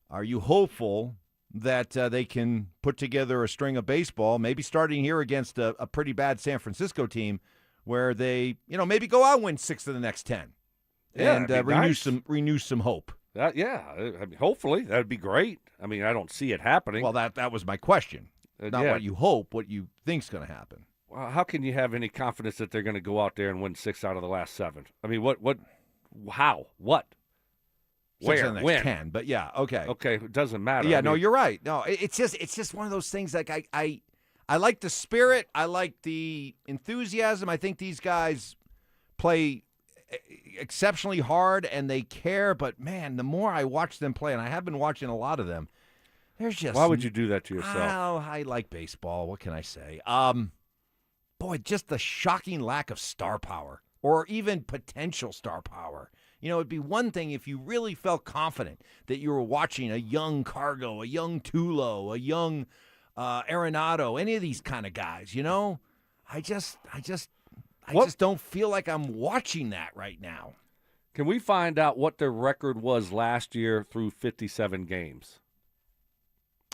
Are you hopeful that they can put together a string of baseball, maybe starting here against a pretty bad San Francisco team, where they maybe go out and win 6 of the next 10, and renew some hope? I mean, hopefully that would be great. I mean, I don't see it happening. Well, that was my question. Not what you hope, what you think's going to happen. Well, how can you have any confidence that they're going to go out there and win 6 out of the last 7? I mean, how, what? 6 Where? of the next When? 10, but yeah, okay. Okay, it doesn't matter. Yeah, I mean, no, you're right. No, it's just one of those things. Like I like the spirit. I like the enthusiasm. I think these guys play exceptionally hard and they care. But man, the more I watch them play, and I have been watching a lot of them, there's just why would you do that to yourself? Oh, I like baseball. What can I say? Boy, just the shocking lack of star power or even potential star power. It'd be one thing if you really felt confident that you were watching a young Cargo, a young Tulo, a young Arenado, any of these kind of guys. I just don't feel like I'm watching that right now. Can we find out what their record was last year through 57 games?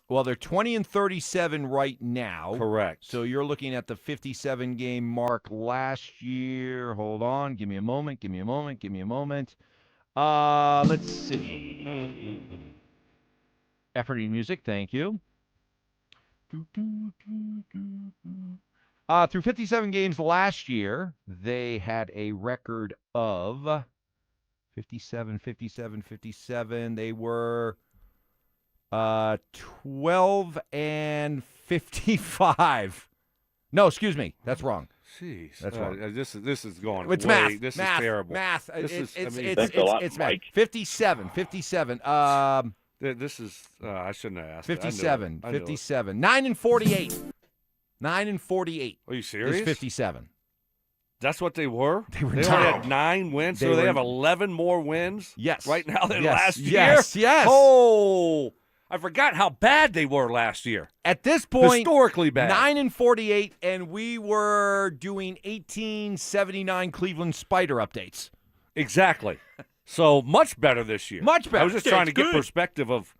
Well, they're 20-37 right now. Correct. So you're looking at the 57-game mark last year. Hold on. Give me a moment. Let's see. Efforting music, thank you. Through 57 games last year, they had a record of 57. They were 12 and 55. No, excuse me. That's wrong. Jeez. That's wrong. This is going It's way. math. This math, is terrible. Math. It's math. 57. 57. This is, I shouldn't have asked. 57. I knew it. 57. 9 and 48. 9 and 48. Are you serious? Is 57. That's what they were? They were only had 9 wins, so they have 11 more wins right now than last year? Yes. Oh, I forgot how bad they were last year. At this point, historically bad. 9 and 48, and we were doing 1879 Cleveland Spider updates. Exactly. So much better this year. Much better. I was just trying to get perspective of,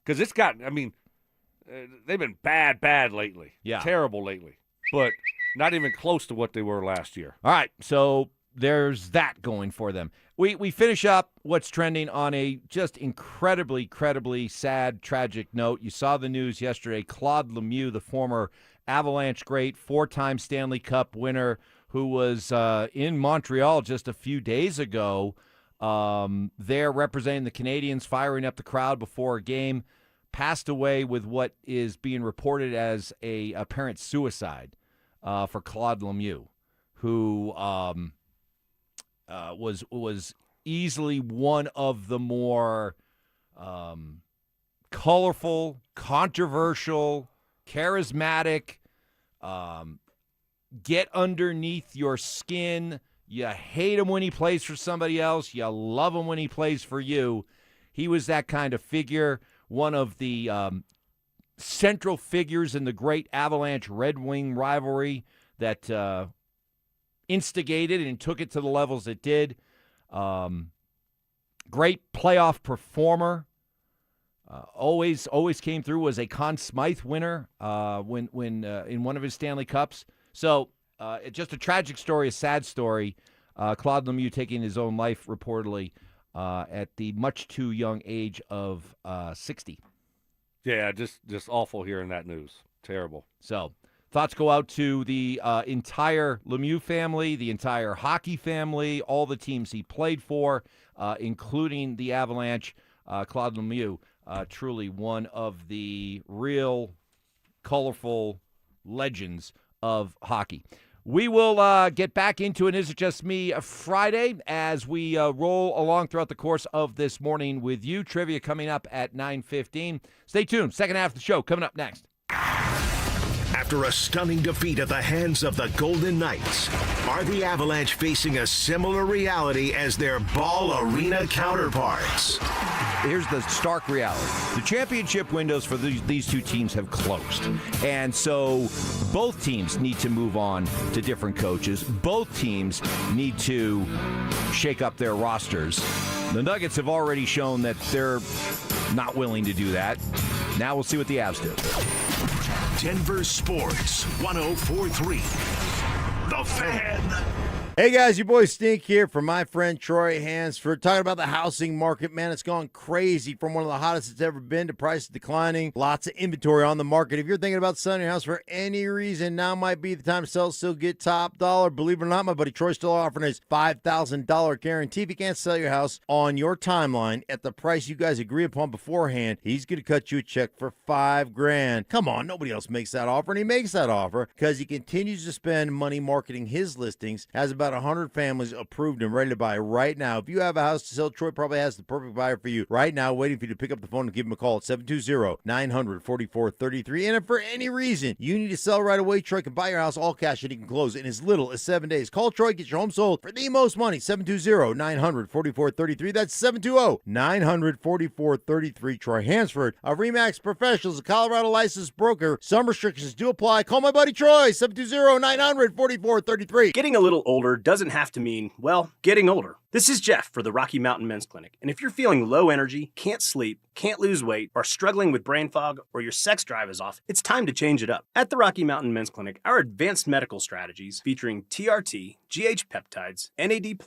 because it's got, they've been bad lately. Yeah. Terrible lately. But not even close to what they were last year. All right, so there's that going for them. We finish up what's trending on a just incredibly sad, tragic note. You saw the news yesterday. Claude Lemieux, the former Avalanche great, 4-time Stanley Cup winner, who was in Montreal just a few days ago, there representing the Canadiens, firing up the crowd before a game, passed away with what is being reported as a apparent suicide for Claude Lemieux, who was easily one of the more colorful, controversial, charismatic, get underneath your skin. You hate him when he plays for somebody else. You love him when he plays for you. He was that kind of figure, one of the central figures in the great Avalanche Red Wing rivalry that instigated and took it to the levels it did. Great playoff performer. Always came through. Was a Conn Smythe winner when in one of his Stanley Cups. So it's just a tragic story, a sad story. Claude Lemieux taking his own life reportedly at the much too young age of 60. Yeah, just awful hearing that news. Terrible. So thoughts go out to the entire Lemieux family, the entire hockey family, all the teams he played for, including the Avalanche. Claude Lemieux, truly one of the real colorful legends of hockey. We will get back into an Is It Just Me Friday as we roll along throughout the course of this morning with you. Trivia coming up at 9:15. Stay tuned. Second half of the show coming up next. After a stunning defeat at the hands of the Golden Knights, are the Avalanche facing a similar reality as their Ball Arena counterparts? Here's the stark reality. The championship windows for these two teams have closed. And so both teams need to move on to different coaches. Both teams need to shake up their rosters. The Nuggets have already shown that they're not willing to do that. Now we'll see what the Avs do. Denver Sports 104.3. The Fan. Hey guys, your boy Stink here from my friend Troy Hansford. Talking about the housing market, man, it's gone crazy from one of the hottest it's ever been to prices declining. Lots of inventory on the market. If you're thinking about selling your house for any reason, now might be the time to sell. Still get top dollar. Believe it or not, my buddy Troy's still offering his $5,000 guarantee. If you can't sell your house on your timeline at the price you guys agree upon beforehand, he's going to cut you a check for $5,000. Come on, nobody else makes that offer, and he makes that offer because he continues to spend money marketing his listings. Has about 100 families approved and ready to buy right now. If you have a house to sell, Troy probably has the perfect buyer for you right now, waiting for you to pick up the phone and give him a call at 720-900-4433. And if for any reason you need to sell right away, Troy can buy your house all cash and he can close in as little as 7 days. Call Troy, get your home sold for the most money. 720-900-4433. That's 720-900-4433. Troy Hansford of RE/MAX Professionals, a Colorado licensed broker. Some restrictions do apply. Call my buddy Troy, 720-900-4433. Getting a little older doesn't have to mean, well, getting older. This is Jeff for the Rocky Mountain Men's Clinic, and if you're feeling low energy, can't sleep, can't lose weight, are struggling with brain fog, or your sex drive is off, it's time to change it up. At the Rocky Mountain Men's Clinic, our advanced medical strategies featuring TRT, GH peptides, NAD+,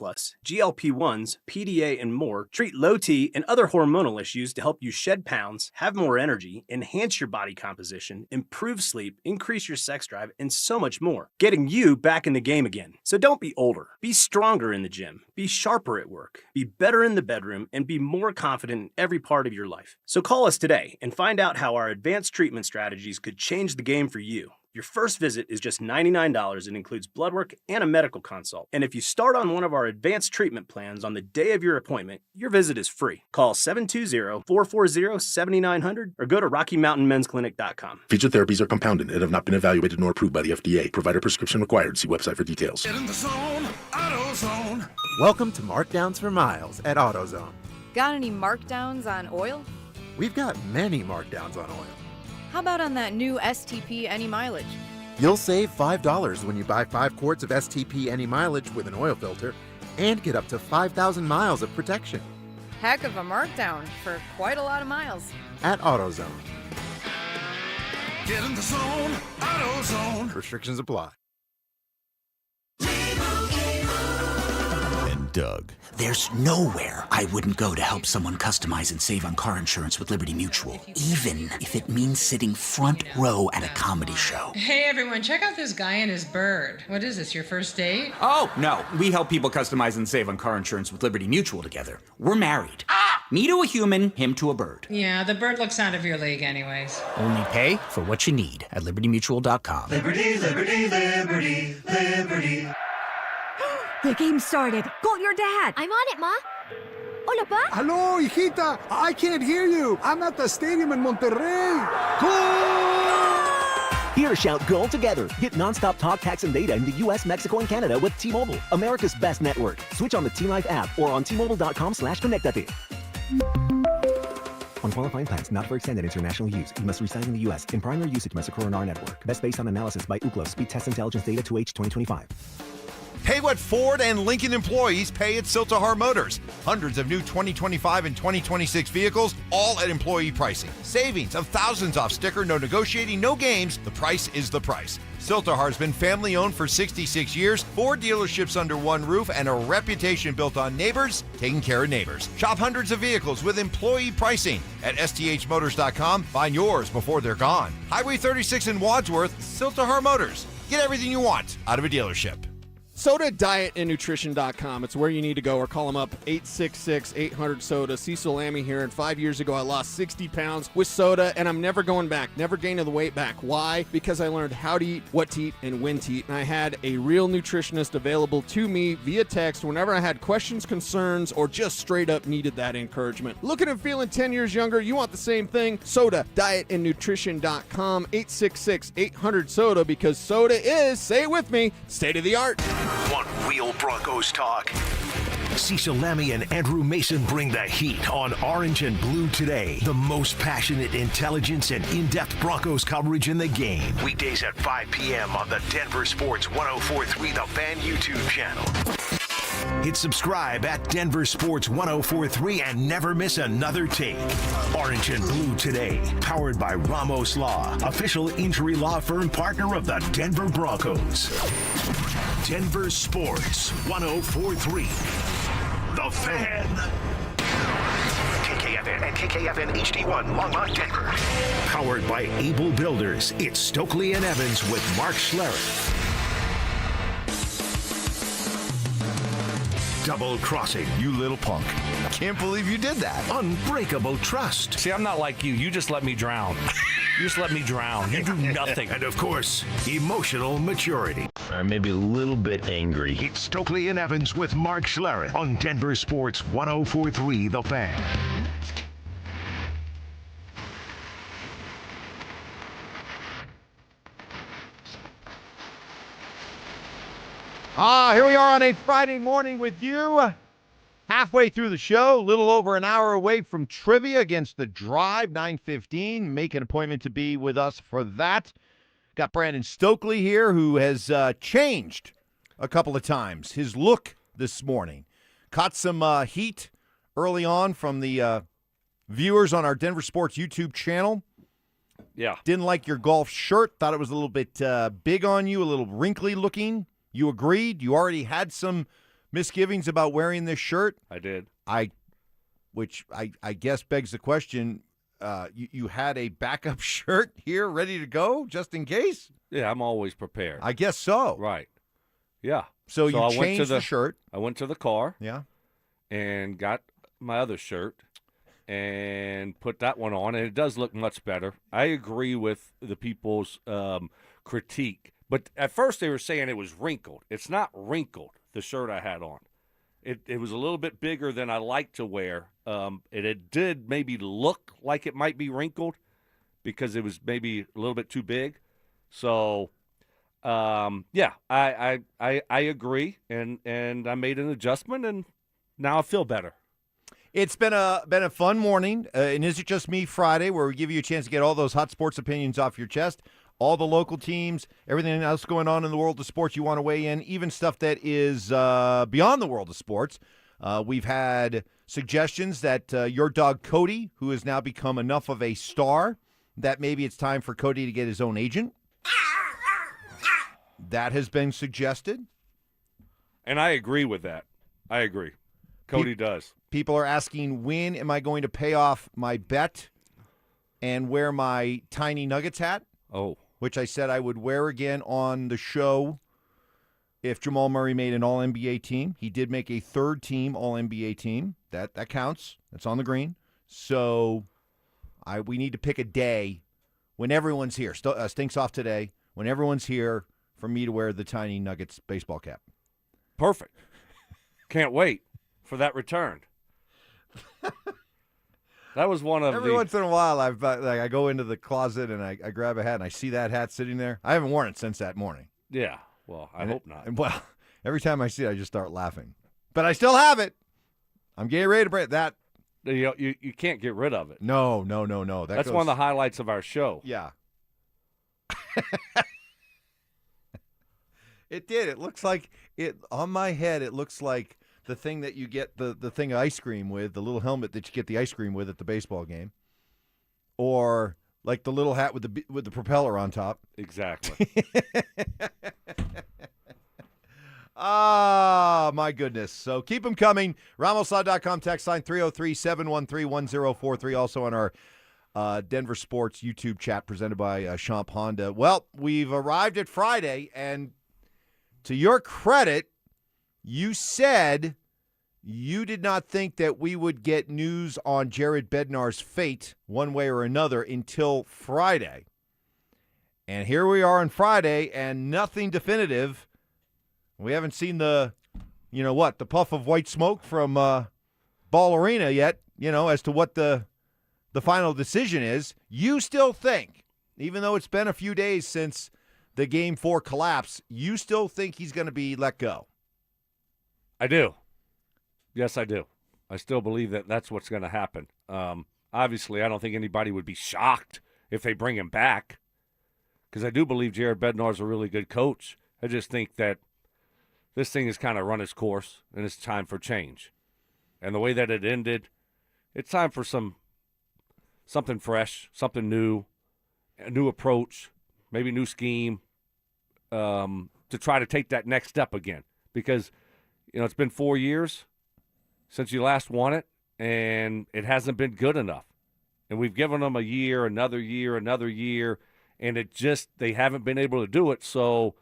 GLP-1s, PDA, and more treat low T and other hormonal issues to help you shed pounds, have more energy, enhance your body composition, improve sleep, increase your sex drive, and so much more, getting you back in the game again. So don't be older. Be stronger in the gym. Be sharper at work. Be better in the bedroom, and be more confident in every part of your life. So call us today and find out how our advanced treatment strategies could change the game for you. Your first visit is just $99 and includes blood work and a medical consult. And if you start on one of our advanced treatment plans on the day of your appointment, your visit is free. Call 720-440-7900 or go to RockyMountainMen'sClinic.com. Featured therapies are compounded and have not been evaluated nor approved by the FDA. Provider prescription required. See website for details. Get in the zone, AutoZone. Welcome to Markdowns for Miles at AutoZone. Got any markdowns on oil? We've got many markdowns on oil. How about on that new STP Any Mileage? You'll save $5 when you buy 5 quarts of STP Any Mileage with an oil filter and get up to 5,000 miles of protection. Heck of a markdown for quite a lot of miles. At AutoZone. Get in the zone, AutoZone. Restrictions apply. Doug. There's nowhere I wouldn't go to help someone customize and save on car insurance with Liberty Mutual, even if it means sitting front row at a comedy show. Hey everyone, check out this guy and his bird. What is this, your first date? Oh, no. We help people customize and save on car insurance with Liberty Mutual together. We're married. Me to a human, him to a bird. Yeah, the bird looks out of your league anyways. Only pay for what you need at LibertyMutual.com. Liberty, liberty, liberty, liberty. The game started. Call your dad. I'm on it, Ma. Hola, Pa. Hello, hijita. I can't hear you. I'm at the stadium in Monterrey. Goal! Hear shout goal together. Get nonstop talk, text, and data in the U.S., Mexico, and Canada with T-Mobile, America's best network. Switch on the T-Life app or on T-Mobile.com/connectate. On qualifying plans not for extended international use, you must reside in the U.S. In primary usage must occur on our network. Best based on analysis by Ookla Speed Test Intelligence Data 2H 2025. Pay what Ford and Lincoln employees pay at Siltahar Motors. Hundreds of new 2025 and 2026 vehicles, all at employee pricing. Savings of thousands off sticker, no negotiating, no games. The price is the price. Siltahar's been family-owned for 66 years, 4 dealerships under one roof, and a reputation built on neighbors taking care of neighbors. Shop hundreds of vehicles with employee pricing at sthmotors.com. Find yours before they're gone. Highway 36 in Wadsworth, Siltahar Motors. Get everything you want out of a dealership. SodaDietAndNutrition.com. It's where you need to go, or call them up, 866-800-SODA. Cecil Lammy here, and 5 years ago I lost 60 pounds with soda, and I'm never going back, never gaining the weight back. Why? Because I learned how to eat, what to eat, and when to eat, and I had a real nutritionist available to me via text whenever I had questions, concerns, or just straight up needed that encouragement. Looking and feeling 10 years younger, you want the same thing? SodaDietAndNutrition.com, 866-800-SODA, because soda is, say it with me, state of the art. Want real Broncos talk? Cecil Lammy and Andrew Mason bring the heat on Orange and Blue Today. The most passionate intelligence and in-depth Broncos coverage in the game. Weekdays at 5 p.m. on the Denver Sports 104.3 The Fan YouTube channel. Hit subscribe at Denver Sports 104.3 and never miss another take. Orange and Blue Today, powered by Ramos Law, official injury law firm partner of the Denver Broncos. Denver Sports 104.3 The Fan. KKFN and KKFN HD1 Longmont, Denver. Powered by Able Builders, it's Stokley and Evans with Mark Schlereth. Double crossing, you little punk. Can't believe you did that. Unbreakable trust. See, I'm not like you. You just let me drown. You just let me drown. You do nothing. And of course, emotional maturity. Maybe a little bit angry. It's Stokley and Evans with Mark Schlereth on Denver Sports 104.3 The Fan. Here we are on a Friday morning with you. Halfway through the show, a little over an hour away from trivia against the Drive, 9:15. Make an appointment to be with us for that. Got Brandon Stokley here, who has changed a couple of times his look this morning. Caught some heat early on from the viewers on our Denver Sports YouTube channel. Yeah. Didn't like your golf shirt. Thought it was a little bit big on you, a little wrinkly looking. You agreed. You already had some misgivings about wearing this shirt. I did. Which I guess begs the question, you had a backup shirt here ready to go just in case? Yeah, I'm always prepared. I guess so. Right. Yeah. So you changed the shirt. I went to the car. Yeah. And got my other shirt and put that one on, and it does look much better. I agree with the people's critique. But at first they were saying it was wrinkled. It's not wrinkled, the shirt I had on. It was a little bit bigger than I like to wear. It did maybe look like it might be wrinkled because it was maybe a little bit too big. So, yeah, I agree, and I made an adjustment, and now I feel better. It's been a fun morning, and Is It Just Me Friday, where we give you a chance to get all those hot sports opinions off your chest, all the local teams, everything else going on in the world of sports you want to weigh in, even stuff that is beyond the world of sports. We've had suggestions that your dog Cody, who has now become enough of a star, that maybe it's time for Cody to get his own agent. That has been suggested. And I agree with that. I agree. Cody does. People are asking, when am I going to pay off my bet and wear my Tiny Nuggets hat? Oh. Which I said I would wear again on the show if Jamal Murray made an All-NBA team. He did make a third-team All-NBA team. That counts. That's on the green. So we need to pick a day when everyone's here. Stinks off today. When everyone's here for me to wear the Tiny Nuggets baseball cap. Perfect. Can't wait for that return. That was one of Every once in a while, I go into the closet and I grab a hat and I see that hat sitting there. I haven't worn it since that morning. Yeah, well, I hope not. Well, every time I see it, I just start laughing. But I still have it. I'm getting ready to break that. You can't get rid of it. No. That's one of the highlights of our show. Yeah. It did. It looks like it on my head. It looks like the thing that you get the thing of ice cream with, the little helmet that you get the ice cream with at the baseball game, or like the little hat with the propeller on top. Exactly. Ah, my goodness. So keep them coming. RamosLaw.com text line 303-713-1043. Also on our Denver Sports YouTube chat presented by Champ Honda. Well, we've arrived at Friday, and to your credit, you said you did not think that we would get news on Jared Bednar's fate one way or another until Friday. And here we are on Friday, and nothing definitive. We haven't seen the puff of white smoke from Ball Arena yet, as to what the final decision is. You still think, even though it's been a few days since the Game 4 collapse, you still think he's going to be let go? I do. Yes, I do. I still believe that that's what's going to happen. Obviously, I don't think anybody would be shocked if they bring him back, because I do believe Jared Bednar's a really good coach. I just think that this thing has kind of run its course, and it's time for change. And the way that it ended, it's time for something fresh, something new, a new approach, maybe a new scheme, to try to take that next step again. Because, it's been 4 years since you last won it, and it hasn't been good enough. And we've given them a year, another year, and they haven't been able to do it. So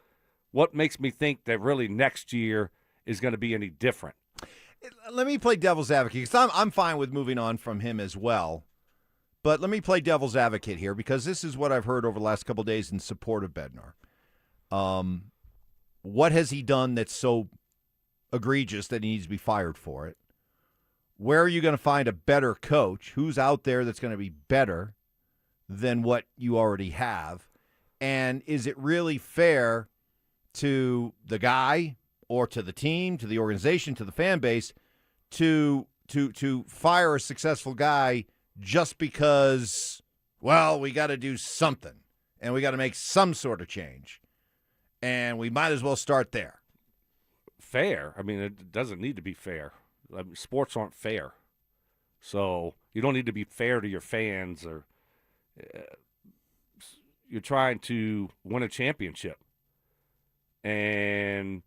what makes me think that really next year is going to be any different? Let me play devil's advocate, because I'm fine with moving on from him as well. But let me play devil's advocate here, because this is what I've heard over the last couple of days in support of Bednar. What has he done that's so egregious that he needs to be fired for it? Where are you going to find a better coach? Who's out there that's going to be better than what you already have? And is it really fair to the guy or to the team, to the organization, to the fan base to fire a successful guy just because, well, we got to do something and we got to make some sort of change, and we might as well start there? Fair? I mean, it doesn't need to be fair. sports aren't fair. So you don't need to be fair to your fans, or you're trying to win a championship. And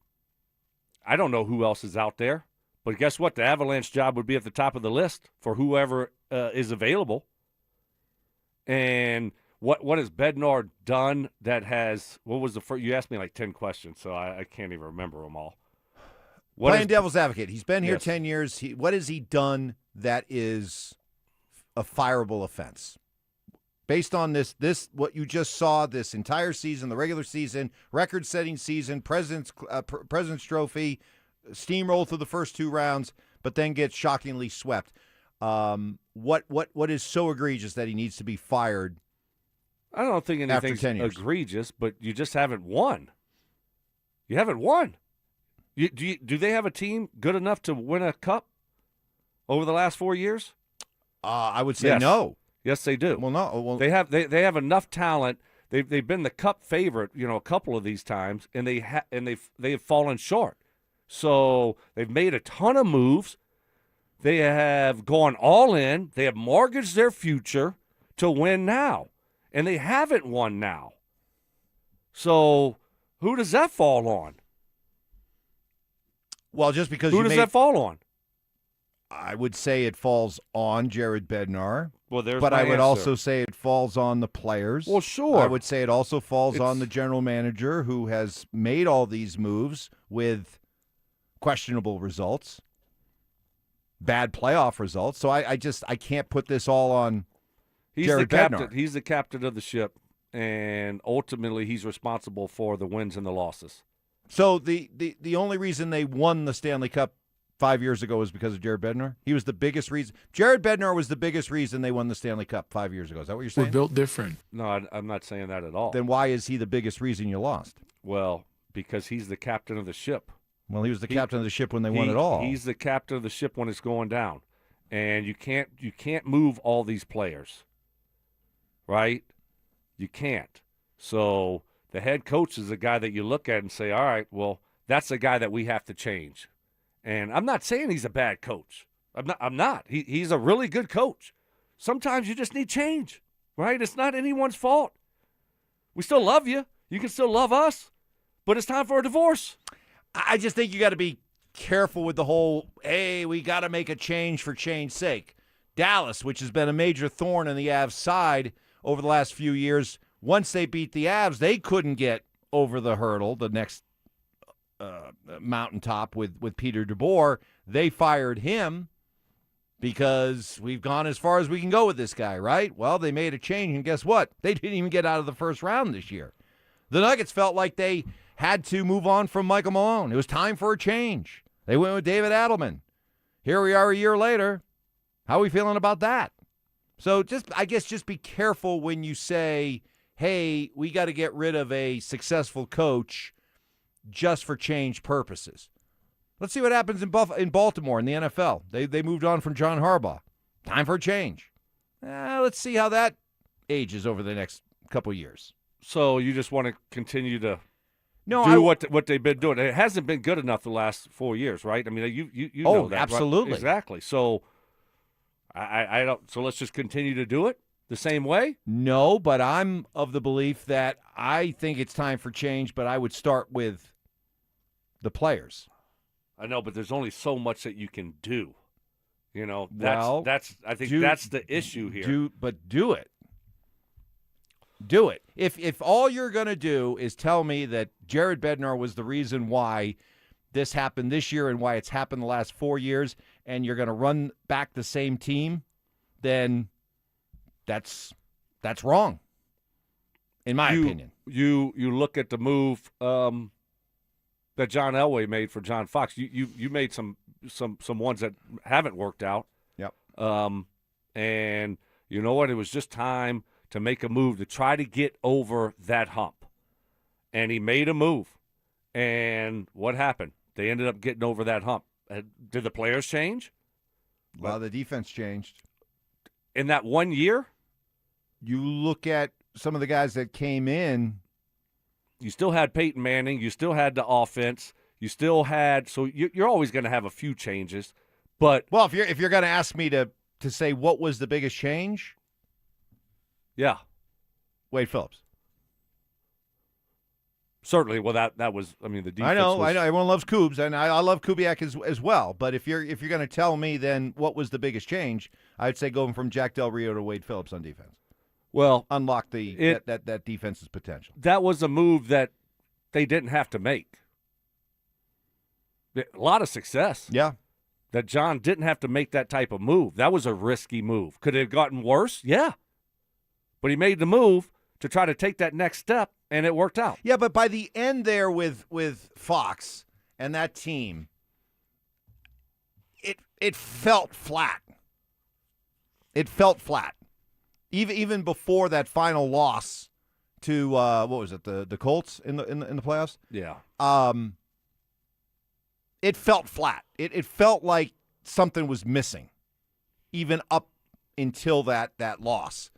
I don't know who else is out there, but guess what? The Avalanche job would be at the top of the list for whoever is available. And what has Bednar done that has – what was the first – you asked me like 10 questions, so I can't even remember them all. Playing devil's advocate. He's been here Yes. 10 years. What has he done that is a fireable offense? Based on this what you just saw this entire season, the regular season, record-setting season, President's Trophy, steamroll through the first 2 rounds, but then gets shockingly swept. What is so egregious that he needs to be fired? I don't think anything's egregious, but you just haven't won. You haven't won. Do they have a team good enough to win a cup over the last 4 years? I would say Yes. no. Yes, they do. Well, no. Well, they have enough talent. They've been the cup favorite, a couple of these times, and they've fallen short. So they've made a ton of moves. They have gone all in. They have mortgaged their future to win now, and they haven't won now. So who does that fall on? Well, just because who does that fall on? I would say it falls on Jared Bednar. Well, but I would also say it falls on the players. Well, sure. I would say it also falls on the general manager who has made all these moves with questionable results, bad playoff results. So I can't put this all on Jared Bednar. He's the captain of the ship, and ultimately he's responsible for the wins and the losses. So the only reason they won the Stanley Cup 5 years ago was because of Jared Bednar? He was the biggest reason. Jared Bednar was the biggest reason they won the Stanley Cup 5 years ago. Is that what you're saying? We're built different. No, I'm not saying that at all. Then why is he the biggest reason you lost? Well, because he's the captain of the ship. Well, he was the captain of the ship when they won it all. He's the captain of the ship when it's going down. And you can't move all these players. Right? You can't. So the head coach is the guy that you look at and say, all right, well, that's the guy that we have to change. And I'm not saying he's a bad coach. I'm not. He's a really good coach. Sometimes you just need change, right? It's not anyone's fault. We still love you. You can still love us, but it's time for a divorce. I just think you got to be careful with the whole, hey, we got to make a change for change's sake. Dallas, which has been a major thorn in the Avs' side over the last few years, once they beat the Avs, they couldn't get over the hurdle, the next mountaintop with Peter DeBoer. They fired him because we've gone as far as we can go with this guy, right? Well, they made a change, and guess what? They didn't even get out of the first round this year. The Nuggets felt like they had to move on from Michael Malone. It was time for a change. They went with David Adelman. Here we are a year later. How are we feeling about that? So I guess just be careful when you say, hey, we got to get rid of a successful coach just for change purposes. Let's see what happens in Baltimore in the NFL. They moved on from John Harbaugh. Time for a change. Let's see how that ages over the next couple years. So you just want to continue to what they've been doing. It hasn't been good enough the last 4 years, right? I mean, you know that. Absolutely. Right? Exactly. So I don't. So let's just continue to do it the same way? No, but I'm of the belief that I think it's time for change, but I would start with the players. I know, but there's only so much that you can do. You know, that's I think that's the issue here. Do it. Do it. If all you're going to do is tell me that Jared Bednar was the reason why this happened this year and why it's happened the last 4 years, and you're going to run back the same team, then that's wrong, in my opinion. You look at the move that John Elway made for John Fox. You made some ones that haven't worked out. Yep. And you know what? It was just time to make a move to try to get over that hump. And he made a move. And what happened? They ended up getting over that hump. Did the players change? Well, the defense changed. In that 1 year? You look at some of the guys that came in. You still had Peyton Manning. You still had the offense. You still had – so you're always going to have a few changes. But well, if you're going to ask me to say what was the biggest change, yeah, Wade Phillips. Certainly. Well, that was. I mean, the defense. I know. was, Everyone loves Kubes, and I love Kubiak as well. But if you're going to tell me, then what was the biggest change? I'd say going from Jack Del Rio to Wade Phillips on defense. Well, unlock that defense's potential. That was a move that they didn't have to make. A lot of success. Yeah. That John didn't have to make that type of move. That was a risky move. Could it have gotten worse? Yeah. But he made the move to try to take that next step, and it worked out. Yeah, but by the end there with Fox and that team, it felt flat. It felt flat. Even before that final loss to what was it, the Colts in the playoffs? Yeah. It felt flat. It felt like something was missing, even up until that loss.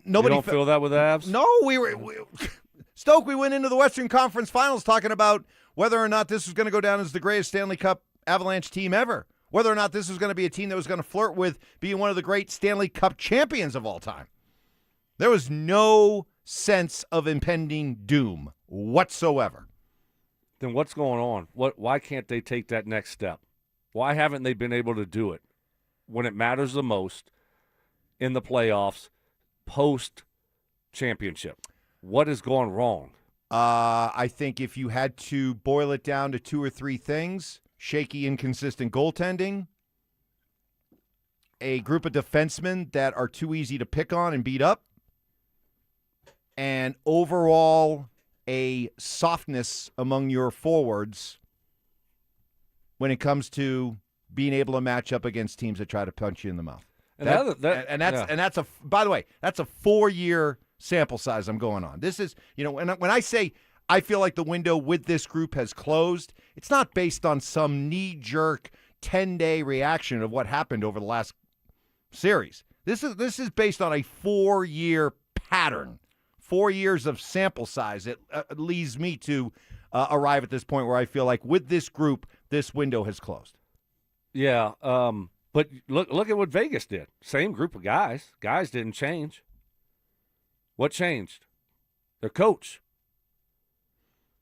Nobody you don't feel that with the Avs? No, we went into the Western Conference Finals talking about whether or not this was going to go down as the greatest Stanley Cup Avalanche team ever, whether or not this was going to be a team that was going to flirt with being one of the great Stanley Cup champions of all time. There was no sense of impending doom whatsoever. Then what's going on? Why can't they take that next step? Why haven't they been able to do it when it matters the most in the playoffs post-championship? What is going wrong? I think if you had to boil it down to two or three things, shaky, inconsistent goaltending, a group of defensemen that are too easy to pick on and beat up, and overall a softness among your forwards when it comes to being able to match up against teams that try to punch you in the mouth. And that's a, by the way, that's a 4-year sample size I'm going on. This is, when I say I feel like the window with this group has closed, it's not based on some knee-jerk 10-day reaction of what happened over the last series. This is based on a 4-year pattern, 4 years of sample size. It leads me to arrive at this point where I feel like with this group, this window has closed. Yeah, but look at what Vegas did. Same group of guys. Guys didn't change. What changed? Their coach.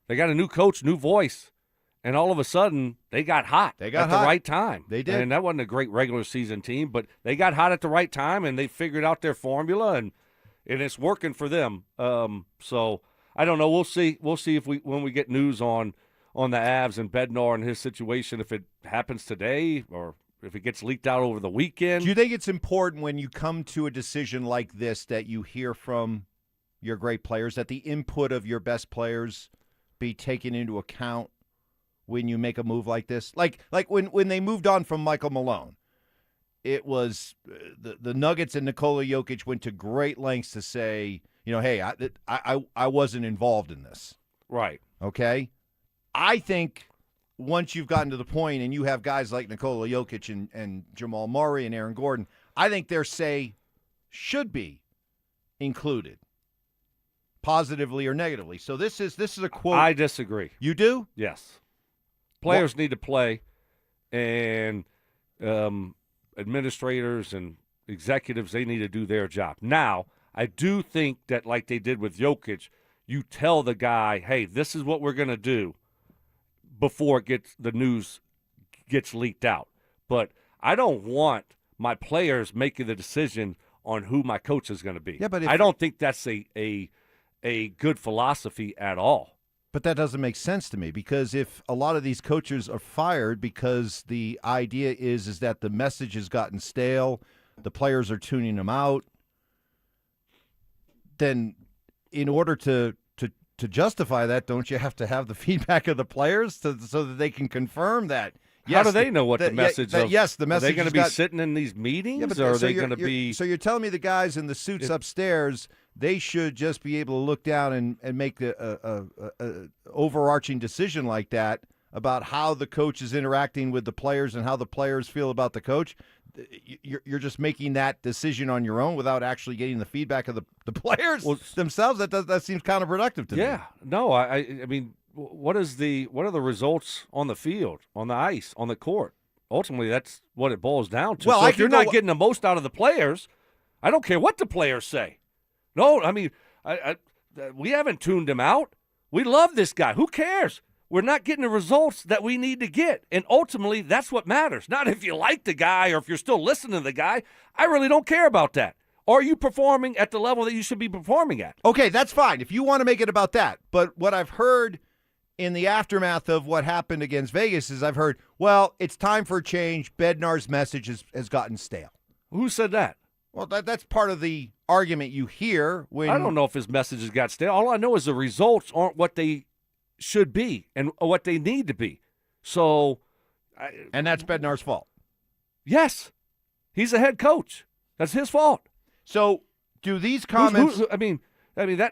They got a new coach, new voice, and all of a sudden they got hot at the right time. They did. And that wasn't a great regular season team, but they got hot at the right time, and they figured out their formula, and it's working for them. So I don't know. We'll see. We'll see if when we get news on the Avs and Bednar and his situation, if it happens today or if it gets leaked out over the weekend. Do you think it's important when you come to a decision like this that you hear from your great players, that the input of your best players be taken into account when you make a move like this? Like when they moved on from Michael Malone, it was the Nuggets and Nikola Jokic went to great lengths to say, hey, I wasn't involved in this. Right. Okay? I think once you've gotten to the point and you have guys like Nikola Jokic and Jamal Murray and Aaron Gordon, I think their say should be included, positively or negatively. So this is a quote. I disagree. You do? Yes. Players need to play, and administrators and executives, they need to do their job. Now, I do think that like they did with Jokic, you tell the guy, hey, this is what we're going to do before the news gets leaked out. But I don't want my players making the decision on who my coach is going to be. Yeah, but I don't think that's a good philosophy at all. But that doesn't make sense to me, because if a lot of these coaches are fired because the idea is that the message has gotten stale, the players are tuning them out, then in order to justify that, don't you have to have the feedback of the players so that they can confirm that? Yes, how do they know what the message of? Yes, the message. Are they going to be sitting in these meetings, or are they going to be? So you're telling me the guys in the suits upstairs, they should just be able to look down and make a overarching decision like that about how the coach is interacting with the players and how the players feel about the coach? You're just making that decision on your own without actually getting the feedback of the players themselves. That seems counterproductive to me. Yeah, no, I mean, what are the results on the field, on the ice, on the court? Ultimately, that's what it boils down to. Well, so I if you're not getting the most out of the players, I don't care what the players say. No, I mean, we haven't tuned him out. We love this guy. Who cares? We're not getting the results that we need to get. And ultimately, that's what matters. Not if you like the guy or if you're still listening to the guy. I really don't care about that. Are you performing at the level that you should be performing at? Okay, that's fine if you want to make it about that. But what I've heard in the aftermath of what happened against Vegas is I've heard, well, it's time for a change. Bednar's message has gotten stale. Who said that? Well, that's part of the argument you hear when... I don't know if his message has got stale. All I know is the results aren't what they should be and what they need to be. So... And that's Bednar's fault. Yes. He's a head coach. That's his fault. So do these comments... I mean,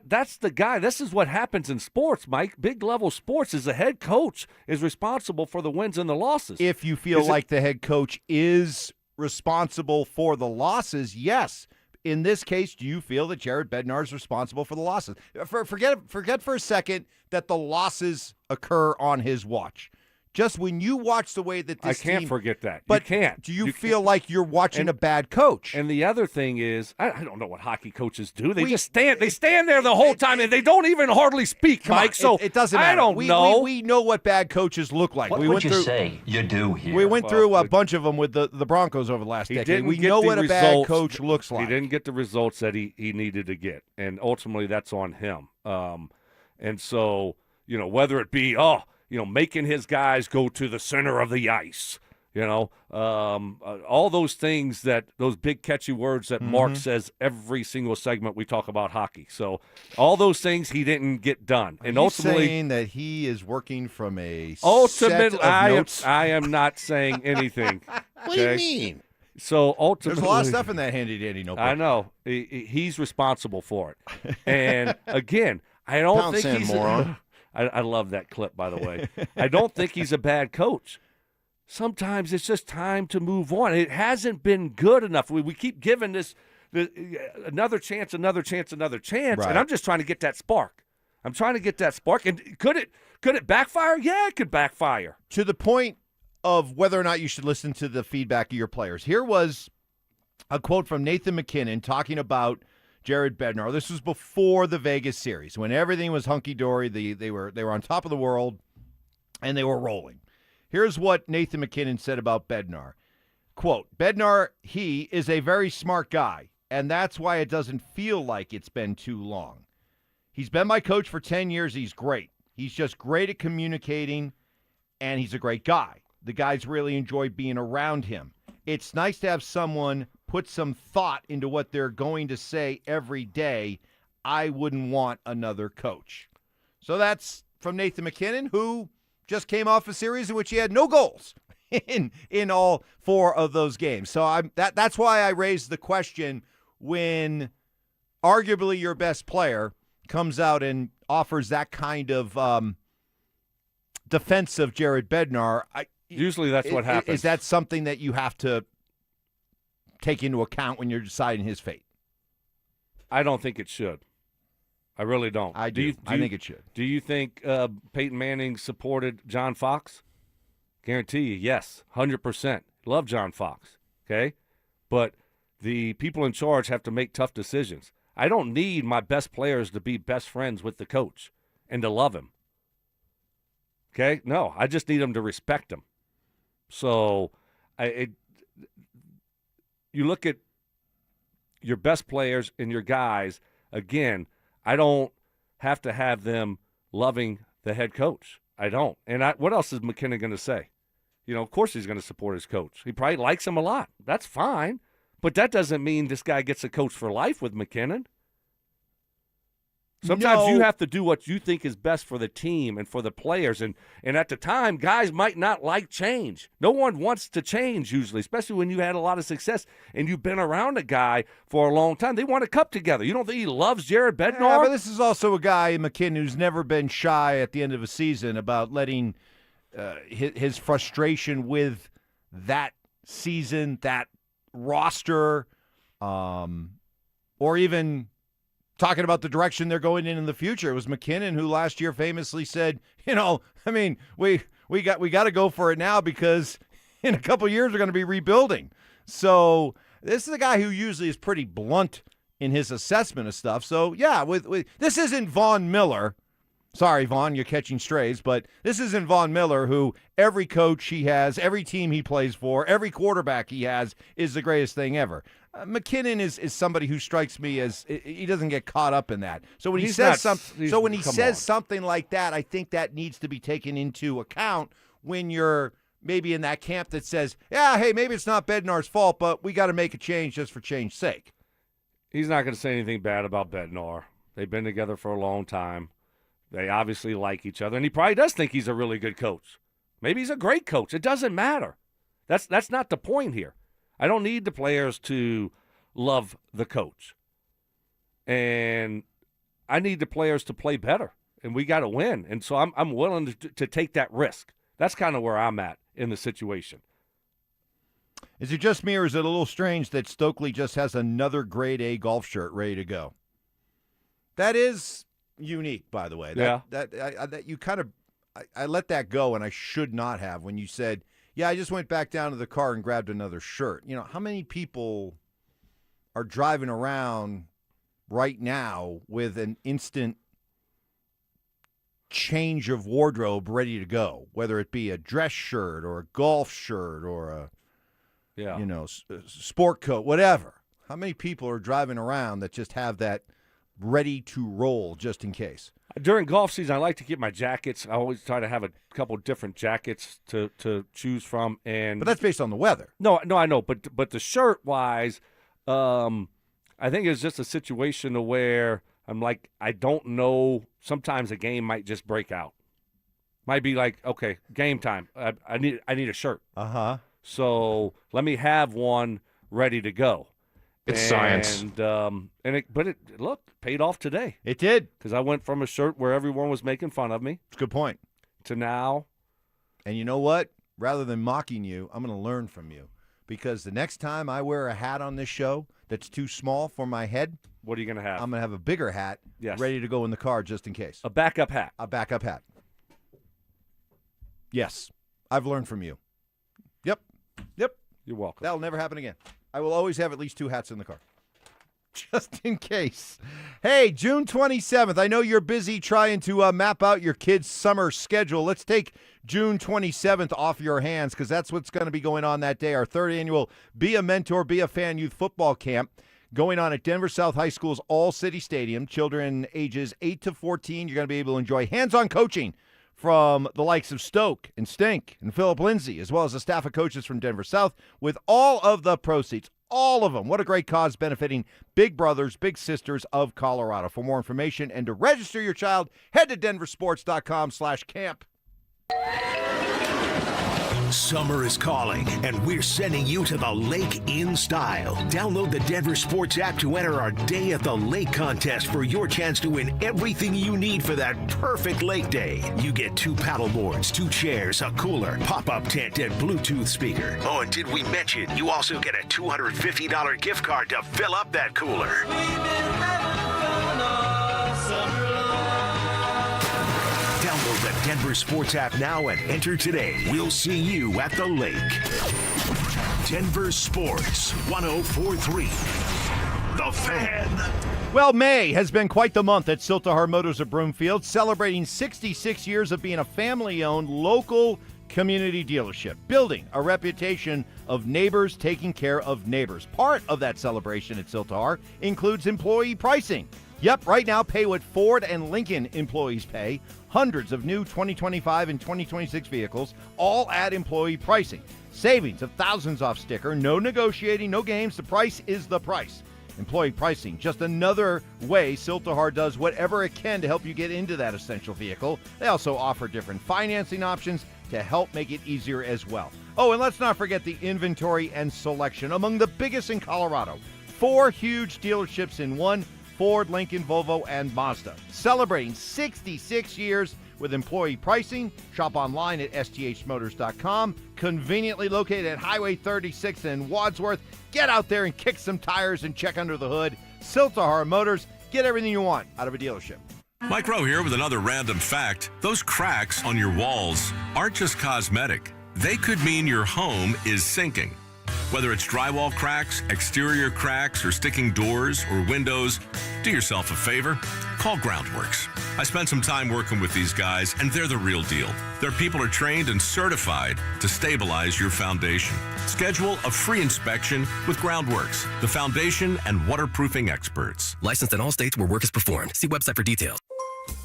that's the guy. This is what happens in sports, Mike. Big level sports is the head coach is responsible for the wins and the losses. If you feel like the head coach is responsible for the losses, yes. In this case, do you feel that Jared Bednar is responsible for the losses? Forget for a second that the losses occur on his watch. Just when you watch the way that this I can't team, forget that. But you can't. Do you feel like you're watching a bad coach? And the other thing is, I don't know what hockey coaches do. They just stand. They stand there the whole time, and they don't even hardly speak, Mike. So it doesn't matter. I don't know. We know what bad coaches look like. What would you say you do here? We went through a bunch of them with the Broncos over the last decade. We know what a bad coach looks like. He didn't get the results that he needed to get, and ultimately that's on him. And so, whether it be, making his guys go to the center of the ice, all those things those big catchy words that Mark says every single segment we talk about hockey. So all those things he didn't get done. And ultimately saying that he is working from a ultimate, set of notes? I am not saying anything. What do you mean? So ultimately, there's a lot of stuff in that handy-dandy notebook. I know. He's responsible for it. And again, I don't think he's moron. I love that clip, by the way. I don't think he's a bad coach. Sometimes it's just time to move on. It hasn't been good enough. We keep giving this another chance, right. And I'm just trying to get that spark. I'm trying to get that spark. And could it backfire? Yeah, it could backfire. To the point of whether or not you should listen to the feedback of your players. Here was a quote from Nathan McKinnon talking about Jared Bednar. This was before the Vegas series when everything was hunky-dory. They were on top of the world, and they were rolling. Here's what Nathan McKinnon said about Bednar. Quote, Bednar, he is a very smart guy, and that's why it doesn't feel like it's been too long. He's been my coach for 10 years. He's great. He's just great at communicating, and he's a great guy. The guys really enjoy being around him. It's nice to have someone put some thought into what they're going to say every day. I wouldn't want another coach. So that's from Nathan McKinnon, who just came off a series in which he had no goals in all four of those games. So that's why I raised the question when arguably your best player comes out and offers that kind of defense of Jared Bednar. Usually that's what happens. Is that something that you have to take into account when you're deciding his fate? I don't think it should. I really don't. I do. I think it should. Do you think Peyton Manning supported John Fox? Guarantee you, yes, 100%. Love John Fox, okay? But the people in charge have to make tough decisions. I don't need my best players to be best friends with the coach and to love him, okay? No, I just need them to respect him. So you look at your best players and your guys, again, I don't have to have them loving the head coach. I don't. And what else is McKinnon going to say? Of course he's going to support his coach. He probably likes him a lot. That's fine. But that doesn't mean this guy gets a coach for life with McKinnon. Sometimes you have to do what you think is best for the team and for the players. And at the time, guys might not like change. No one wants to change usually, especially when you had a lot of success and you've been around a guy for a long time. They want a cup together. You don't think he loves Jared Bednar? Yeah, but this is also a guy, McKinnon, who's never been shy at the end of a season about letting his frustration with that season, that roster, or even talking about the direction they're going in the future. It was McKinnon who last year famously said, we got to go for it now because in a couple years are going to be rebuilding. So this is a guy who usually is pretty blunt in his assessment of stuff. So, yeah, with this isn't Von Miller. Sorry, Vaughn, you're catching strays, but this isn't Von Miller, who every coach he has, every team he plays for, every quarterback he has is the greatest thing ever. McKinnon is somebody who strikes me as he doesn't get caught up in that. So when he says something like that, I think that needs to be taken into account when you're maybe in that camp that says, yeah, hey, maybe it's not Bednar's fault, but we got to make a change just for change's sake. He's not going to say anything bad about Bednar. They've been together for a long time. They obviously like each other, and he probably does think he's a really good coach. Maybe he's a great coach. It doesn't matter. That's not the point here. I don't need the players to love the coach. And I need the players to play better, and we got to win. And so I'm willing to take that risk. That's kind of where I'm at in the situation. Is it just me, or is it a little strange that Stokley just has another grade A golf shirt ready to go? That is unique, by the way. I let that go, and I should not have when you said, yeah, I just went back down to the car and grabbed another shirt. You know, how many people are driving around right now with an instant change of wardrobe ready to go, whether it be a dress shirt or a golf shirt or a sport coat, whatever? How many people are driving around that just have that ready to roll just in case? During golf season, I like to get my jackets. I always try to have a couple different jackets to choose from. But that's based on the weather. No, I know. But the shirt-wise, I think it's just a situation where I'm like, I don't know. Sometimes a game might just break out. Might be like, okay, game time. I need a shirt. Uh-huh. So let me have one ready to go. It's science. But it paid off today. It did. Because I went from a shirt where everyone was making fun of me. It's a good point. To now. And you know what? Rather than mocking you, I'm going to learn from you. Because the next time I wear a hat on this show that's too small for my head. What are you going to have? I'm going to have a bigger hat ready to go in the car just in case. A backup hat. A backup hat. Yes. I've learned from you. Yep. You're welcome. That'll never happen again. I will always have at least 2 hats in the car. Just in case. Hey, June 27th. I know you're busy trying to map out your kids' summer schedule. Let's take June 27th off your hands because that's what's going to be going on that day. Our 3rd annual Be a Mentor, Be a Fan Youth Football Camp going on at Denver South High School's All-City Stadium. Children ages 8 to 14. You're going to be able to enjoy hands-on coaching from the likes of Stoke and Stink and Philip Lindsay, as well as a staff of coaches from Denver South, with all of the proceeds, all of them. What a great cause benefiting big brothers, big sisters of Colorado. For more information and to register your child, head to DenverSports.com/camp. Summer is calling, and we're sending you to the lake in style. Download the Denver Sports app to enter our Day at the Lake contest for your chance to win everything you need for that perfect lake day. You get 2 paddle boards, 2 chairs, a cooler, pop-up tent, and Bluetooth speaker. Oh, and did we mention you also get a $250 gift card to fill up that cooler? Download the Denver Sports app now and enter today. We'll see you at the lake. Denver Sports 104.3. The Fan. Well, May has been quite the month at Siltahar Motors of Broomfield, celebrating 66 years of being a family-owned local community dealership, building a reputation of neighbors taking care of neighbors. Part of that celebration at Siltahar includes employee pricing. Yep, right now, pay what Ford and Lincoln employees pay. Hundreds of new 2025 and 2026 vehicles, all at employee pricing. Savings of thousands off sticker. No negotiating, no games. The price is the price. Employee pricing, just another way Siltahar does whatever it can to help you get into that essential vehicle. They also offer different financing options to help make it easier as well. Oh, and let's not forget the inventory and selection, among the biggest in Colorado. 4 huge dealerships in one: Ford, Lincoln, Volvo, and Mazda. Celebrating 66 years with employee pricing. Shop online at sthmotors.com. Conveniently located at Highway 36 in Wadsworth. Get out there and kick some tires and check under the hood. Siltahar Motors. Get everything you want out of a dealership. Mike Rowe here with another random fact. Those cracks on your walls aren't just cosmetic. they could mean your home is sinking. Whether it's drywall cracks, exterior cracks, or sticking doors or windows, do yourself a favor. Call Groundworks. I spent some time working with these guys, and they're the real deal. Their people are trained and certified to stabilize your foundation. Schedule a free inspection with Groundworks, the foundation and waterproofing experts. Licensed in all states where work is performed. See website for details.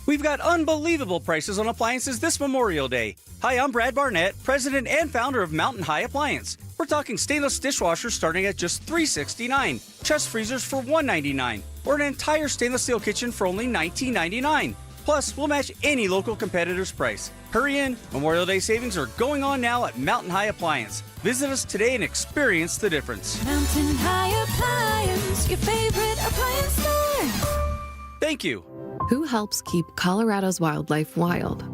We've got unbelievable prices on appliances this Memorial Day. Hi, I'm Brad Barnett, president and founder of Mountain High Appliance. We're talking stainless dishwashers starting at just $369, chest freezers for $199, or an entire stainless steel kitchen for only $19.99. Plus, we'll match any local competitor's price. Hurry in, Memorial Day savings are going on now at Mountain High Appliance. Visit us today and experience the difference. Mountain High Appliance, your favorite appliance store. Thank you. Who helps keep Colorado's wildlife wild?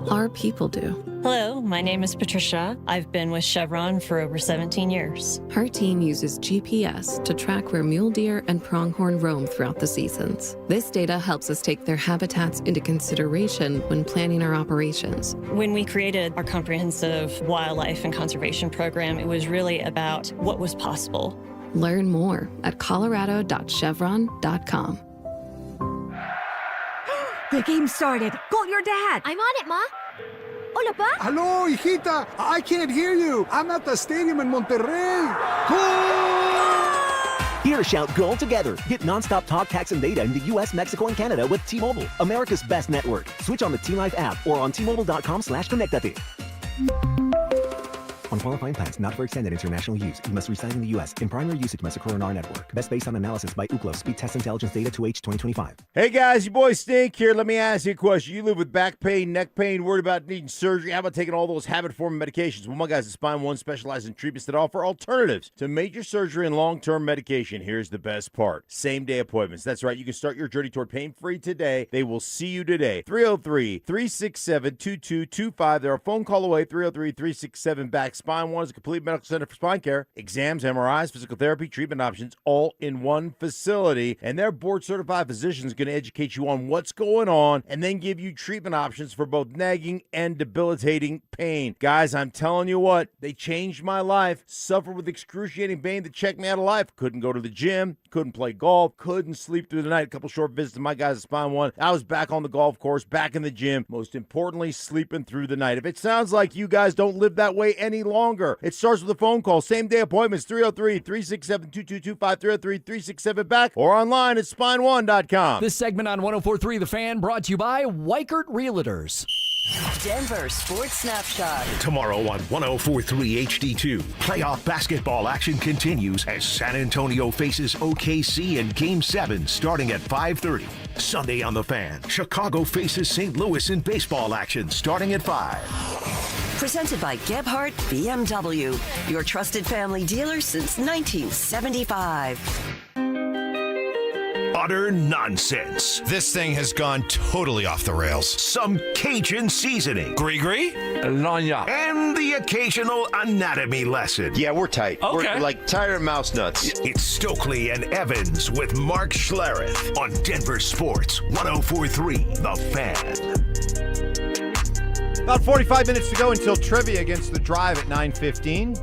Our people do. Hello, my name is Patricia. I've been with Chevron for over 17 years. Her team uses GPS to track where mule deer and pronghorn roam throughout the seasons. This data helps us take their habitats into consideration when planning our operations. When we created our comprehensive wildlife and conservation program, it was really about what was possible. Learn more at colorado.chevron.com. The game started. Call your dad. I'm on it, Ma. Hola, Pa. Hello, hijita. I can't hear you. I'm at the stadium in Monterrey. Here, shout goal together. Get nonstop talk, text, and data in the U.S., Mexico, and Canada with T-Mobile, America's best network. Switch on the T-Life app or on T-Mobile.com/connectate. On qualifying plans, not for extended international use. You must reside in the U.S. In primary usage must occur on our network. Best based on analysis by Ookla. Speed Test Intelligence Data 2H 2025. Hey guys, your boy Stink here. Let me ask you a question. You live with back pain, neck pain, worried about needing surgery. How about taking all those habit-forming medications? Well, my guys at Spine One specialize in treatments that offer alternatives to major surgery and long-term medication. Here's the best part. Same-day appointments. That's right. You can start your journey toward pain-free today. They will see you today. 303-367-2225. They're a phone call away. 303-367-BACK. Spine One is a complete medical center for spine care, exams, MRIs, physical therapy, treatment options, all in one facility. And their board-certified physician is going to educate you on what's going on and then give you treatment options for both nagging and debilitating pain. Guys, I'm telling you what, they changed my life. Suffered with excruciating pain that checked me out of life. Couldn't go to the gym, couldn't play golf, couldn't sleep through the night. A couple short visits to my guys at Spine One. I was back on the golf course, back in the gym. Most importantly, sleeping through the night. If it sounds like you guys don't live that way any longer, it starts with a phone call. Same-day appointments, 303-367-2225, 303-367-BACK, or online at spine1.com. This segment on 104.3 The Fan brought to you by Weichert Realtors. Denver Sports Snapshot. Tomorrow on 104.3 HD2, playoff basketball action continues as San Antonio faces OKC in Game 7 starting at 5:30. Sunday on The Fan, Chicago faces St. Louis in baseball action starting at 5. Presented by Gebhardt BMW, your trusted family dealer since 1975. Utter nonsense. This thing has gone totally off the rails. Some Cajun seasoning. Gree-gree? Lanya. And the occasional anatomy lesson. Yeah, we're tight. Okay. We're like tired of mouse nuts. It's Stokley and Evans with Mark Schlereth on Denver Sports 104.3 The Fan. About 45 minutes to go until trivia against the Drive at 9:15.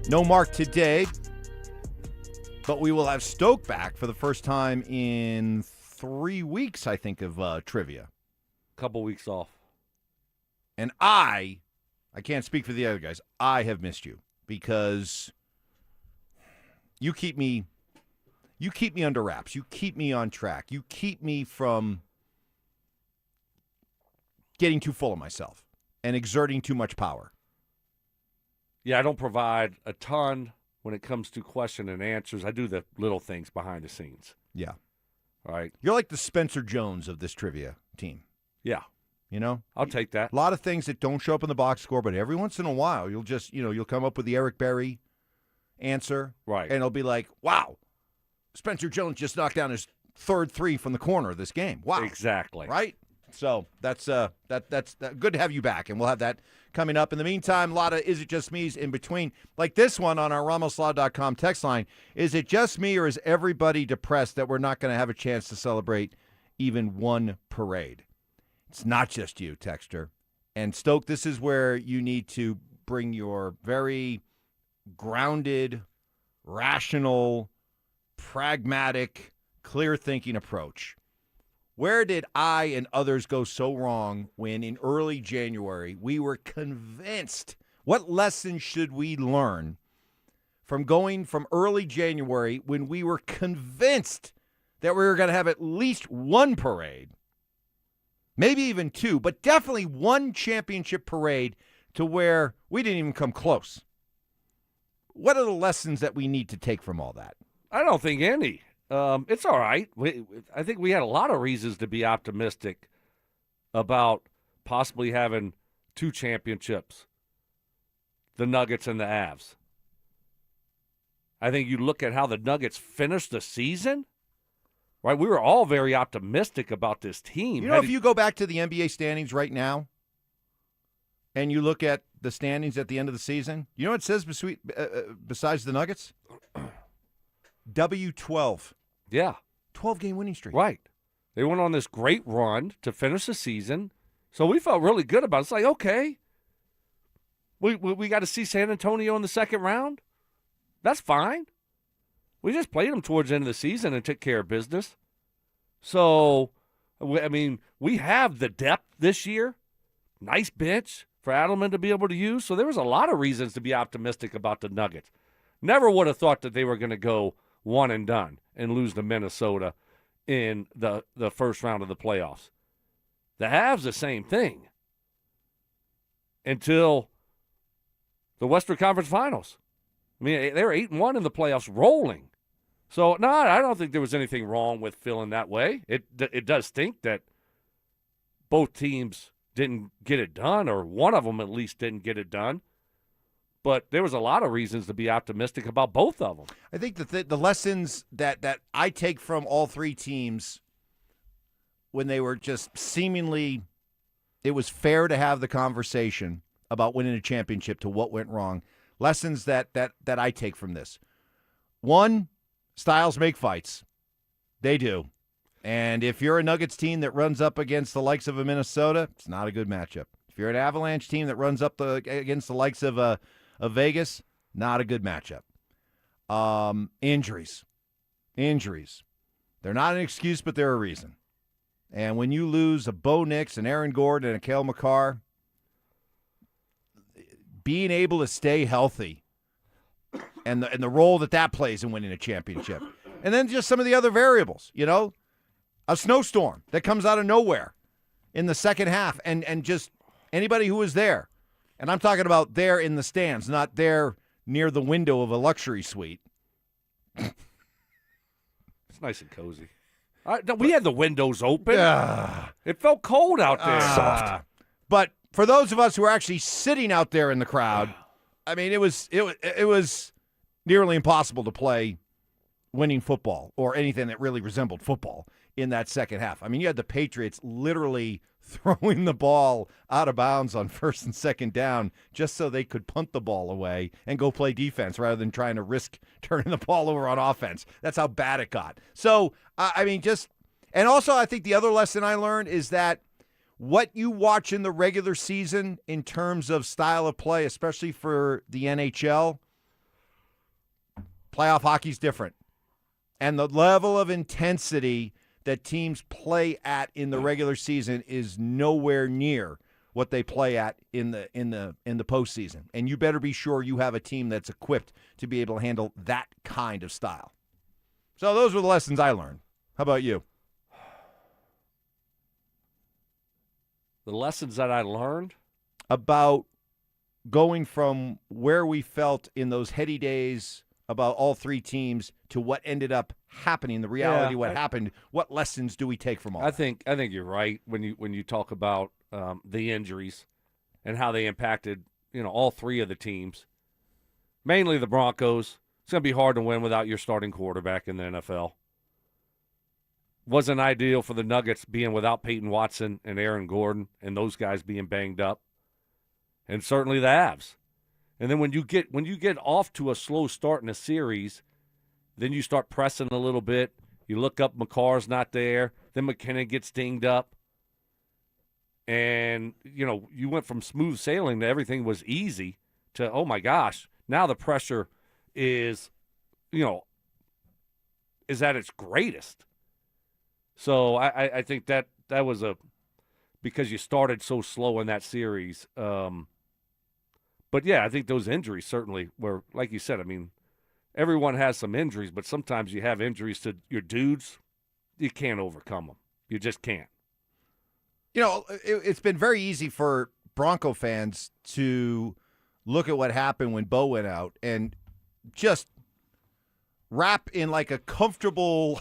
No Mark today, but we will have Stoke back for the first time in 3 weeks, I think, of trivia. Couple weeks off. And I can't speak for the other guys. I have missed you because you keep me under wraps. You keep me on track. You keep me from getting too full of myself and exerting too much power. Yeah, I don't provide a ton when it comes to question and answers. I do the little things behind the scenes. Yeah. All right. You're like the Spencer Jones of this trivia team. Yeah. You know? I'll take that. A lot of things that don't show up in the box score, but every once in a while you'll just, you'll come up with the Eric Berry answer. Right. And it'll be like, wow, Spencer Jones just knocked down his third three from the corner of this game. Wow. Exactly. Right? So that's good to have you back, and we'll have that coming up. In the meantime, a lot of Is It Just Me's in between. Like this one on our RamosLaw.com text line. Is it just me, or is everybody depressed that we're not going to have a chance to celebrate even one parade? It's not just you, texter. And Stoke, this is where you need to bring your very grounded, rational, pragmatic, clear-thinking approach. Where did I and others go so wrong when in early January we were convinced? What lessons should we learn from going from early January when we were convinced that we were going to have at least one parade, maybe even two, but definitely one championship parade to where we didn't even come close? What are the lessons that we need to take from all that? I don't think any. It's all right. I think we had a lot of reasons to be optimistic about possibly having two championships, the Nuggets and the Avs. I think you look at how the Nuggets finished the season, right? We were all very optimistic about this team. You know, if you go back to the NBA standings right now and you look at the standings at the end of the season, you know what it says besides the Nuggets? W12. Yeah. 12-game winning streak. Right. They went on this great run to finish the season, so we felt really good about it. It's like, okay, we got to see San Antonio in the second round. That's fine. We just played them towards the end of the season and took care of business. So, I mean, we have the depth this year. Nice bench for Adelman to be able to use. So there was a lot of reasons to be optimistic about the Nuggets. Never would have thought that they were going to go one and done and lose to Minnesota in the first round of the playoffs. The Avs, the same thing. Until the Western Conference Finals. I mean, they were 8-1 in the playoffs, rolling. So, no, I don't think there was anything wrong with feeling that way. It does stink that both teams didn't get it done, or one of them at least didn't get it done. But there was a lot of reasons to be optimistic about both of them. I think the lessons that I take from all three teams when they were just seemingly, it was fair to have the conversation about winning a championship to what went wrong. Lessons that I take from this. One, styles make fights. They do. And if you're a Nuggets team that runs up against the likes of a Minnesota, it's not a good matchup. If you're an Avalanche team that runs up against the likes of Vegas, not a good matchup. Injuries. They're not an excuse, but they're a reason. And when you lose a Bo Nix, an Aaron Gordon, and a Cale Makar, being able to stay healthy and the role that plays in winning a championship. And then just some of the other variables, you know, a snowstorm that comes out of nowhere in the second half and just anybody who was there. And I'm talking about there in the stands, not there near the window of a luxury suite. It's nice and cozy. We had the windows open. It felt cold out there. Soft. But for those of us who are actually sitting out there in the crowd, I mean, it was nearly impossible to play winning football or anything that really resembled football in that second half. I mean, you had the Patriots literally throwing the ball out of bounds on first and second down just so they could punt the ball away and go play defense rather than trying to risk turning the ball over on offense. That's how bad it got. So, I mean, and also I think the other lesson I learned is that what you watch in the regular season in terms of style of play, especially for the NHL, playoff hockey's different. And the level of intensity that teams play at in the regular season is nowhere near what they play at in the postseason. And you better be sure you have a team that's equipped to be able to handle that kind of style. So those were the lessons I learned. How about you? The lessons that I learned? About going from where we felt in those heady days about all three teams to what ended up happening, the reality, what happened. What lessons do we take from all I think you're right when you talk about the injuries and how they impacted, all three of the teams. Mainly the Broncos. It's going to be hard to win without your starting quarterback in the NFL. Wasn't ideal for the Nuggets being without Payton Watson and Aaron Gordon and those guys being banged up. And certainly the Avs. And then when you get off to a slow start in a series, then you start pressing a little bit. You look up, McCarr's not there. Then McKinnon gets dinged up. And, you went from smooth sailing to everything was easy. to, oh my gosh, now the pressure is, is at its greatest. So I think that was because you started so slow in that series. But yeah, I think those injuries certainly were, like you said, I mean, everyone has some injuries, but sometimes you have injuries to your dudes. You can't overcome them. You just can't. It's been very easy for Bronco fans to look at what happened when Bo went out and just wrap in like a comfortable,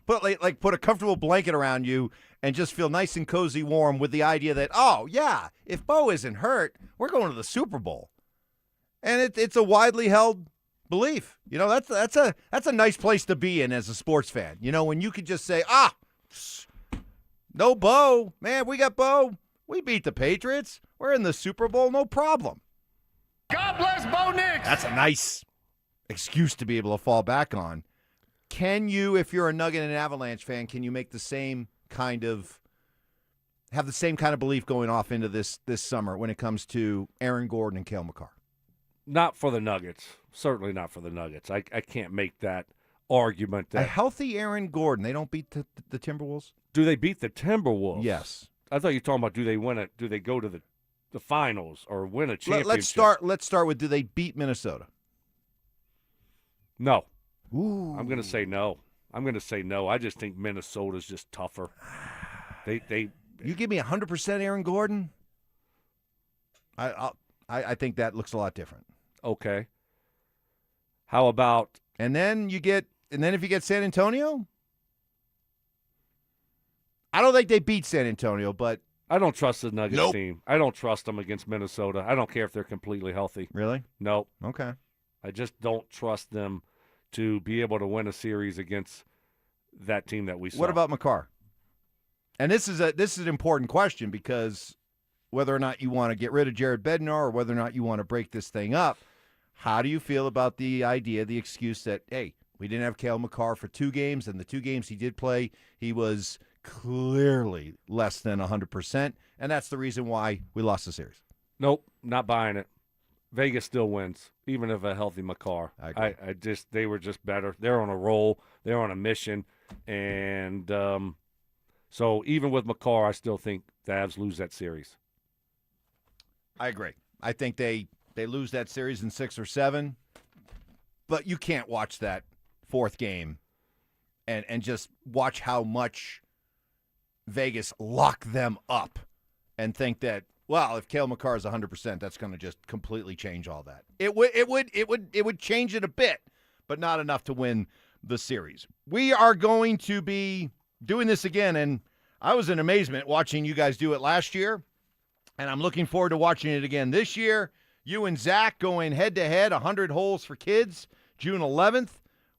put a comfortable blanket around you and just feel nice and cozy warm with the idea that, oh, yeah, if Bo isn't hurt, we're going to the Super Bowl. And it's a widely held belief. That's a nice place to be in as a sports fan. When you could just say, no Bo. Man, we got Bo. We beat the Patriots. We're in the Super Bowl, no problem. God bless Bo Nix. That's a nice excuse to be able to fall back on. Can you, if you're a Nugget and Avalanche fan, can you make the same kind of belief going off into this summer when it comes to Aaron Gordon and Cale Makar? Not for the Nuggets. Certainly not for the Nuggets. I can't make that argument. That a healthy Aaron Gordon, they don't beat the Timberwolves? Do they beat the Timberwolves? Yes. I thought you were talking about do they win it? Do they go to the finals or win a championship? Let's start with, do they beat Minnesota? No. Ooh. I'm going to say no. I just think Minnesota's just tougher. You give me 100% Aaron Gordon? I think that looks a lot different. Okay. How about? And then if you get San Antonio? I don't think they beat San Antonio, but I don't trust the Nuggets team. I don't trust them against Minnesota. I don't care if they're completely healthy. Really? No. Okay. I just don't trust them to be able to win a series against that team that we saw. What about Makar? And this is an important question, because whether or not you want to get rid of Jared Bednar or whether or not you want to break this thing up, how do you feel about the excuse that, hey, we didn't have Cale Makar for 2 games, and the 2 games he did play, he was clearly less than 100%, and that's the reason why we lost the series? Nope, not buying it. Vegas still wins, even if a healthy Makar. They were just better. They're on a roll. They're on a mission, and so even with Makar, I still think the Avs lose that series. I agree. I think they lose that series in 6 or 7, but you can't watch that 4th game and just watch how much Vegas lock them up and think that, well, if Cale Makar is 100%, that's going to just completely change all that. It would change it a bit, but not enough to win the series. We are going to be doing this again, and I was in amazement watching you guys do it last year, and I'm looking forward to watching it again this year. You and Zach going head-to-head, 100 holes for kids, June 11th.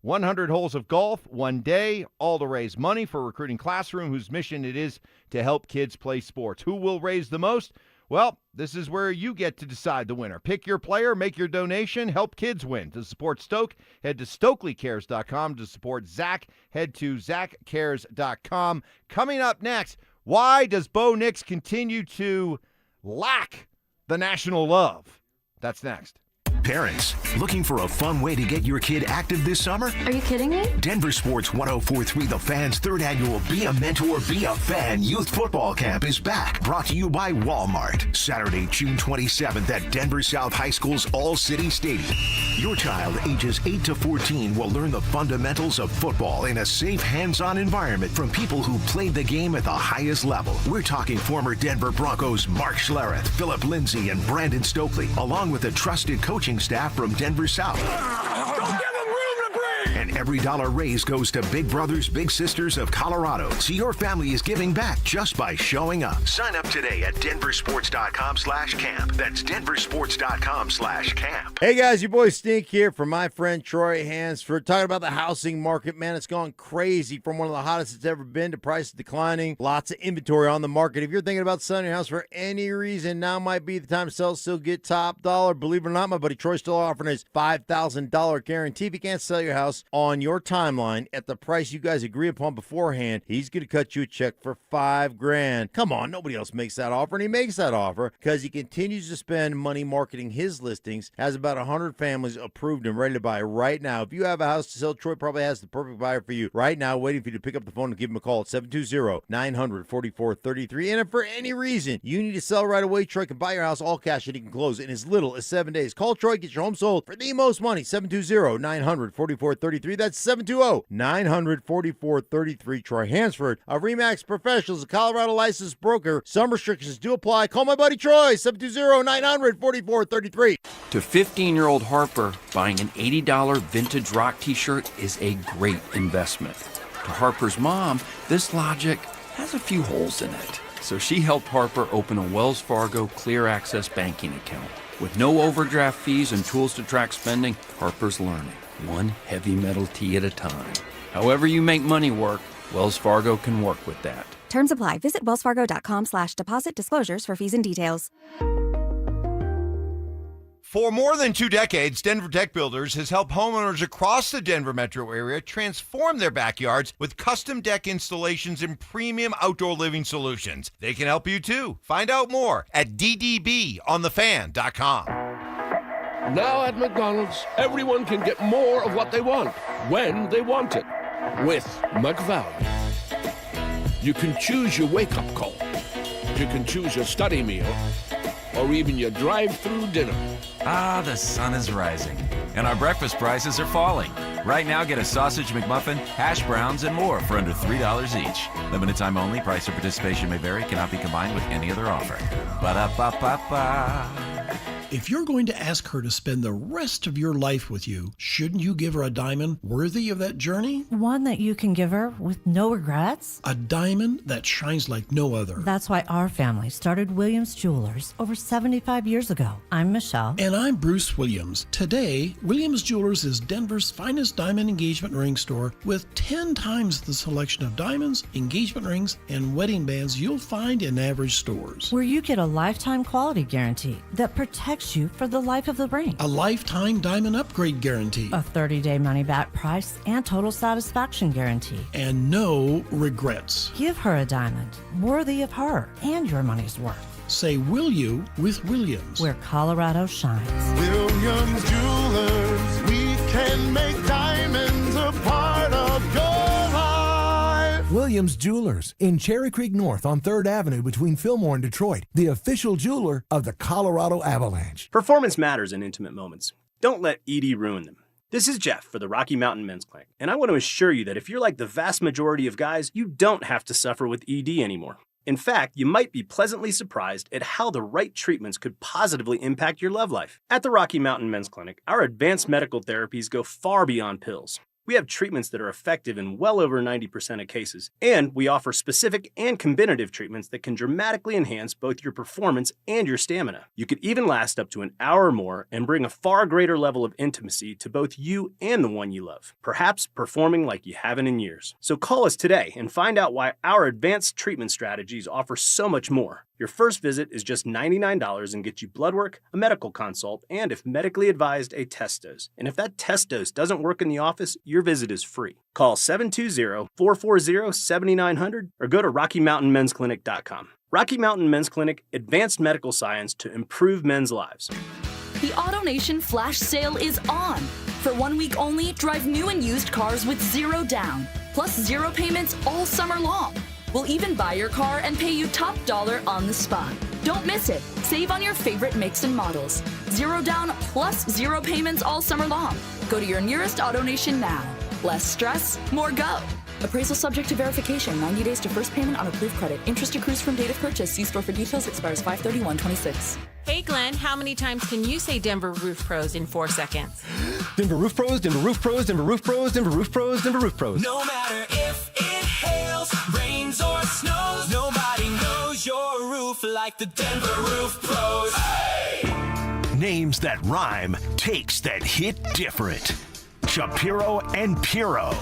100 holes of golf, 1 day, all to raise money for Recruiting Classroom, whose mission it is to help kids play sports. Who will raise the most? Well, this is where you get to decide the winner. Pick your player, make your donation, help kids win. To support Stoke, head to StokleyCares.com. To support Zach, head to ZachCares.com. Coming up next, why does Bo Nix continue to lack the national love? That's next. Parents, looking for a fun way to get your kid active this summer? Are you kidding me? DenverSports 104.3 The Fan's 3rd annual Be a Mentor, Be a Fan Youth Football Camp is back. Brought to you by Walmart. Saturday, June 27th at Denver South High School's All-City Stadium. Your child ages 8 to 14 will learn the fundamentals of football in a safe, hands-on environment from people who played the game at the highest level. We're talking former Denver Broncos Mark Schlereth, Philip Lindsay, and Brandon Stokley, along with a trusted coaching staff from Denver South. Don't give them room to breathe. And every dollar raised goes to Big Brothers Big Sisters of Colorado, so your family is giving back just by showing up. Sign up today at DenverSports.com/camp. That's DenverSports.com/camp. Hey guys, your boy Stink here from my friend Troy Hansford. Talking about the housing market, man, it's gone crazy from one of the hottest it's ever been to prices declining. Lots of inventory on the market. If you're thinking about selling your house for any reason, now might be the time to sell. Still get top dollar. Believe it or not, my buddy Troy's still offering his $5,000 guarantee. If you can't sell your house on your timeline at the price you guys agree upon beforehand, he's going to cut you a check for $5,000. Come on, nobody else makes that offer, and he makes that offer because he continues to spend money marketing his listings, has about 100 families approved and ready to buy right now. If you have a house to sell, Troy probably has the perfect buyer for you right now, waiting for you to pick up the phone and give him a call at 720-900-4433. And if for any reason you need to sell right away, Troy can buy your house all cash and he can close in as little as 7 days. Call Troy, get your home sold for the most money. 720-900-4433. That's 720-900-4433. Troy Hansford of RE/MAX Professionals, a Colorado licensed broker. Some restrictions do apply. Call my buddy Troy, 720-900-4433. To 15-year-old Harper, buying an $80 vintage rock t-shirt is a great investment. To Harper's mom, this logic has a few holes in it. So she helped Harper open a Wells Fargo Clear Access banking account. With no overdraft fees and tools to track spending, Harper's learning, one heavy metal tee at a time. However you make money work, Wells Fargo can work with that. Terms apply. Visit wellsfargo.com/deposit disclosures for fees and details. For more than 2 decades, Denver Tech Builders has helped homeowners across the Denver metro area transform their backyards with custom deck installations and premium outdoor living solutions. They can help you too. Find out more at ddbonthefan.com. Now at McDonald's, everyone can get more of what they want, when they want it, with McValue. You can choose your wake-up call. You can choose your study meal, or even your drive-through dinner. Ah, the sun is rising, and our breakfast prices are falling. Right now, get a sausage McMuffin, hash browns, and more for under $3 each. Limited time only. Price or participation may vary. Cannot be combined with any other offer. Ba-da-ba-ba-ba. If you're going to ask her to spend the rest of your life with you, shouldn't you give her a diamond worthy of that journey? One that you can give her with no regrets? A diamond that shines like no other. That's why our family started Williams Jewelers over 75 years ago. I'm Michelle. And I'm Bruce Williams. Today, Williams Jewelers is Denver's finest diamond engagement ring store with 10 times the selection of diamonds, engagement rings, and wedding bands you'll find in average stores. Where you get a lifetime quality guarantee that protects you for the life of the ring. A lifetime diamond upgrade guarantee. A 30-day money-back price and total satisfaction guarantee. And no regrets. Give her a diamond worthy of her and your money's worth. Say will you with Williams. Where Colorado shines. Williams Jewelers, we can make diamonds a part of your life. Williams Jewelers in Cherry Creek North on 3rd Avenue between Fillmore and Detroit. The official jeweler of the Colorado Avalanche. Performance matters in intimate moments. Don't let ED ruin them. This is Jeff for the Rocky Mountain Men's Clinic, and I want to assure you that if you're like the vast majority of guys, you don't have to suffer with ED anymore. In fact, you might be pleasantly surprised at how the right treatments could positively impact your love life. At the Rocky Mountain Men's Clinic, our advanced medical therapies go far beyond pills. We have treatments that are effective in well over 90% of cases, and we offer specific and combinative treatments that can dramatically enhance both your performance and your stamina. You could even last up to an hour or more and bring a far greater level of intimacy to both you and the one you love, perhaps performing like you haven't in years. So call us today and find out why our advanced treatment strategies offer so much more. Your first visit is just $99 and gets you blood work, a medical consult, and if medically advised, a test dose. And if that test dose doesn't work in the office, your visit is free. Call 720-440-7900 or go to RockyMountainMen'sClinic.com. Rocky Mountain Men's Clinic, advanced medical science to improve men's lives. The AutoNation flash sale is on. For 1 week only, drive new and used cars with zero down, plus zero payments all summer long. We'll even buy your car and pay you top dollar on the spot. Don't miss it. Save on your favorite makes and models. Zero down plus zero payments all summer long. Go to your nearest AutoNation now. Less stress, more go. Appraisal subject to verification. 90 days to first payment on approved credit. Interest accrues from date of purchase. See store for details. Expires 5/31/26. Hey Glenn, how many times can you say Denver Roof Pros in 4 seconds? Denver Roof Pros, Denver Roof Pros, Denver Roof Pros, Denver Roof Pros, Denver Roof Pros. No matter if it hails, rains, or snows, nobody knows your roof like the Denver Roof Pros. Hey! Names that rhyme, takes that hit different. Shapiro and Piro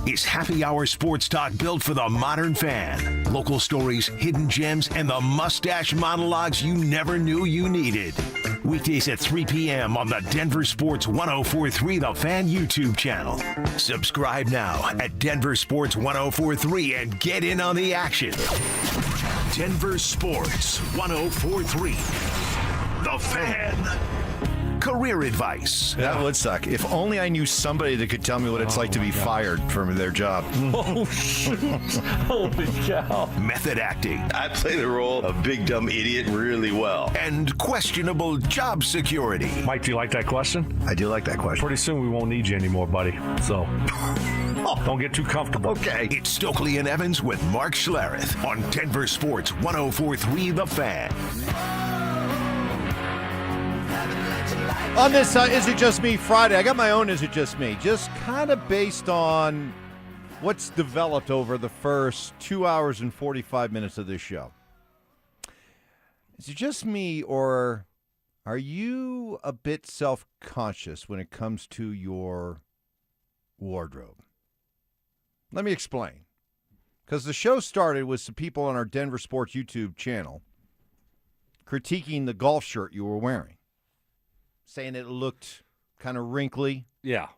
is happy hour sports talk built for the modern fan. Local stories, hidden gems, and the mustache monologues you never knew you needed. Weekdays at 3 p.m. on the Denver Sports 104.3 The Fan YouTube channel. Subscribe now at Denver Sports 104.3 and get in on the action. Denver Sports 104.3 The Fan. Career advice. That would suck. If only I knew somebody that could tell me what it's like to be fired from their job. Oh, shoot. Holy cow. Method acting. I play the role of big dumb idiot really well. And questionable job security. Mike, do you like that question? I do like that question. Pretty soon we won't need you anymore, buddy. So don't get too comfortable. Okay. It's Stokley and Evans with Mark Schlereth on Denver Sports 104.3 The Fan. On this Is It Just Me Friday, I got my own Is It Just Me, just kind of based on what's developed over the first 2 hours and 45 minutes of this show. Is it just me, or are you a bit self-conscious when it comes to your wardrobe? Let me explain. Because the show started with some people on our Denver Sports YouTube channel critiquing the golf shirt you were wearing. Saying it looked kind of wrinkly. Yeah.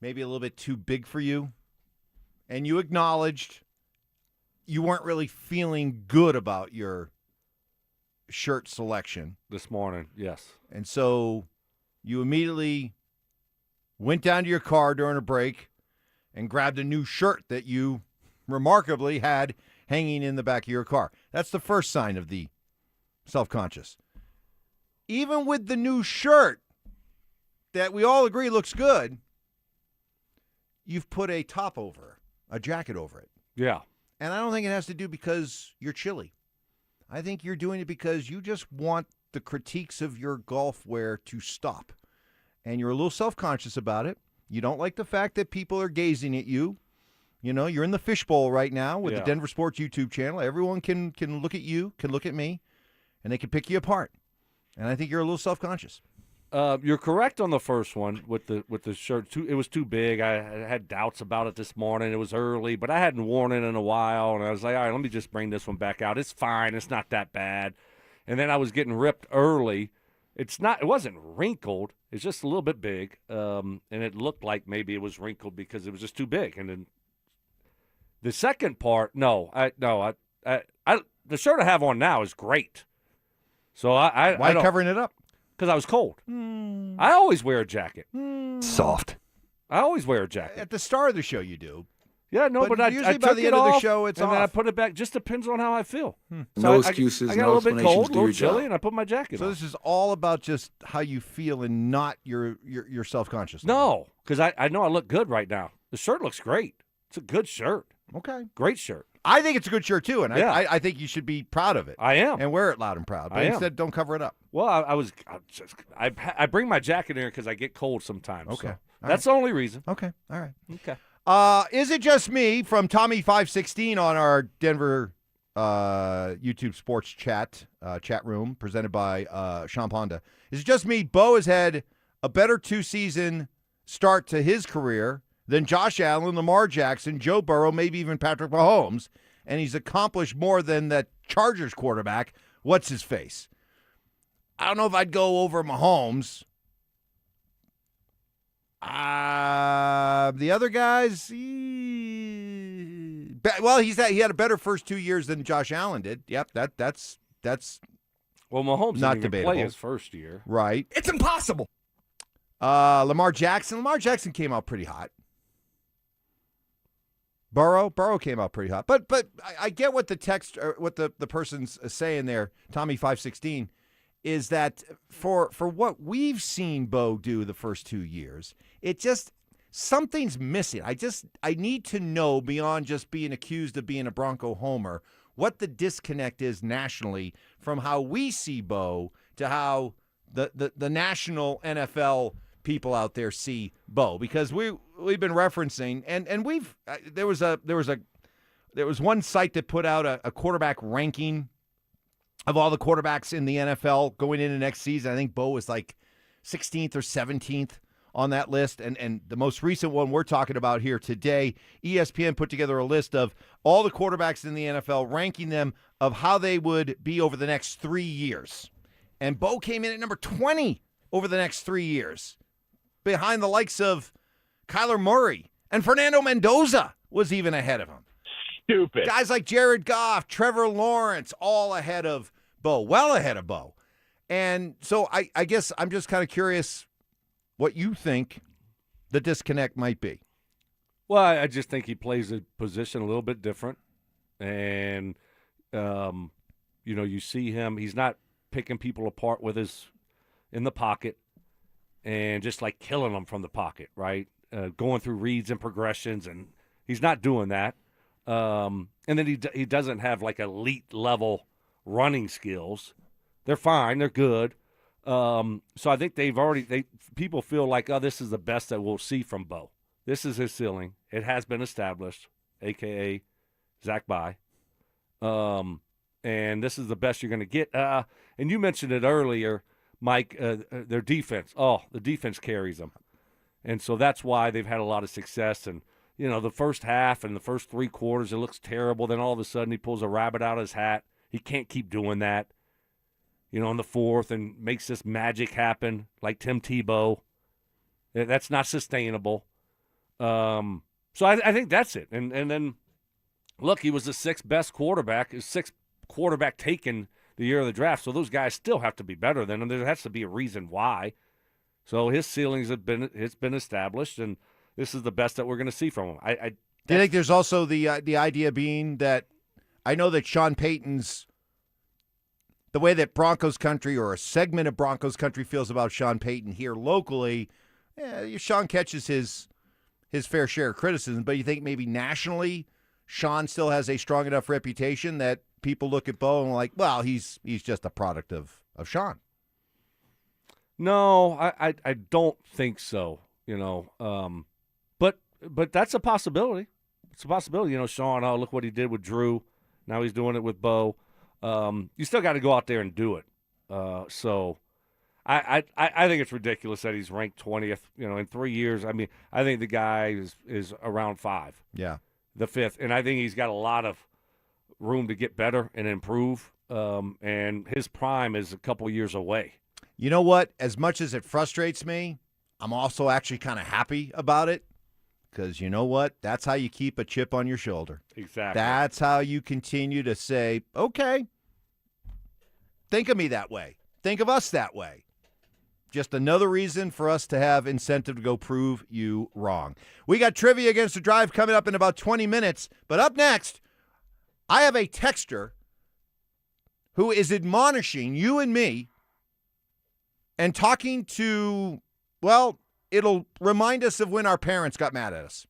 Maybe a little bit too big for you. And you acknowledged you weren't really feeling good about your shirt selection. This morning, yes. And so you immediately went down to your car during a break and grabbed a new shirt that you remarkably had hanging in the back of your car. That's the first sign of the self-conscious. Even with the new shirt that we all agree looks good, you've put a top over, a jacket over it. Yeah. And I don't think it has to do because you're chilly. I think you're doing it because you just want the critiques of your golf wear to stop. And you're a little self-conscious about it. You don't like the fact that people are gazing at you. You know, you're in the fishbowl right now with the Denver Sports YouTube channel. Everyone can look at you, can look at me, and they can pick you apart. And I think you're a little self-conscious. You're correct on the first one with the shirt. It was too big. I had doubts about it this morning. It was early, but I hadn't worn it in a while, and I was like, all right, let me just bring this one back out. It's fine. It's not that bad. And then I was getting ripped early. It wasn't wrinkled. It's just a little bit big, and it looked like maybe it was wrinkled because it was just too big. And then the second part, the shirt I have on now is great. So why covering it up? Because I was cold. I always wear a jacket. Soft. I always wear a jacket. At the start of the show, you do. Yeah, no, but usually I by took the it end of the off, show, it's and off. then I put it back. Just depends on how I feel. No excuses, I got no a little bit explanations, cold, a do little your chilly, job. and I put my jacket So on. this is all about just how you feel and not your self-conscious. No, because I know I look good right now. The shirt looks great. It's a good shirt. Okay. Great shirt. I think it's a good shirt, too, and Yeah. I think you should be proud of it. I am. And wear it loud and proud. But I am. instead, don't cover it up. Well, I bring my jacket in here because I get cold sometimes. Okay. So that's the only reason. Okay. All right. Okay. Is it just me from Tommy516 on our Denver YouTube sports chat room presented by Sean Ponda? Is it just me? Bo has had a better two-season start to his career than Josh Allen, Lamar Jackson, Joe Burrow, maybe even Patrick Mahomes, and he's accomplished more than that Chargers quarterback. What's his face? I don't know if I'd go over Mahomes. The other guys, he had a better first 2 years than Josh Allen did. Yep, that's well, Mahomes not didn't even debatable. play his first year. Right. It's impossible. Lamar Jackson came out pretty hot. Burrow came out pretty hot. But I get what the text, or what the person's saying there, Tommy516, is that for what we've seen Bo do the first 2 years, it just, something's missing. I need to know, beyond just being accused of being a Bronco homer, what the disconnect is nationally from how we see Bo to how the national NFL people out there see Bo, because we've been referencing and there was one site that put out a quarterback ranking of all the quarterbacks in the NFL going into next season. I think Bo was like 16th or 17th on that list, and the most recent one we're talking about here today, ESPN put together a list of all the quarterbacks in the NFL, ranking them of how they would be over the next 3 years. And Bo came in at number 20 over the next 3 years, behind the likes of Kyler Murray, and Fernando Mendoza was even ahead of him. Stupid. Guys like Jared Goff, Trevor Lawrence, all ahead of Bo, well ahead of Bo. And so I guess I'm just kind of curious what you think the disconnect might be. Well, I just think he plays the position a little bit different. And, you see him, he's not picking people apart with his in the pocket and just like killing them from the pocket, right? Going through reads and progressions, and he's not doing that. And then he doesn't have like elite level running skills. They're fine, they're good. So I think people feel like, oh, this is the best that we'll see from Bo. This is his ceiling. It has been established, a.k.a. Zach Bye. And this is the best you're going to get. And you mentioned it earlier, Mike, their defense. Oh, the defense carries them. And so that's why they've had a lot of success. And, the first half and the first 3 quarters, it looks terrible. Then all of a sudden he pulls a rabbit out of his hat. He can't keep doing that, in the fourth and makes this magic happen like Tim Tebow. That's not sustainable. So I think that's it. And then, look, he was the 6th best quarterback, 6th quarterback taken the year of the draft. So those guys still have to be better than him. There has to be a reason why. So his ceilings it's been established, and this is the best that we're going to see from him. Do you think there's also the idea being that I know that Sean Payton's the way that Broncos country or a segment of Broncos country feels about Sean Payton here locally, Sean catches his fair share of criticism, but you think maybe nationally Sean still has a strong enough reputation that people look at Bo and are like, well, he's just a product of Sean. No, I don't think so, but that's a possibility. It's a possibility, Sean, oh, look what he did with Drew. Now he's doing it with Bo. You still got to go out there and do it. So I think it's ridiculous that he's ranked 20th, in 3 years. I mean, I think the guy is around 5. Yeah. The 5th. And I think he's got a lot of room to get better and improve. And his prime is a couple years away. You know what? As much as it frustrates me, I'm also actually kind of happy about it. Because you know what? That's how you keep a chip on your shoulder. Exactly. That's how you continue to say, okay, think of me that way. Think of us that way. Just another reason for us to have incentive to go prove you wrong. We got Trivia Against the Drive coming up in about 20 minutes. But up next, I have a texter who is admonishing you and me and talking to, well, it'll remind us of when our parents got mad at us.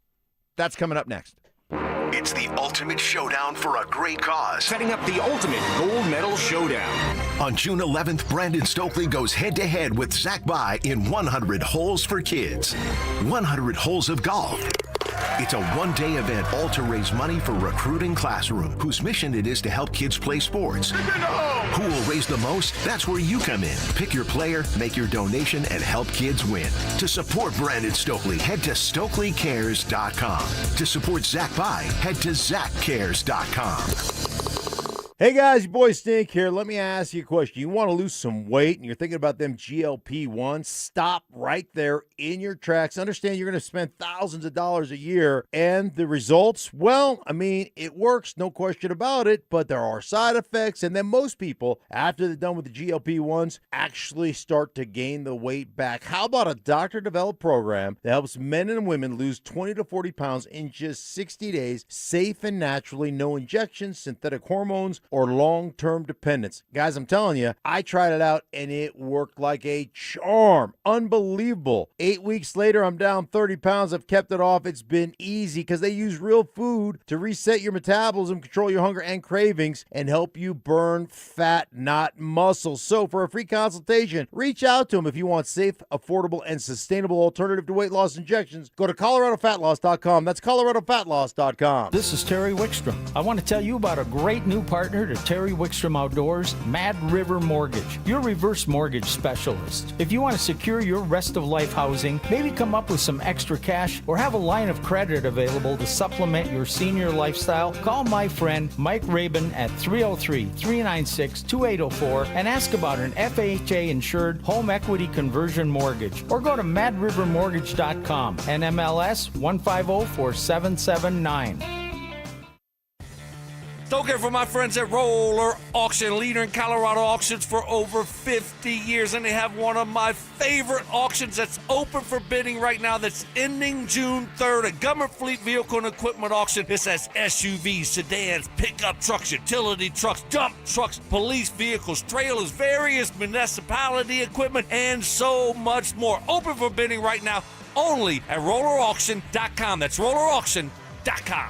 That's coming up next. It's the ultimate showdown for a great cause. Setting up the ultimate gold medal showdown. On June 11th, Brandon Stokley goes head-to-head with Zach Bye in 100 Holes for Kids. 100 holes of golf. It's a one-day event all to raise money for Recruiting Classroom, whose mission it is to help kids play sports. Who will raise the most? That's where you come in. Pick your player, make your donation, and help kids win. To support Brandon Stokley, head to StokleyCares.com. To support Zach Bye, head to ZachCares.com. Hey guys, your boy Stink here. Let me ask you a question. You want to lose some weight and you're thinking about them GLP-1s? Stop right there in your tracks. Understand you're going to spend thousands of dollars a year. And the results? Well, I mean, it works, no question about it, but there are side effects. And then most people, after they're done with the GLP-1s, actually start to gain the weight back. How about a doctor-developed program that helps men and women lose 20 to 40 pounds in just 60 days, safe and naturally, no injections, synthetic hormones, or long-term dependence. Guys, I'm telling you, I tried it out and it worked like a charm. Unbelievable. 8 weeks later, I'm down 30 pounds. I've kept it off. It's been easy because they use real food to reset your metabolism, control your hunger and cravings, and help you burn fat, not muscle. So for a free consultation, reach out to them if you want safe, affordable, and sustainable alternative to weight loss injections. Go to ColoradoFatLoss.com. That's ColoradoFatLoss.com. This is Terry Wickstrom. I want to tell you about a great new partner partner to Terry Wickstrom Outdoors, Mad River Mortgage, your reverse mortgage specialist. If you want to secure your rest of life housing, maybe come up with some extra cash, or have a line of credit available to supplement your senior lifestyle, call my friend Mike Rabin at 303-396-2804 and ask about an FHA-insured home equity conversion mortgage, or go to madrivermortgage.com, NMLS 1504779. Don't care for my friends at Roller Auction, leader in Colorado auctions for over 50 years. And they have one of my favorite auctions that's open for bidding right now that's ending June 3rd, a government fleet vehicle and equipment auction. This has SUVs, sedans, pickup trucks, utility trucks, dump trucks, police vehicles, trailers, various municipality equipment, and so much more. Open for bidding right now only at rollerauction.com. That's rollerauction.com.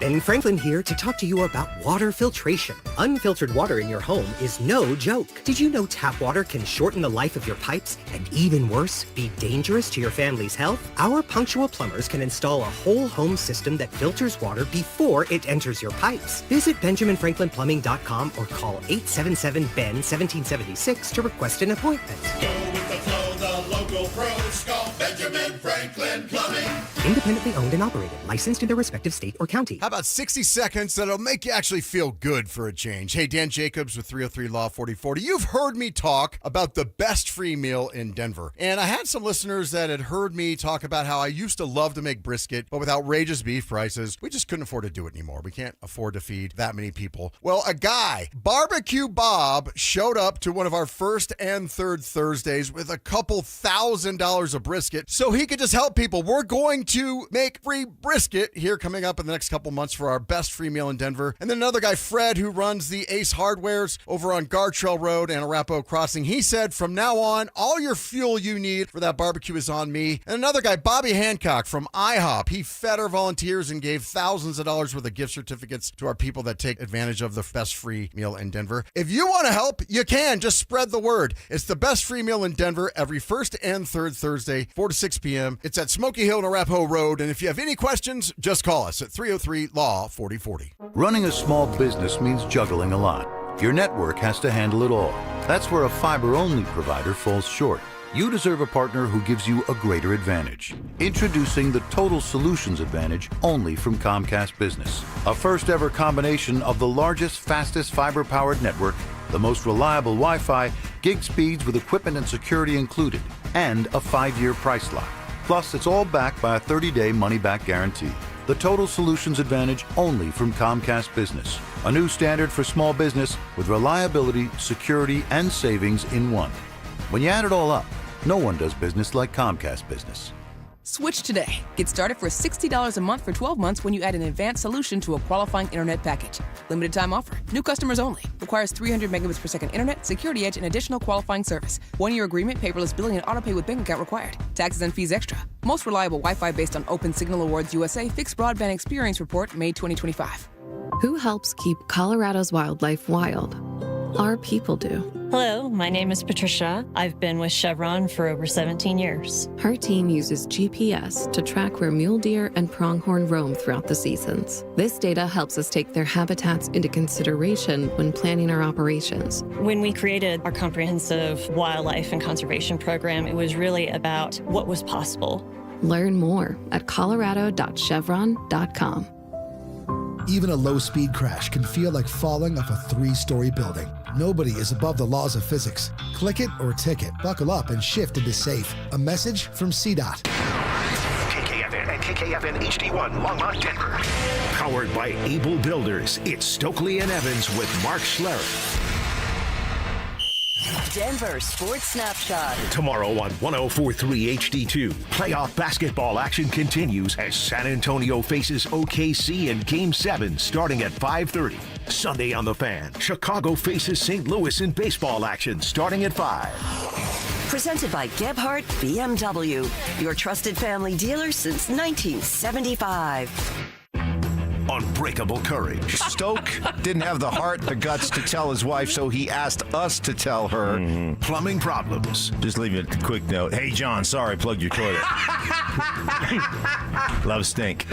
Ben Franklin here to talk to you about water filtration. Unfiltered water in your home is no joke. Did you know tap water can shorten the life of your pipes and, even worse, be dangerous to your family's health? Our punctual plumbers can install a whole home system that filters water before it enters your pipes. Visit BenjaminFranklinPlumbing.com or call 877-BEN-1776 to request an appointment. Go with the flow, the local pros call Benjamin Franklin Plumbing. Independently owned and operated, licensed in their respective state or county. How about 60 seconds that'll make you actually feel good for a change? Hey, Dan Jacobs with 303 Law 4040. You've heard me talk about the best free meal in Denver. And I had some listeners that had heard me talk about how I used to love to make brisket, but with outrageous beef prices, we just couldn't afford to do it anymore. We can't afford to feed that many people. Well, a guy, Barbecue Bob, showed up to one of our first and third Thursdays with a couple $1,000 of brisket so he could just help people. We're going to make free brisket here coming up in the next couple months for our best free meal in Denver. And then another guy, Fred, who runs the Ace Hardwares over on Gartrell Road and Arapahoe Crossing. He said, from now on, all your fuel you need for that barbecue is on me. And another guy, Bobby Hancock from IHOP. He fed our volunteers and gave thousands of dollars worth of gift certificates to our people that take advantage of the best free meal in Denver. If you want to help, you can. Just spread the word. It's the best free meal in Denver every first and third Thursday, 4 to 6 p.m. It's at Smoky Hill and Arapahoe Road. And if you have any questions, just call us at 303-LAW-4040. Running a small business means juggling a lot. Your network has to handle it all. That's where a fiber-only provider falls short. You deserve a partner who gives you a greater advantage. Introducing the Total Solutions Advantage only from Comcast Business. A first-ever combination of the largest, fastest fiber-powered network, the most reliable Wi-Fi, gig speeds with equipment and security included, and a 5-year price lock. Plus, it's all backed by a 30-day money-back guarantee. The Total Solutions Advantage only from Comcast Business. A new standard for small business with reliability, security, and savings in one. When you add it all up, no one does business like Comcast Business. Switch today. Get started for $60 a month for 12 months when you add an advanced solution to a qualifying internet package. Limited time offer. New customers only. Requires 300 megabits per second internet, security edge, and additional qualifying service. 1-year agreement, paperless billing, and autopay with bank account required. Taxes and fees extra. Most reliable Wi-Fi based on Open Signal Awards USA Fixed Broadband Experience Report, May 2025. Who helps keep Colorado's wildlife wild? Our people do. Hello, my name is Patricia. I've been with Chevron for over 17 years. Her team uses GPS to track where mule deer and pronghorn roam throughout the seasons. This data helps us take their habitats into consideration when planning our operations. When we created our comprehensive wildlife and conservation program, it was really about what was possible. Learn more at colorado.chevron.com. Even a low-speed crash can feel like falling off a 3-story building. Nobody is above the laws of physics. Click it or ticket. Buckle up and shift into safe. A message from CDOT. KKFN and KKFN HD1 Longmont, Denver. Powered by Able Builders, it's Stokley and Evans with Mark Schlereth. Denver Sports Snapshot. Tomorrow on 104.3 HD2, playoff basketball action continues as San Antonio faces OKC in Game 7 starting at 5:30. Sunday on The Fan, Chicago faces St. Louis in baseball action starting at 5. Presented by Gebhardt BMW, your trusted family dealer since 1975. On unbreakable courage. Stoke didn't have the heart, the guts to tell his wife, so he asked us to tell her. Plumbing problems. Just leave it a quick note. Hey, John, sorry, plugged your toilet. Love stink.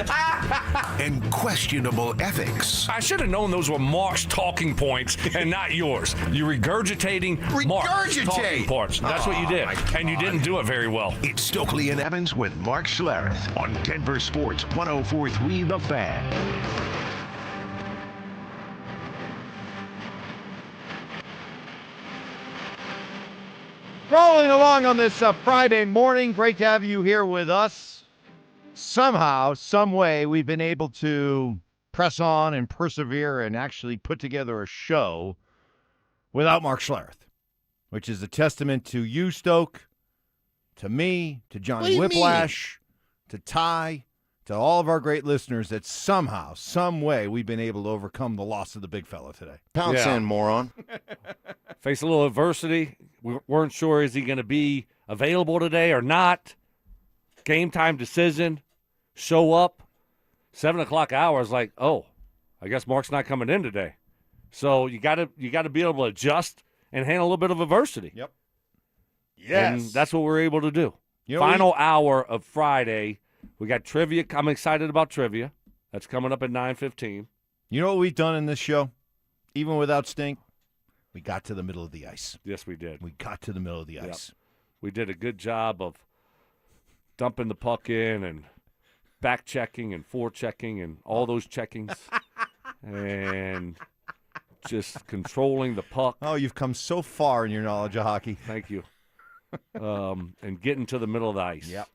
And questionable ethics. I should have known those were Mark's talking points and not yours. You're regurgitating Mark's talking points. That's what you did. And you didn't do it very well. It's Stokley and Evans with Mark Schlereth on Denver Sports 104.3 The Fan. Rolling along on this Friday morning. Great to have you here with us. Somehow, some way, we've been able to press on and persevere and actually put together a show without Mark Schlereth, which is a testament to you, Stoke, to me, to Johnny Whiplash, to Ty, to all of our great listeners that somehow, some way, we've been able to overcome the loss of the big fella today. Pound sand, moron. Face a little adversity. We weren't sure, is he going to be available today or not? Game time decision. Show up. 7 o'clock hour is like, oh, I guess Mark's not coming in today. So you got to be able to adjust and handle a little bit of adversity. Yep. Yes. And that's what we're able to do. You know, Final hour of Friday. We got trivia. I'm excited about trivia. That's coming up at 9:15. You know what we've done in this show? Even without Stink, we got to the middle of the ice. Yes, we did. We got to the middle of the ice. We did a good job of dumping the puck in and back checking and forechecking and all those checkings and just controlling the puck. Oh, you've come so far in your knowledge of hockey. Thank you. And getting to the middle of the ice. Yep.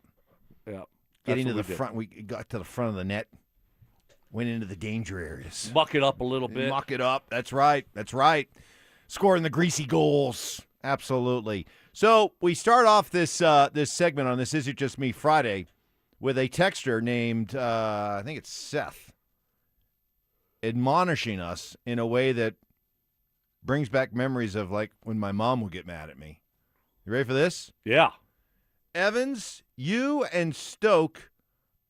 Yep. Getting to the front. We got to the front of the net. Went into the danger areas. Muck it up a little bit. Muck it up. That's right. That's right. Scoring the greasy goals. Absolutely. So we start off this this segment on This Is It Just Me Friday with a texter named, I think it's Seth, admonishing us in a way that brings back memories of like when my mom would get mad at me. You ready for this? Yeah. Evans, you and Stoke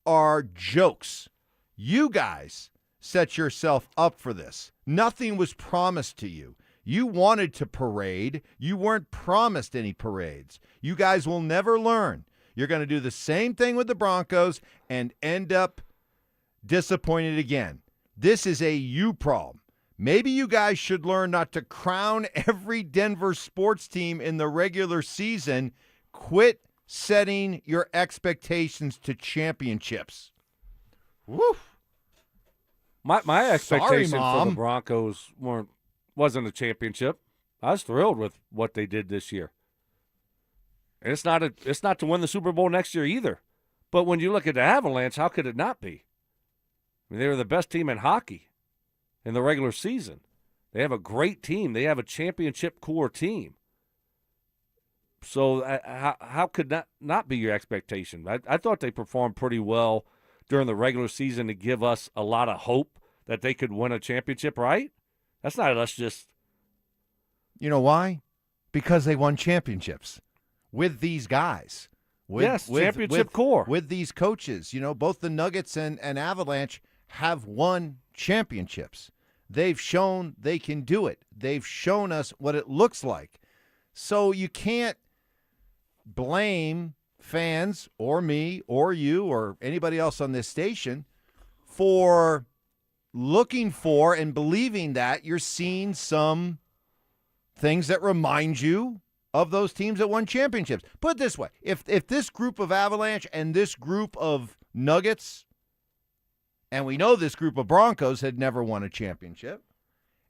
are jokes. You guys set yourself up for this. Nothing was promised to you. You wanted to parade. You weren't promised any parades. You guys will never learn. You're going to do the same thing with the Broncos and end up disappointed again. This is a you problem. Maybe you guys should learn not to crown every Denver sports team in the regular season. Quit setting your expectations to championships. Woo! My expectation for Mom. the Broncos wasn't a championship. I was thrilled with what they did this year. And it's not to win the Super Bowl next year either. But when you look at the Avalanche, how could it not be? I mean, they were the best team in hockey in the regular season. They have a great team. They have a championship core team. So how could that not be your expectation? I thought they performed pretty well during the regular season to give us a lot of hope that they could win a championship, right? That's not us just... You know why? Because they won championships with these guys. Championship core. With these coaches. You know, both the Nuggets and Avalanche have won championships. They've shown they can do it. They've shown us what it looks like. So you can't blame fans or me or you or anybody else on this station for looking for and believing that you're seeing some things that remind you of those teams that won championships. Put it this way. If this group of Avalanche and this group of Nuggets, and we know this group of Broncos had never won a championship,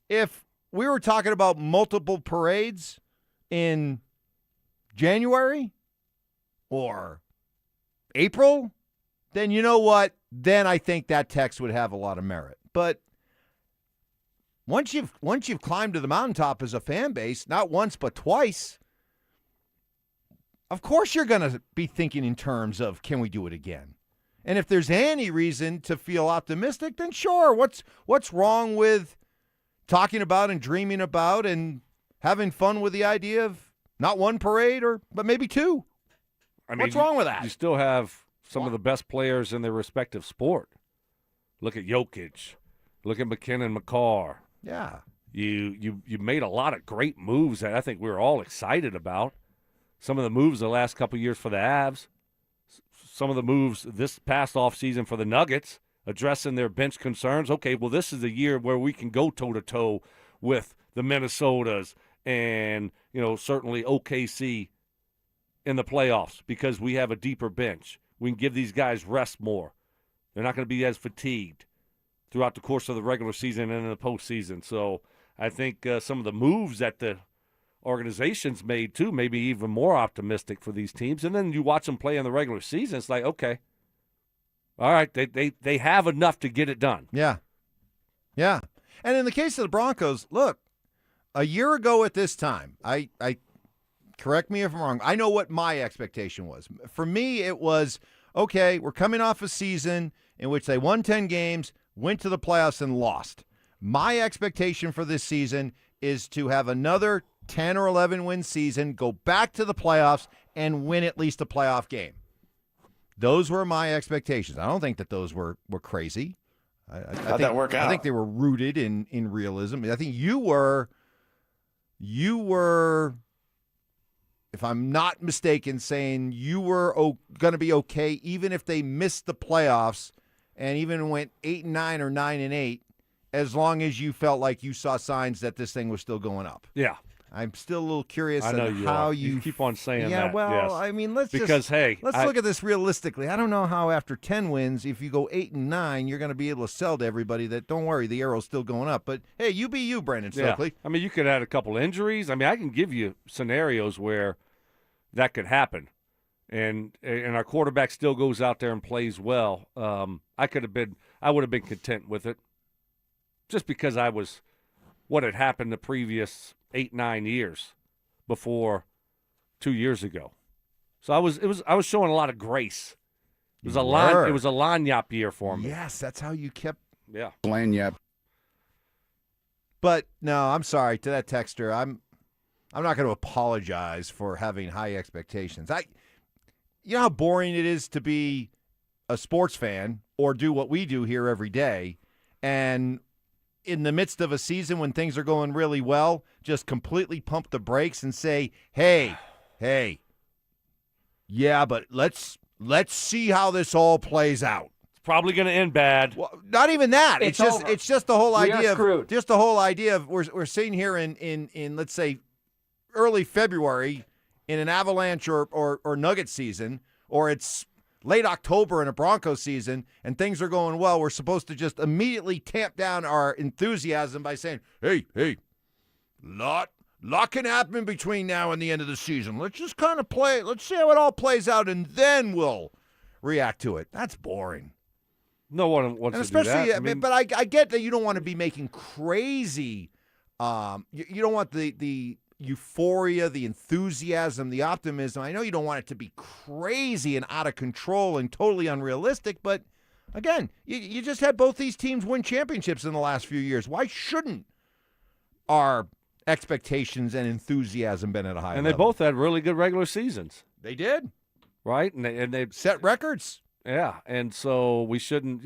if we were talking about multiple parades in January or April, then you know what? Then I think that text would have a lot of merit. But once you've climbed to the mountaintop as a fan base, not once but twice, of course you're going to be thinking in terms of, can we do it again? And if there's any reason to feel optimistic, then sure. What's wrong with talking about and dreaming about and having fun with the idea of not one parade but maybe two? I mean, what's wrong with that? You still have some of the best players in their respective sport. Look at Jokic. Look at McKinnon, McCarr. Yeah. You made a lot of great moves that I think we were all excited about. Some of the moves the last couple of years for the Avs. Some of the moves this past offseason for the Nuggets, addressing their bench concerns. Okay, well, this is a year where we can go toe-to-toe with the Minnesotas and, certainly OKC in the playoffs because we have a deeper bench. We can give these guys rest more. They're not going to be as fatigued throughout the course of the regular season and in the postseason. So I think some of the moves that the organizations made, too, maybe even more optimistic for these teams. And then you watch them play in the regular season, it's like, okay, all right, they have enough to get it done. Yeah. Yeah. And in the case of the Broncos, look, a year ago at this time, I correct me if I'm wrong, I know what my expectation was. For me, it was, okay, we're coming off a season in which they won 10 games, went to the playoffs, and lost. My expectation for this season is to have another 10 or 11 win season, go back to the playoffs, and win at least a playoff game. Those were my expectations. I don't think that those were crazy. How'd that work out? I think they were rooted in realism. I think you were, if I'm not mistaken, saying you were going to be okay even if they missed the playoffs and even went 8-9 or 9-8, as long as you felt like you saw signs that this thing was still going up. Yeah. I'm still a little curious I know on how you keep on saying that. Yeah, well, yes. I mean, let's look at this realistically. I don't know how after 10 wins, if you go 8-9, you're going to be able to sell to everybody that, don't worry, the arrow's still going up. But, hey, you be you, Brandon Stokley. I mean, you could add a couple injuries. I mean, I can give you scenarios where that could happen. And our quarterback still goes out there and plays well. I would have been content with it just because I was what had happened the previous 8-9 years before 2 years ago. So I was showing a lot of grace. It was a lanyap year for me. Yes, that's how you kept lanyap. But no, I'm sorry to that texter. I'm not going to apologize for having high expectations. You know how boring it is to be a sports fan or do what we do here every day, and in the midst of a season when things are going really well, just completely pump the brakes and say, hey, yeah, but let's see how this all plays out. It's probably going to end bad. Well, not even that. It's just the whole idea of we're sitting here in let's say early February in an Avalanche or Nugget season, or it's late October in a Broncos season, and things are going well. We're supposed to just immediately tamp down our enthusiasm by saying, hey, lot can happen between now and the end of the season. Let's just kind of play. Let's see how it all plays out, and then we'll react to it. That's boring. No one wants to do that. But I get that you don't want to be making crazy. You don't want the euphoria, the enthusiasm, the optimism. I know you don't want it to be crazy and out of control and totally unrealistic, but again, you just had both these teams win championships in the last few years. Why shouldn't our expectations and enthusiasm been at a high level? And they both had really good regular seasons. They did. Right? And they set records. Yeah, and so we shouldn't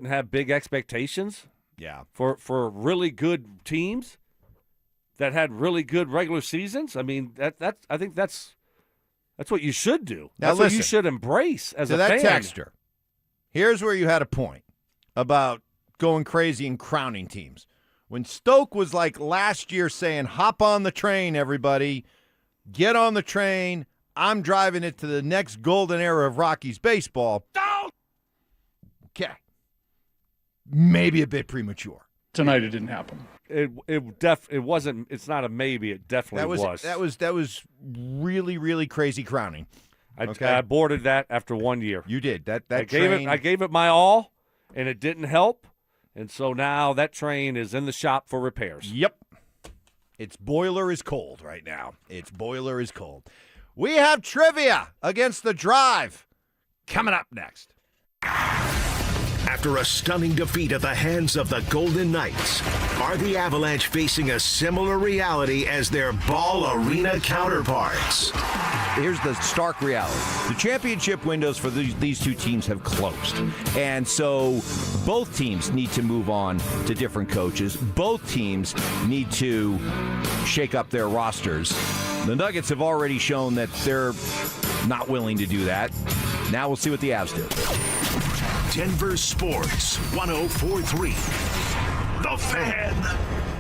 have big expectations. Yeah. For really good teams that had really good regular seasons. I mean, I think that's what you should do. That's what you should embrace as a fan. To that texter, here's where you had a point about going crazy and crowning teams. When Stoke was like last year saying, hop on the train, everybody, get on the train, I'm driving it to the next golden era of Rockies baseball. Okay. Maybe a bit premature. Tonight it didn't happen. It wasn't. It's not a maybe. It definitely was. That was really, really crazy crowning. I boarded that after 1 year. You did that. I gave it my all, and it didn't help, and so now that train is in the shop for repairs. Yep. Its boiler is cold right now. Its boiler is cold. We have trivia against the Drive coming up next. After a stunning defeat at the hands of the Golden Knights, Are the Avalanche facing a similar reality as their Ball Arena counterparts? Here's the stark reality. The championship windows for these two teams have closed. And so both teams need to move on to different coaches. Both teams need to shake up their rosters. The Nuggets have already shown that they're not willing to do that. Now we'll see what the Avs do. Denver Sports 104.3. The Fan.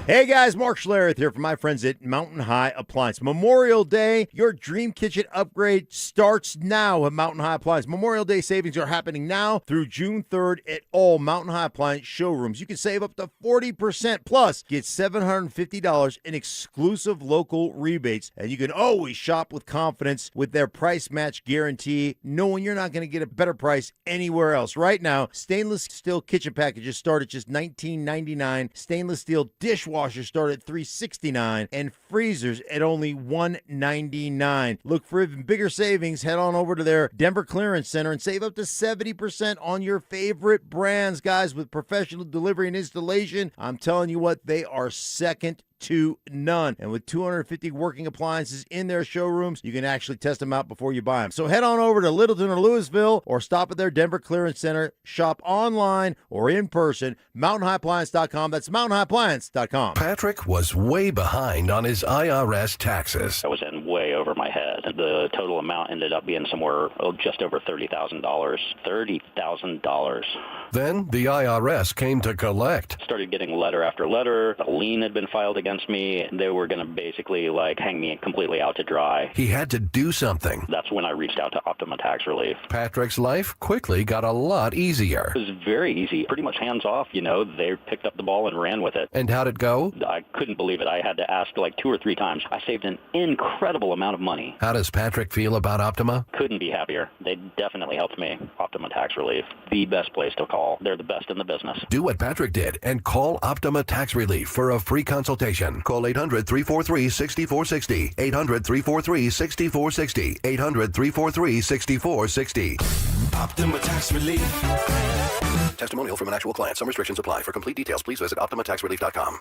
Hey guys, Mark Schlereth here from my friends at Mountain High Appliance. Memorial Day, your dream kitchen upgrade starts now at Mountain High Appliance. Memorial Day savings are happening now through June 3rd at all Mountain High Appliance showrooms. You can save up to 40%, plus get $750 in exclusive local rebates. And you can always shop with confidence with their price match guarantee, knowing you're not going to get a better price anywhere else. Right now, stainless steel kitchen packages start at just $19.99. Stainless steel dishwashers start at $369, and freezers at only $199. Look for even bigger savings. Head on over to their Denver Clearance Center and save up to 70% on your favorite brands. Guys, with professional delivery and installation, I'm telling you what, they are second to none. And with 250 working appliances in their showrooms, you can actually test them out before you buy them. So head on over to Littleton or Louisville or stop at their Denver Clearance Center. Shop online or in person. MountainHighAppliance.com. That's MountainHighAppliance.com. Patrick was way behind on his IRS taxes. I was in way over my head. The total amount ended up being somewhere just over $30,000. $30,000. Then the IRS came to collect. Started getting letter after letter. A lien had been filed against me. They were going to basically hang me completely out to dry. He had to do something. That's when I reached out to Optima Tax Relief. Patrick's life quickly got a lot easier. It was very easy, pretty much hands off. They picked up the ball and ran with it. And how'd it go? I couldn't believe it. I had to ask 2 or 3 times. I saved an incredible amount of money. How does Patrick feel about Optima? Couldn't be happier. They definitely helped me. Optima Tax Relief, the best place to call. They're the best in the business. Do what Patrick did and call Optima Tax Relief for a free consultation. Call 800-343-6460. 800-343-6460. 800-343-6460. Optima Tax Relief. Testimonial from an actual client. Some restrictions apply. For complete details, please visit OptimaTaxRelief.com.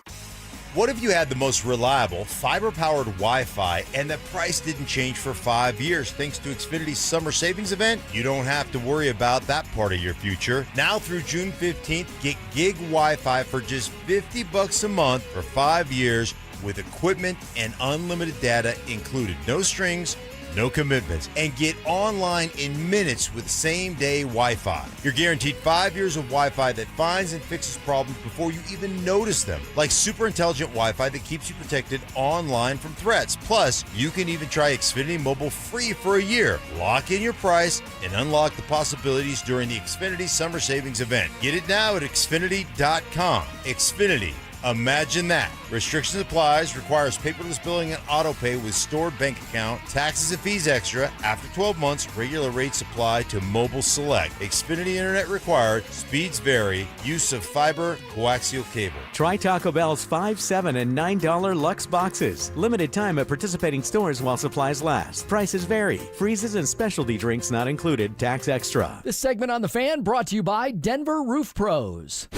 What if you had the most reliable, fiber-powered Wi-Fi and the price didn't change for 5 years? Thanks to Xfinity's summer savings event, you don't have to worry about that part of your future. Now through June 15th, get gig Wi-Fi for just $50 a month for 5 years with equipment and unlimited data included. No strings, no commitments, and get online in minutes with same-day Wi-Fi. You're guaranteed 5 years of Wi-Fi that finds and fixes problems before you even notice them, like super intelligent Wi-Fi that keeps you protected online from threats. Plus, you can even try Xfinity Mobile free for a year. Lock in your price and unlock the possibilities during the Xfinity Summer Savings event. Get it now at Xfinity.com. Xfinity. Imagine that. Restrictions applies, requires paperless billing and auto pay with stored bank account, taxes and fees extra. After 12 months, regular rates apply to mobile select. Xfinity internet required, speeds vary, use of fiber, coaxial cable. Try Taco Bell's $5, $7, and $9 Lux boxes. Limited time at participating stores while supplies last. Prices vary. Freezes and specialty drinks not included. Tax extra. This segment on The Fan brought to you by Denver Roof Pros.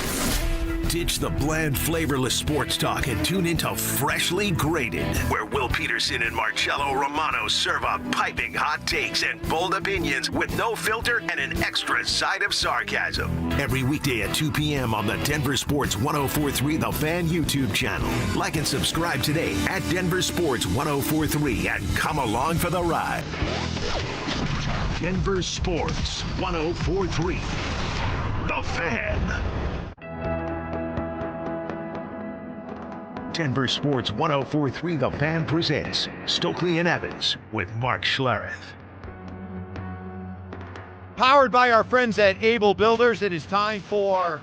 Ditch the bland, flavorless sports talk and tune into Freshly Grated, where Will Peterson and Marcello Romano serve up piping hot takes and bold opinions with no filter and an extra side of sarcasm. Every weekday at 2 p.m. on the Denver Sports 104.3 The Fan YouTube channel. Like and subscribe today at Denver Sports 104.3 and come along for the ride. Denver Sports 104.3 The Fan. Denver Sports 104.3 The Fan presents Stokley and Evans with Mark Schlereth. Powered by our friends at Able Builders, it is time for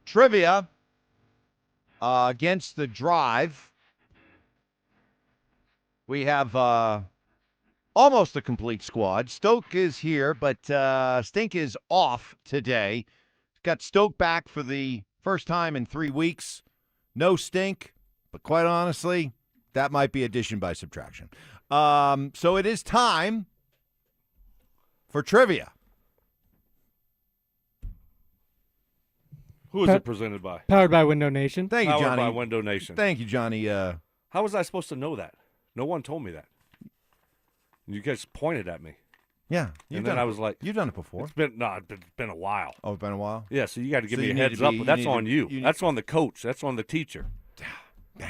trivia against the Drive. We have almost a complete squad. Stoke is here, but Stink is off today. Got Stoke back for the first time in 3 weeks. No Stink, but quite honestly, that might be addition by subtraction. So it is time for trivia. Who is it presented by? Powered by Window Nation. Thank you, Powered Johnny. by Window Nation. Thank you, Johnny. How was I supposed to know that? No one told me that. You guys pointed at me. Yeah. And then I was like, you've done it before. It's been a while. Oh, it's been a while? Yeah, so you got to give So me you a need heads to up. be- But that's you need on to- you. you need- That's on the coach. That's on the teacher.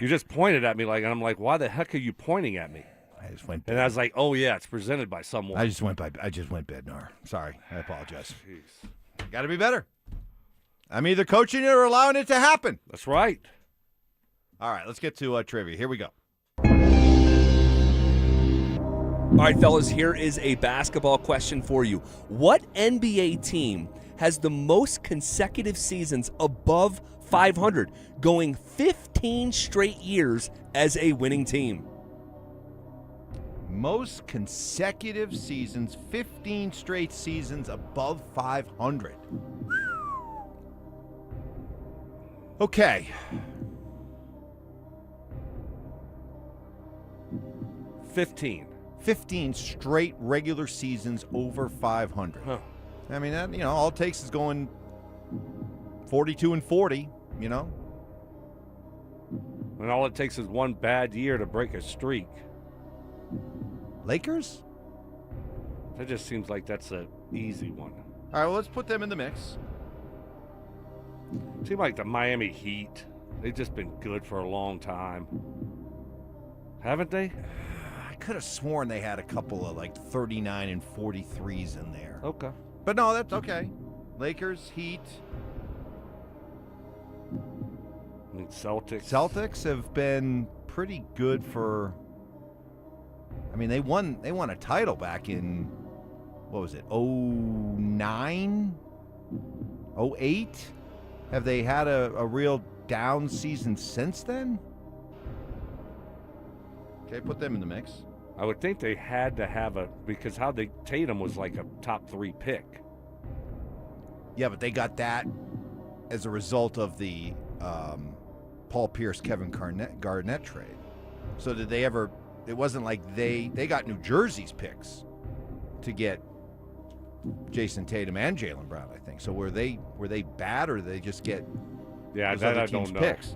You just pointed at me and I'm like, why the heck are you pointing at me? I just went. And I was like, oh yeah, it's presented by someone. I just went Bednar. Sorry, I apologize. Got to be better. I'm either coaching it or allowing it to happen. That's right. All right, let's get to trivia. Here we go. All right, fellas, here is a basketball question for you. What NBA team has the most consecutive seasons above 500, going 15 straight years as a winning team? Most consecutive seasons, 15 straight seasons above 500. Okay. 15 straight regular seasons over 500. Huh. I mean, that, all it takes is going 42 and 40, And all it takes is one bad year to break a streak. Lakers? That just seems like that's an easy one. All right, well, let's put them in the mix. Seems like the Miami Heat. They've just been good for a long time. Haven't they? I could have sworn they had a couple of like 39 and 43s in there. Okay. But no, that's okay. Lakers, Heat. I mean, Celtics. Celtics have been pretty good for. I mean, they won a title back in, what was it, 09? 08? Have they had a real down season since then? Okay, put them in the mix. I would think they had to have because Tatum was like a top 3 pick. Yeah, but they got that as a result of the Paul Pierce, Kevin Garnett trade. So did they ever? It wasn't like they got New Jersey's picks to get Jason Tatum and Jaylen Brown, I think. So were they bad, or did they just get those that other I teams' don't know. picks?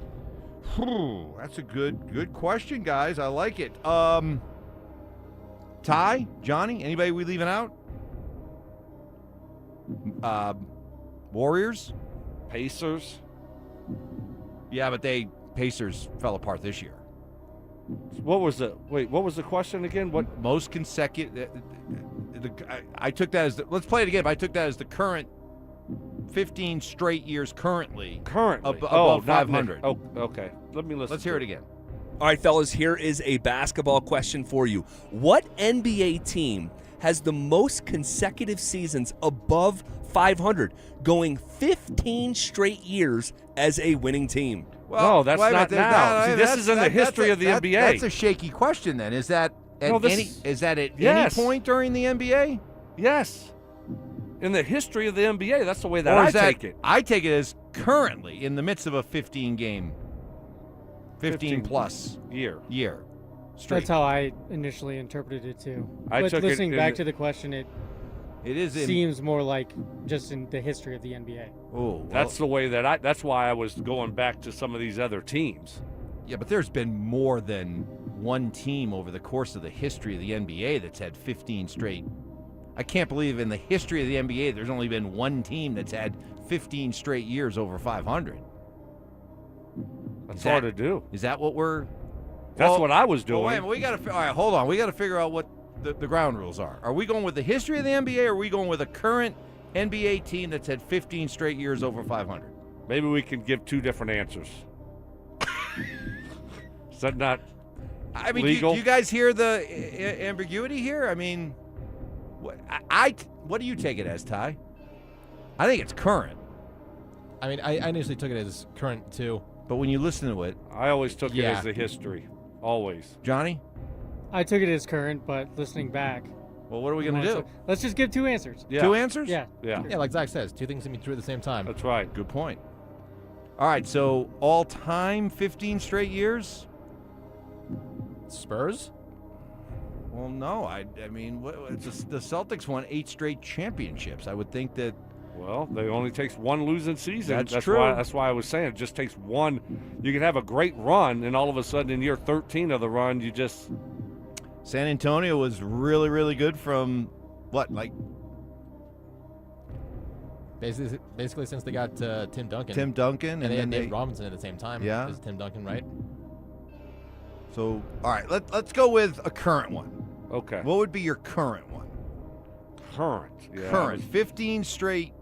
Whew, that's a good question, guys. I like it. Ty, Johnny, anybody we leaving out? Warriors, Pacers. Yeah, but Pacers fell apart this year. What was the question again? What most consecutive? I took that as let's play it again. But I took that as the current 15 straight years currently above 500. Oh, okay. Let me listen. Let's hear it again. All right, fellas, here is a basketball question for you. What NBA team has the most consecutive seasons above 500, going 15 straight years as a winning team? Well, no, that's not now. See, this is in the history of the NBA. That's a shaky question. Then is that at any point during the NBA? Yes. In the history of the NBA, that's the way that I take it. I take it as currently in the midst of a 15 plus year streak. That's how I initially interpreted it too. I But took listening it back to the question, it seems more like just in the history of the NBA. Oh, that's the way that that's why I was going back to some of these other teams. Yeah, but there's been more than one team over the course of the history of the NBA that's had 15 straight. I can't believe in the history of the NBA there's only been one team that's had 15 straight years over 500. That's hard to do. Is that what we're? That's what I was doing. Well, wait a minute, we got to. All right, hold on. We got to figure out what the ground rules are. Are we going with the history of the NBA, or are we going with a current NBA team that's had 15 straight years over 500? Maybe we can give two different answers. Is that not legal? Do you guys hear the ambiguity here? I mean, what do you take it as, Ty? I think it's current. I mean, I initially took it as current too. But when you listen to it, I always took it as the history. Always. Johnny? I took it as current, but listening back. Well, what are we going to do? Let's just give two answers. Yeah. Two answers? Yeah. Yeah. Yeah, like Zach says, two things can be true at the same time. That's right. Good point. All right, so all-time 15 straight years? Spurs? Well, no. I mean, the Celtics won 8 straight championships. I would think that Well, it only takes one losing season. That's true. That's why I was saying it just takes one. You can have a great run, and all of a sudden in year 13 of the run, you just. San Antonio was really, really good from what, like. Basically since they got Tim Duncan. And they then had Dave Robinson at the same time. Yeah. Is Tim Duncan right? So, all right, let's go with a current one. Okay. What would be your current one? Current. Yeah, Current. 15 straight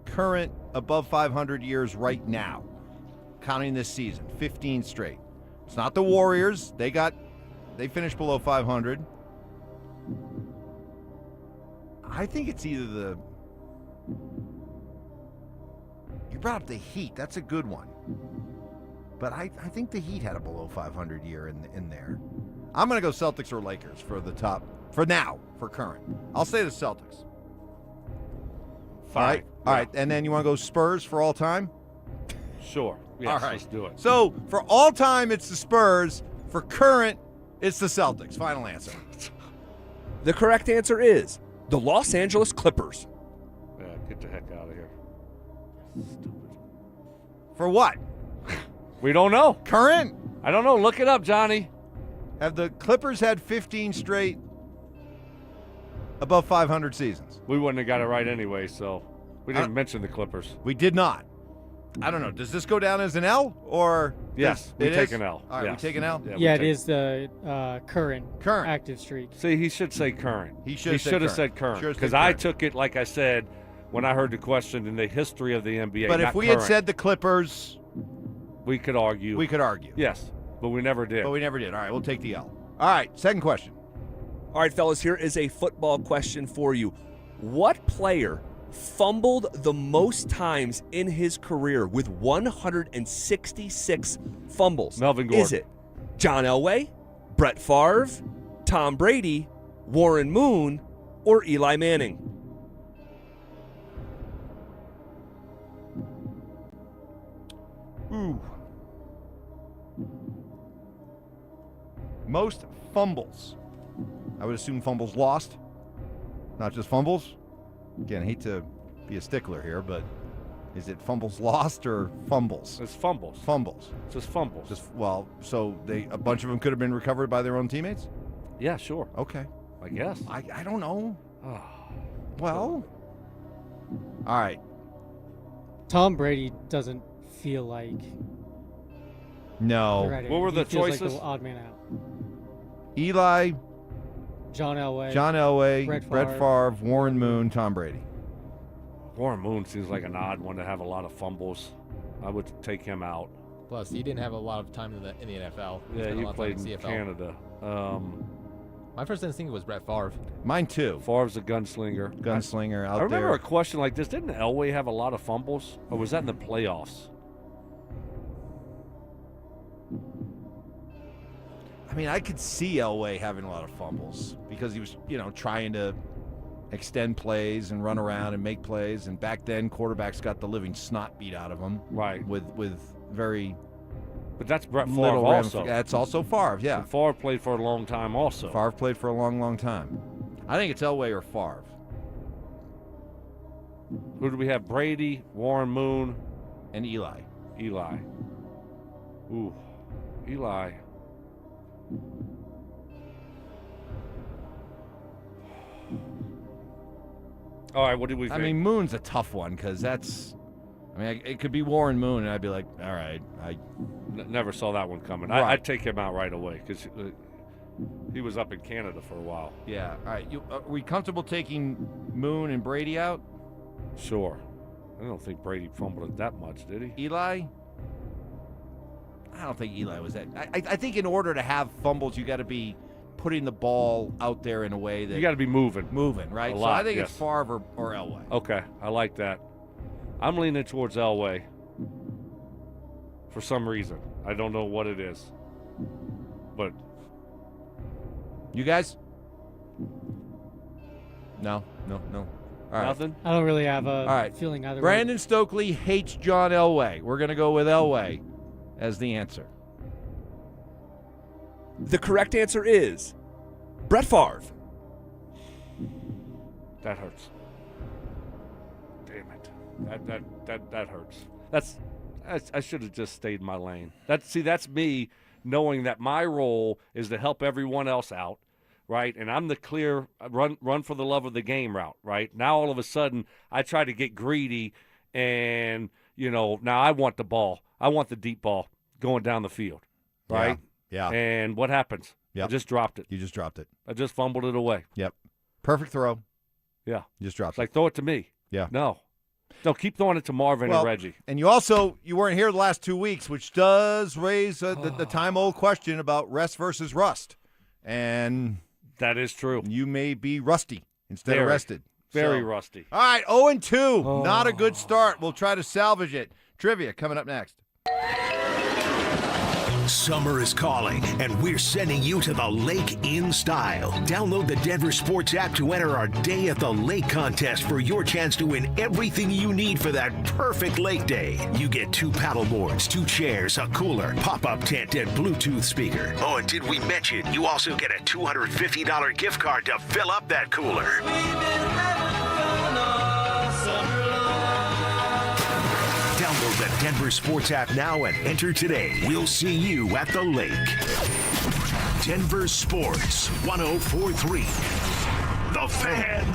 current above 500 years right now, counting this season. 15 straight. It's not the Warriors. They finished below 500. I think it's either the. You brought up the Heat. That's a good one. But I think the Heat had a below 500 year in there. I'm going to go Celtics or Lakers for the top, for now, for current. I'll say the Celtics. Fine. All right. And then you want to go Spurs for all time? Sure. Yes, all right. Let's do it. So for all time, it's the Spurs. For current, it's the Celtics. Final answer. The correct answer is the Los Angeles Clippers. Yeah, get the heck out of here. Stupid. For what? We don't know. Current? I don't know. Look it up, Johnny. Have the Clippers had 15 straight above 500 seasons? We wouldn't have got it right anyway, so we didn't mention the Clippers. We did not. I don't know. Does this go down as an L or? Yes, we take an L. All right, yes. we take an L? Yeah, it is the current active streak. See, he should say current. He should have said current. Because I took it, like I said, when I heard the question in the history of the NBA. But if we had said the Clippers, we could argue. We could argue. Yes, but we never did. All right, we'll take the L. All right, second question. All right, fellas, here is a football question for you. What player fumbled the most times in his career with 166 fumbles? Melvin Gordon. Is it John Elway, Brett Favre, Tom Brady, Warren Moon, or Eli Manning? Ooh. Most fumbles. I would assume fumbles lost, not just fumbles. Again, I hate to be a stickler here, but is it fumbles lost or fumbles? It's fumbles. Fumbles. Just fumbles. So a bunch of them could have been recovered by their own teammates? Yeah, sure. Okay. I guess. I don't know. Well. All right. Tom Brady doesn't feel like. No. What were the choices? Like the odd man out. Eli. John Elway. Brett Favre, Warren Moon, Tom Brady. Warren Moon seems like an odd one to have a lot of fumbles. I would take him out. Plus, he didn't have a lot of time in the NFL. Yeah, he played in CFL. Canada. My first instinct was Brett Favre. Mine too. Favre's a gunslinger. Out I remember there. a question like this. Didn't Elway have a lot of fumbles? Or was that in the playoffs? I mean, I could see Elway having a lot of fumbles because he was, trying to extend plays and run around and make plays. And back then, quarterbacks got the living snot beat out of them. Right. With very. But that's Brett Favre little also. That's also Favre, yeah. So Favre played for a long time also. Favre played for a long, long time. I think it's Elway or Favre. Who do we have? Brady, Warren Moon, and Eli. Ooh, Eli. All right, what do we think? I mean, Moon's a tough one because that's. I mean, it could be Warren Moon, and I'd be like, all right. Never saw that one coming. Right. I'd take him out right away because he was up in Canada for a while. Yeah. All right. Are we comfortable taking Moon and Brady out? Sure. I don't think Brady fumbled it that much, did he? Eli? I don't think Eli was that. I think in order to have fumbles, you got to be putting the ball out there in a way that you got to be moving, right? A So lot, I think yes. it's Favre or Elway. Okay, I like that. I'm leaning towards Elway for some reason. I don't know what it is, but you guys? No. All right. Nothing. I don't really have a feeling either way. Brandon Stokley hates John Elway. We're going to go with Elway as the answer. The correct answer is Brett Favre. That hurts. Damn it. That hurts. I should have just stayed in my lane. That's me knowing that my role is to help everyone else out, right? And I'm the clear run for the love of the game route, right? Now all of a sudden I try to get greedy, and now I want the ball. I want the deep ball going down the field, right? Yeah. And what happens? Yep. I just dropped it. You just dropped it. I just fumbled it away. Yep. Perfect throw. Yeah. You just dropped it. Like, throw it to me. Yeah. No, keep throwing it to Marvin and Reggie. And you weren't here the last 2 weeks, which does raise the time-old question about rest versus rust. And that is true. You may be rusty instead of rested. Very rusty. All right, 0-2. Not a good start. We'll try to salvage it. Trivia coming up next. Summer is calling, and we're sending you to the lake in style. Download the Denver Sports app to enter our Day at the Lake contest for your chance to win everything you need for that perfect lake day. You get 2 paddle boards, 2 chairs, a cooler, pop-up tent, and Bluetooth speaker. Oh, and did we mention you also get a $250 gift card to fill up that cooler? Download the Denver Sports app now and enter today. We'll see you at the lake. Denver Sports 104.3. The Fan.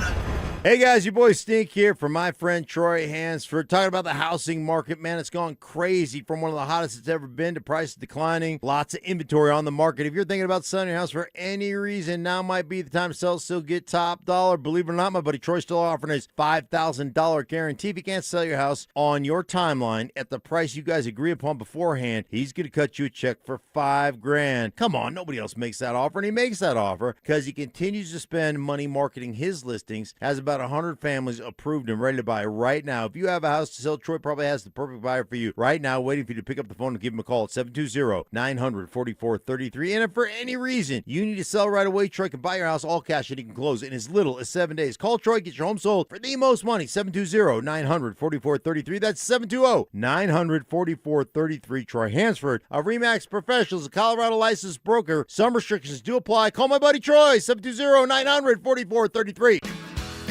Hey guys, your boy Stink here from my friend Troy Hansford. Talking about the housing market, man, it's gone crazy from one of the hottest it's ever been to prices declining. Lots of inventory on the market. If you're thinking about selling your house for any reason, now might be the time to sell. Still get top dollar. Believe it or not, my buddy Troy's still offering his $5,000 guarantee. If you can't sell your house on your timeline at the price you guys agree upon beforehand, he's going to cut you a check for $5,000. Come on, nobody else makes that offer, and he makes that offer because he continues to spend money marketing his listings. Has about 100 families approved and ready to buy right now. If you have a house to sell, Troy probably has the perfect buyer for you right now, waiting for you to pick up the phone and give him a call at 720-900-4433. And if for any reason you need to sell right away, Troy can buy your house all cash and he can close in as little as 7 days. Call Troy, get your home sold for the most money. 720-900-4433. That's 720-900-4433. Troy Hansford of RE/MAX Professionals, a Colorado licensed broker. Some restrictions do apply. Call my buddy Troy, 720-900-4433.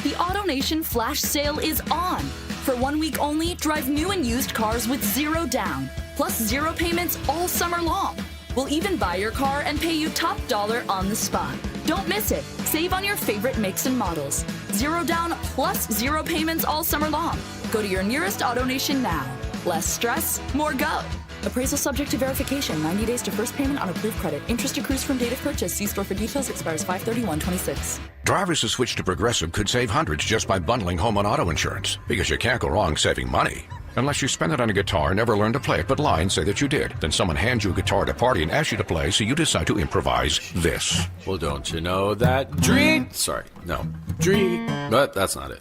The AutoNation flash sale is on. For 1 week only, drive new and used cars with 0 down, plus 0 payments all summer long. We'll even buy your car and pay you top dollar on the spot. Don't miss it. Save on your favorite makes and models. 0 down plus 0 payments all summer long. Go to your nearest AutoNation now. Less stress, more go. Appraisal subject to verification. 90 days to first payment on approved credit. Interest accrues from date of purchase. See store for details. Expires 5/31/26. Drivers who switch to Progressive could save hundreds just by bundling home and auto insurance, because you can't go wrong saving money. Unless you spend it on a guitar and never learn to play it but lie and say that you did. Then someone hands you a guitar at a party and asks you to play, so you decide to improvise this. Well, don't you know that dream... Sorry, no. Dream... But that's not it.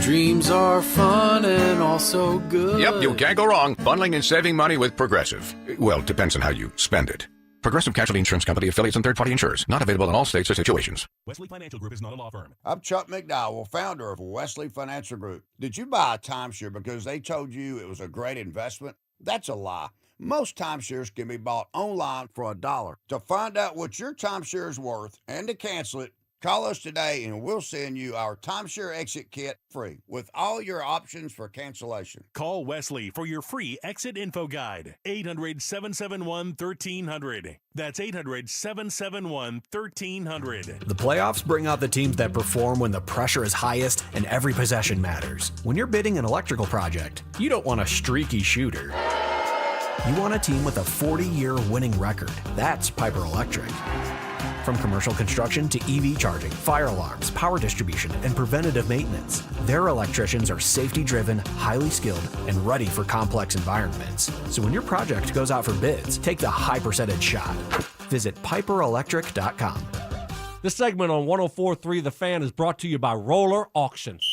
Dreams are fun and also good. Yep, you can't go wrong bundling and saving money with Progressive. Well, depends on how you spend it. Progressive Casualty Insurance Company, affiliates, and third-party insurers. Not available in all states or situations. Wesley Financial Group is not a law firm. I'm Chuck McDowell, founder of Wesley Financial Group. Did you buy a timeshare because they told you it was a great investment? That's a lie. Most timeshares can be bought online for $1. To find out what your timeshare is worth and to cancel it, call us today and we'll send you our timeshare exit kit free with all your options for cancellation. Call Wesley for your free exit info guide. 800-771-1300. That's 800-771-1300. The playoffs bring out the teams that perform when the pressure is highest and every possession matters. When you're bidding an electrical project, you don't want a streaky shooter. You want a team with a 40-year winning record. That's Piper Electric. From commercial construction to EV charging, fire alarms, power distribution, and preventative maintenance, their electricians are safety-driven, highly skilled, and ready for complex environments. So when your project goes out for bids, take the high percentage shot. Visit piperelectric.com. This segment on 104.3 The Fan is brought to you by Roller Auctions.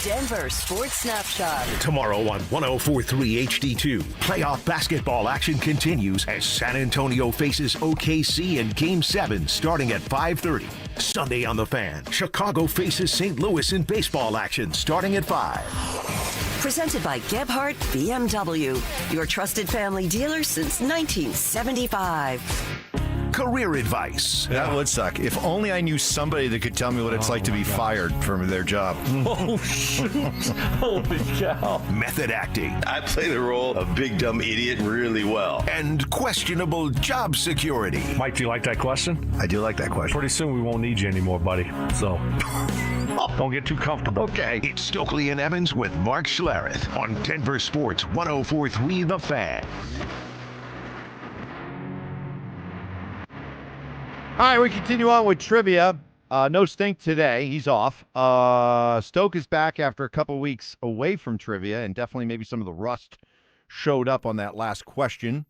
Denver Sports Snapshot. Tomorrow on 104.3 HD2, playoff basketball action continues as San Antonio faces OKC in Game 7 starting at 5:30. Sunday on The Fan, Chicago faces St. Louis in baseball action starting at 5. Presented by Gebhardt BMW, your trusted family dealer since 1975. career advice. That would suck. If only I knew somebody that could tell me what it's like to be fired from their job. Oh, shoot. Holy cow. Method acting. I play the role of big dumb idiot really well. And questionable job security. Mike, do you like that question? I do like that question. Pretty soon we won't need you anymore, buddy. So don't get too comfortable. Okay. It's Stokley and Evans with Mark Schlereth on Denver Sports 104.3 The Fan. All right, we continue on with trivia. No Stink today. He's off. Stoke is back after a couple weeks away from trivia, and definitely maybe some of the rust showed up on that last question.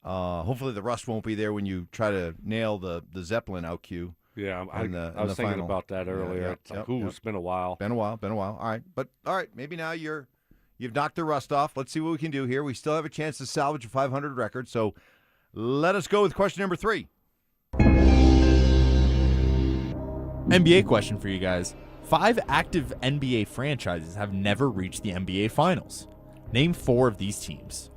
Hopefully the rust won't be there when you try to nail the Zeppelin out cue. Yeah, I was thinking final. About that earlier. It's been a while. Been a while. All right, maybe now you've knocked the rust off. Let's see what we can do here. We still have a chance to salvage a 500 record, so let us go with question number 3. NBA question for you guys. 5 active NBA franchises have never reached the NBA Finals. Name 4 of these teams.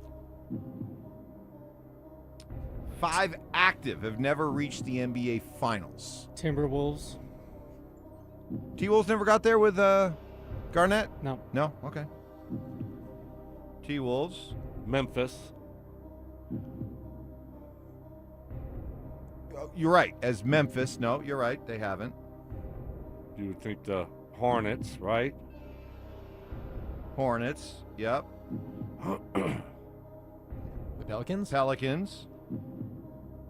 5 active have never reached the NBA Finals. Timberwolves. T-Wolves never got there with Garnett? No. No? Okay. T-Wolves. Memphis. You're right. As Memphis. No, you're right. They haven't. You would think the Hornets, right? Hornets. Yep. The Pelicans? Pelicans.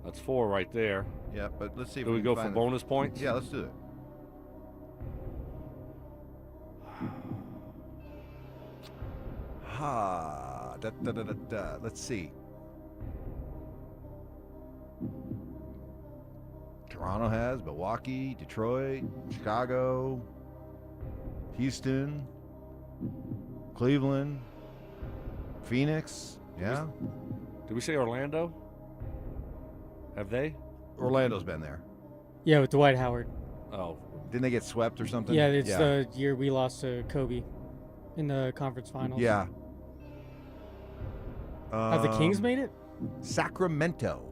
That's 4 right there. Yeah, but let's see if do we can go for find bonus points? Yeah, let's do it. Let's see. Toronto has Milwaukee, Detroit, Chicago, Houston, Cleveland, Phoenix. Yeah. Did we say Orlando? Have they? Orlando's been there. Yeah, with Dwight Howard. Oh. Didn't they get swept or something? Yeah, it's the year we lost to Kobe in the conference finals. Yeah. Have the Kings made it? Sacramento.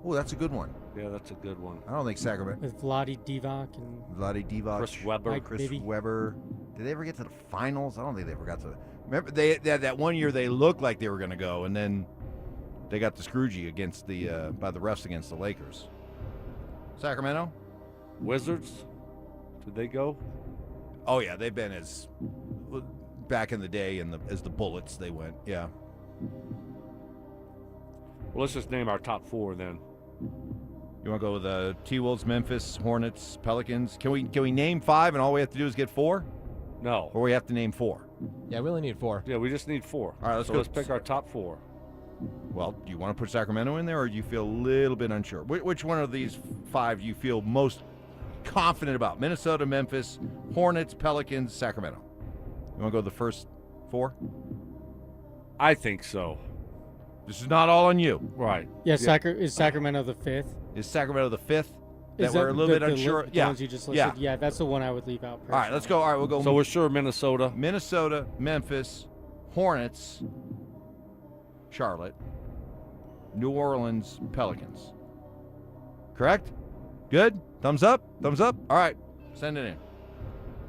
Oh, that's a good one. Yeah, that's a good one. I don't think Sacramento. With Vlade Divac and Chris Webber. Chris Webber. Did they ever get to the finals? I don't think they ever got to. Remember, they that one year they looked like they were going to go, and then they got the Scroogey against the by the refs against the Lakers. Sacramento. Wizards. Did they go? Oh yeah, they've been as back in the day, as the Bullets they went. Yeah. Well, let's just name our top 4 then. You want to go with T-Wolves, Memphis, Hornets, Pelicans? Can we name 5 and all we have to do is get 4? No. Or we have to name 4? Yeah, we only need 4. Yeah, we just need 4. All right, let's go. Let's pick our top 4. Well, do you want to put Sacramento in there, or do you feel a little bit unsure? Which one of these 5 do you feel most confident about? Minnesota, Memphis, Hornets, Pelicans, Sacramento. You want to go the first 4? I think so. This is not all on you. Right. Yeah, is Sacramento the 5th? Is Sacramento the 5th? That we're a little bit unsure. The ones you just listed? Yeah, that's the one I would leave out. All right, let's go. All right, we'll go. So we're sure Minnesota. Minnesota, Memphis, Hornets, Charlotte, New Orleans, Pelicans. Correct? Good? Thumbs up? Thumbs up? All right, send it in.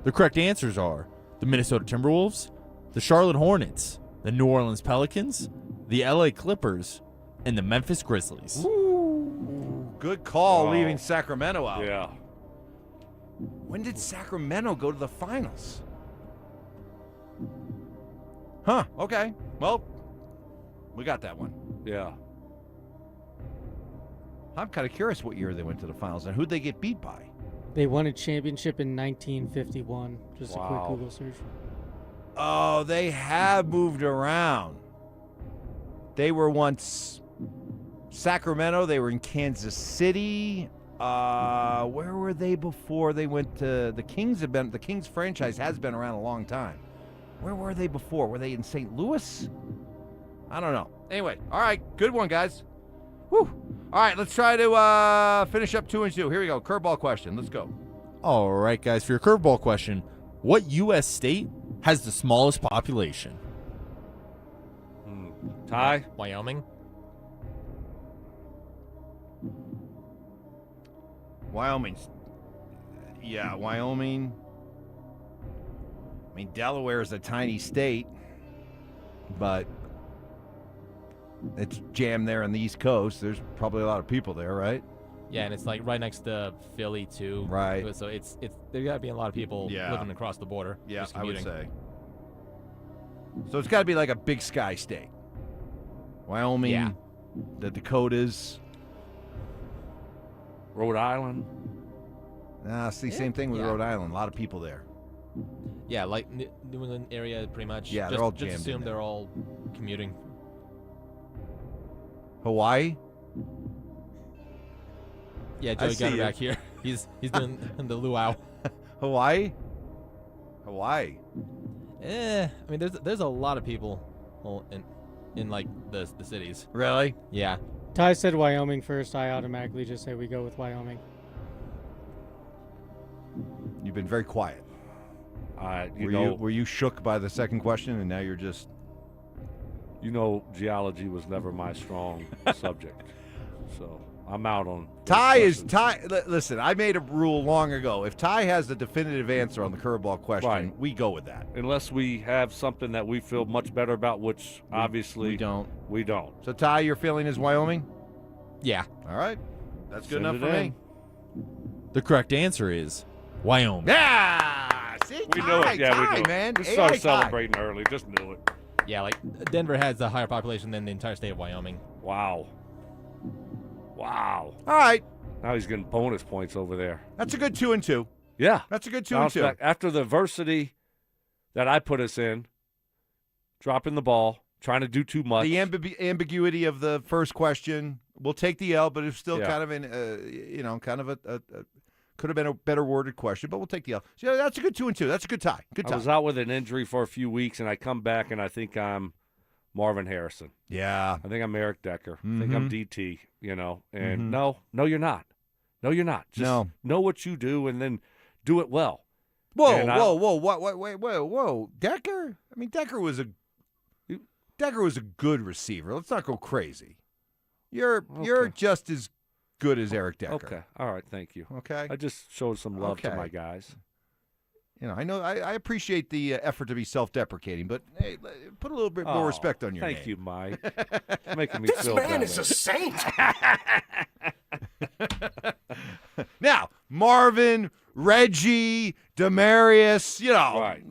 The correct answers are the Minnesota Timberwolves, the Charlotte Hornets, the New Orleans Pelicans, the LA Clippers, and the Memphis Grizzlies. Ooh, good call leaving Sacramento out. Yeah. When did Sacramento go to the finals? Huh, okay. Well, we got that one. Yeah. I'm kind of curious what year they went to the finals and who'd they get beat by? They won a championship in 1951. Just a quick Wow. Google search. Oh, they have moved around. They were once Sacramento. They were in Kansas City. Where were they before they went to the Kings? The Kings franchise has been around a long time. Where were they before? Were they in St. Louis? I don't know. Anyway, all right, good one, guys. Whew. All right, let's try to finish up 2 and 2. Here we go. Curveball question. Let's go. All right, guys, for your curveball question, what U.S. state has the smallest population? Ty? Wyoming? Wyoming's. Yeah, Wyoming. I mean, Delaware is a tiny state, but it's jammed there on the East Coast. There's probably a lot of people there, right? Yeah, and it's like right next to Philly too. Right. So it's there got to be a lot of people living across the border. Yeah, just I would commuting. say. So it's got to be like a big sky state. Wyoming, the Dakotas, Rhode Island. Same thing with Rhode Island. A lot of people there. Yeah, like New England area, pretty much. Yeah, just, they're all just jammed assume in there. they're all commuting. Hawaii. Yeah, I Joey see got it you. back here. He's doing the luau. Hawaii. I mean, there's a lot of people in like the cities. Really? Yeah. Ty said Wyoming first. I automatically just say we go with Wyoming. You've been very quiet. Were you shook by the second question, and now you're just? Geology was never my strong subject, so I'm out on. Listen, I made a rule long ago. If Ty has the definitive answer on the curveball question, Right. we go with that. Unless we have something that we feel much better about, which obviously we don't. We don't. So Ty, your feeling is Wyoming? Yeah. All right. That's good Send enough it for in. me. The correct answer is Wyoming. Yeah. See, We knew it. Yeah, we Ty, knew it. man. Just AI started Ty. celebrating early. Just knew it. Yeah, like Denver has a higher population than the entire state of Wyoming. Wow. All right. Now he's getting bonus points over there. That's a good 2-2. Yeah. That's a good 2-2. Bounce back. After the adversity that I put us in, dropping the ball, trying to do too much. The ambiguity of the first question. We'll take the L, but it's still Yeah. kind of could have been a better worded question, but we'll take the L. So yeah, that's a good 2-2. That's a good tie. Good tie. I was out with an injury for a few weeks, and I come back, and I think I'm Marvin Harrison. Yeah. I think I'm Eric Decker. I think I'm DT, And Mhm. no, you're not. No, you're not. Just know what you do and then do it well. Whoa, And whoa. Decker? I mean, Decker was a good receiver. Let's not go crazy. You're just as good as Eric Decker. Okay. All right. Thank you. Okay. I just showed some love to Okay. my guys. I know I appreciate the effort to be self-deprecating, but hey, put a little bit more respect on your name. Thank you, Mike. Making me This feel man better. is a saint. Now, Marvin, Reggie, Demarius, Right.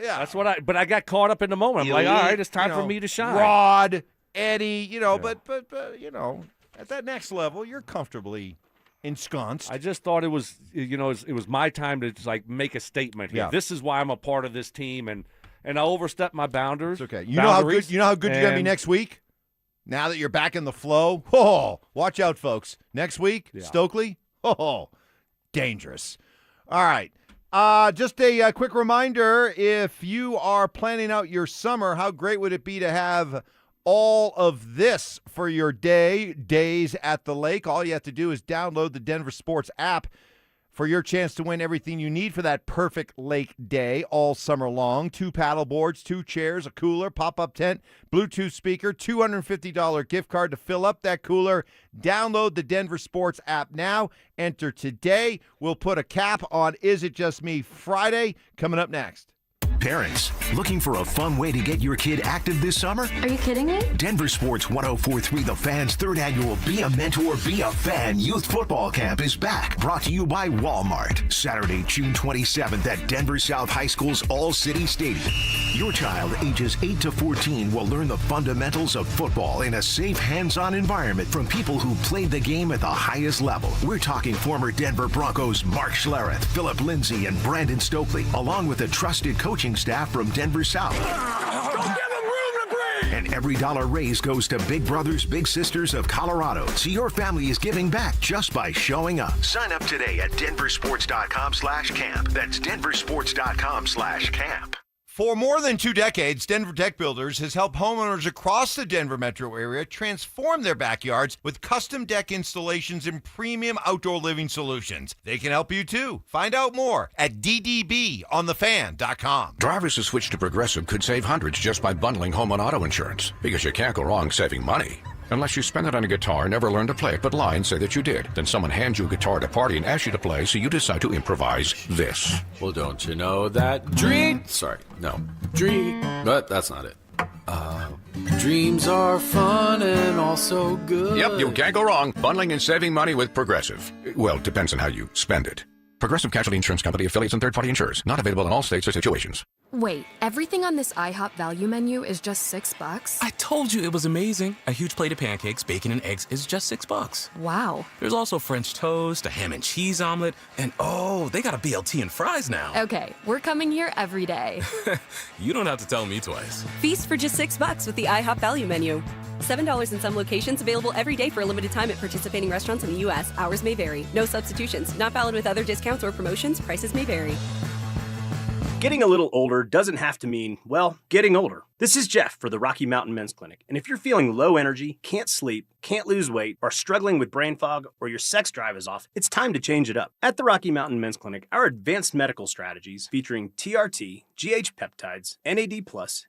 yeah. That's what but I got caught up in the moment. I'm like, all right, it's time for me to shine. Rod, Eddie, but at that next level, you're comfortably ensconced. I just thought it was, it was my time to just, like, make a statement here. Yeah. This is why I'm a part of this team, and I overstepped my boundaries. It's okay. You know how good you're gonna be next week? Now that you're back in the flow. Oh, watch out, folks. Next week, Stokley. Oh, dangerous. All right. Just a quick reminder, if you are planning out your summer, how great would it be to have all of this for your days at the lake? All you have to do is download the Denver Sports app for your chance to win everything you need for that perfect lake day all summer long. 2 paddle boards, 2 chairs, a cooler, pop-up tent, Bluetooth speaker, $250 gift card to fill up that cooler. Download the Denver Sports app now. Enter today. We'll put a cap on Is It Just Me Friday coming up next. Parents, looking for a fun way to get your kid active this summer? Are you kidding me? Denver Sports 104.3 The Fan's third annual Be a Mentor, Be a Fan Youth Football Camp is back. Brought to you by Walmart. Saturday, June 27th at Denver South High School's All-City Stadium. Your child ages 8 to 14 will learn the fundamentals of football in a safe, hands-on environment from people who played the game at the highest level. We're talking former Denver Broncos Mark Schlereth, Philip Lindsay, and Brandon Stokley, along with a trusted coaching staff from Denver South. And every dollar raised goes to Big Brothers Big Sisters of Colorado. So your family is giving back just by showing up. Sign up today at denversports.com/camp. That's denversports.com/camp. For more than 2 decades, Denver Deck Builders has helped homeowners across the Denver metro area transform their backyards with custom deck installations and premium outdoor living solutions. They can help you too. Find out more at ddbonthefan.com. Drivers who switch to Progressive could save hundreds just by bundling home and auto insurance, because you can't go wrong saving money. Unless you spend it on a guitar and never learn to play it, but lie and say that you did. Then someone hands you a guitar at a party and asks you to play, so you decide to improvise this. Well, don't you know that but that's not it. Dreams are fun and also good. Yep, you can't go wrong. Bundling and saving money with Progressive. Well, depends on how you spend it. Progressive Casualty Insurance Company, affiliates, and third-party insurers. Not available in all states or situations. Wait, everything on this IHOP value menu is just $6? I told you it was amazing. A huge plate of pancakes, bacon, and eggs is just $6. Wow. There's also French toast, a ham and cheese omelet, and oh, they got a BLT and fries now. Okay, we're coming here every day. You don't have to tell me twice. Feast for just $6 with the IHOP value menu. $7 in some locations, available every day for a limited time at participating restaurants in the U.S. Hours may vary. No substitutions. Not valid with other discounts or promotions. Prices may vary. Getting a little older doesn't have to mean, well, getting older. This is Jeff for the Rocky Mountain Men's Clinic. And if you're feeling low energy, can't sleep, can't lose weight, are struggling with brain fog, or your sex drive is off, it's time to change it up. At the Rocky Mountain Men's Clinic, our advanced medical strategies featuring TRT, GH peptides, NAD+,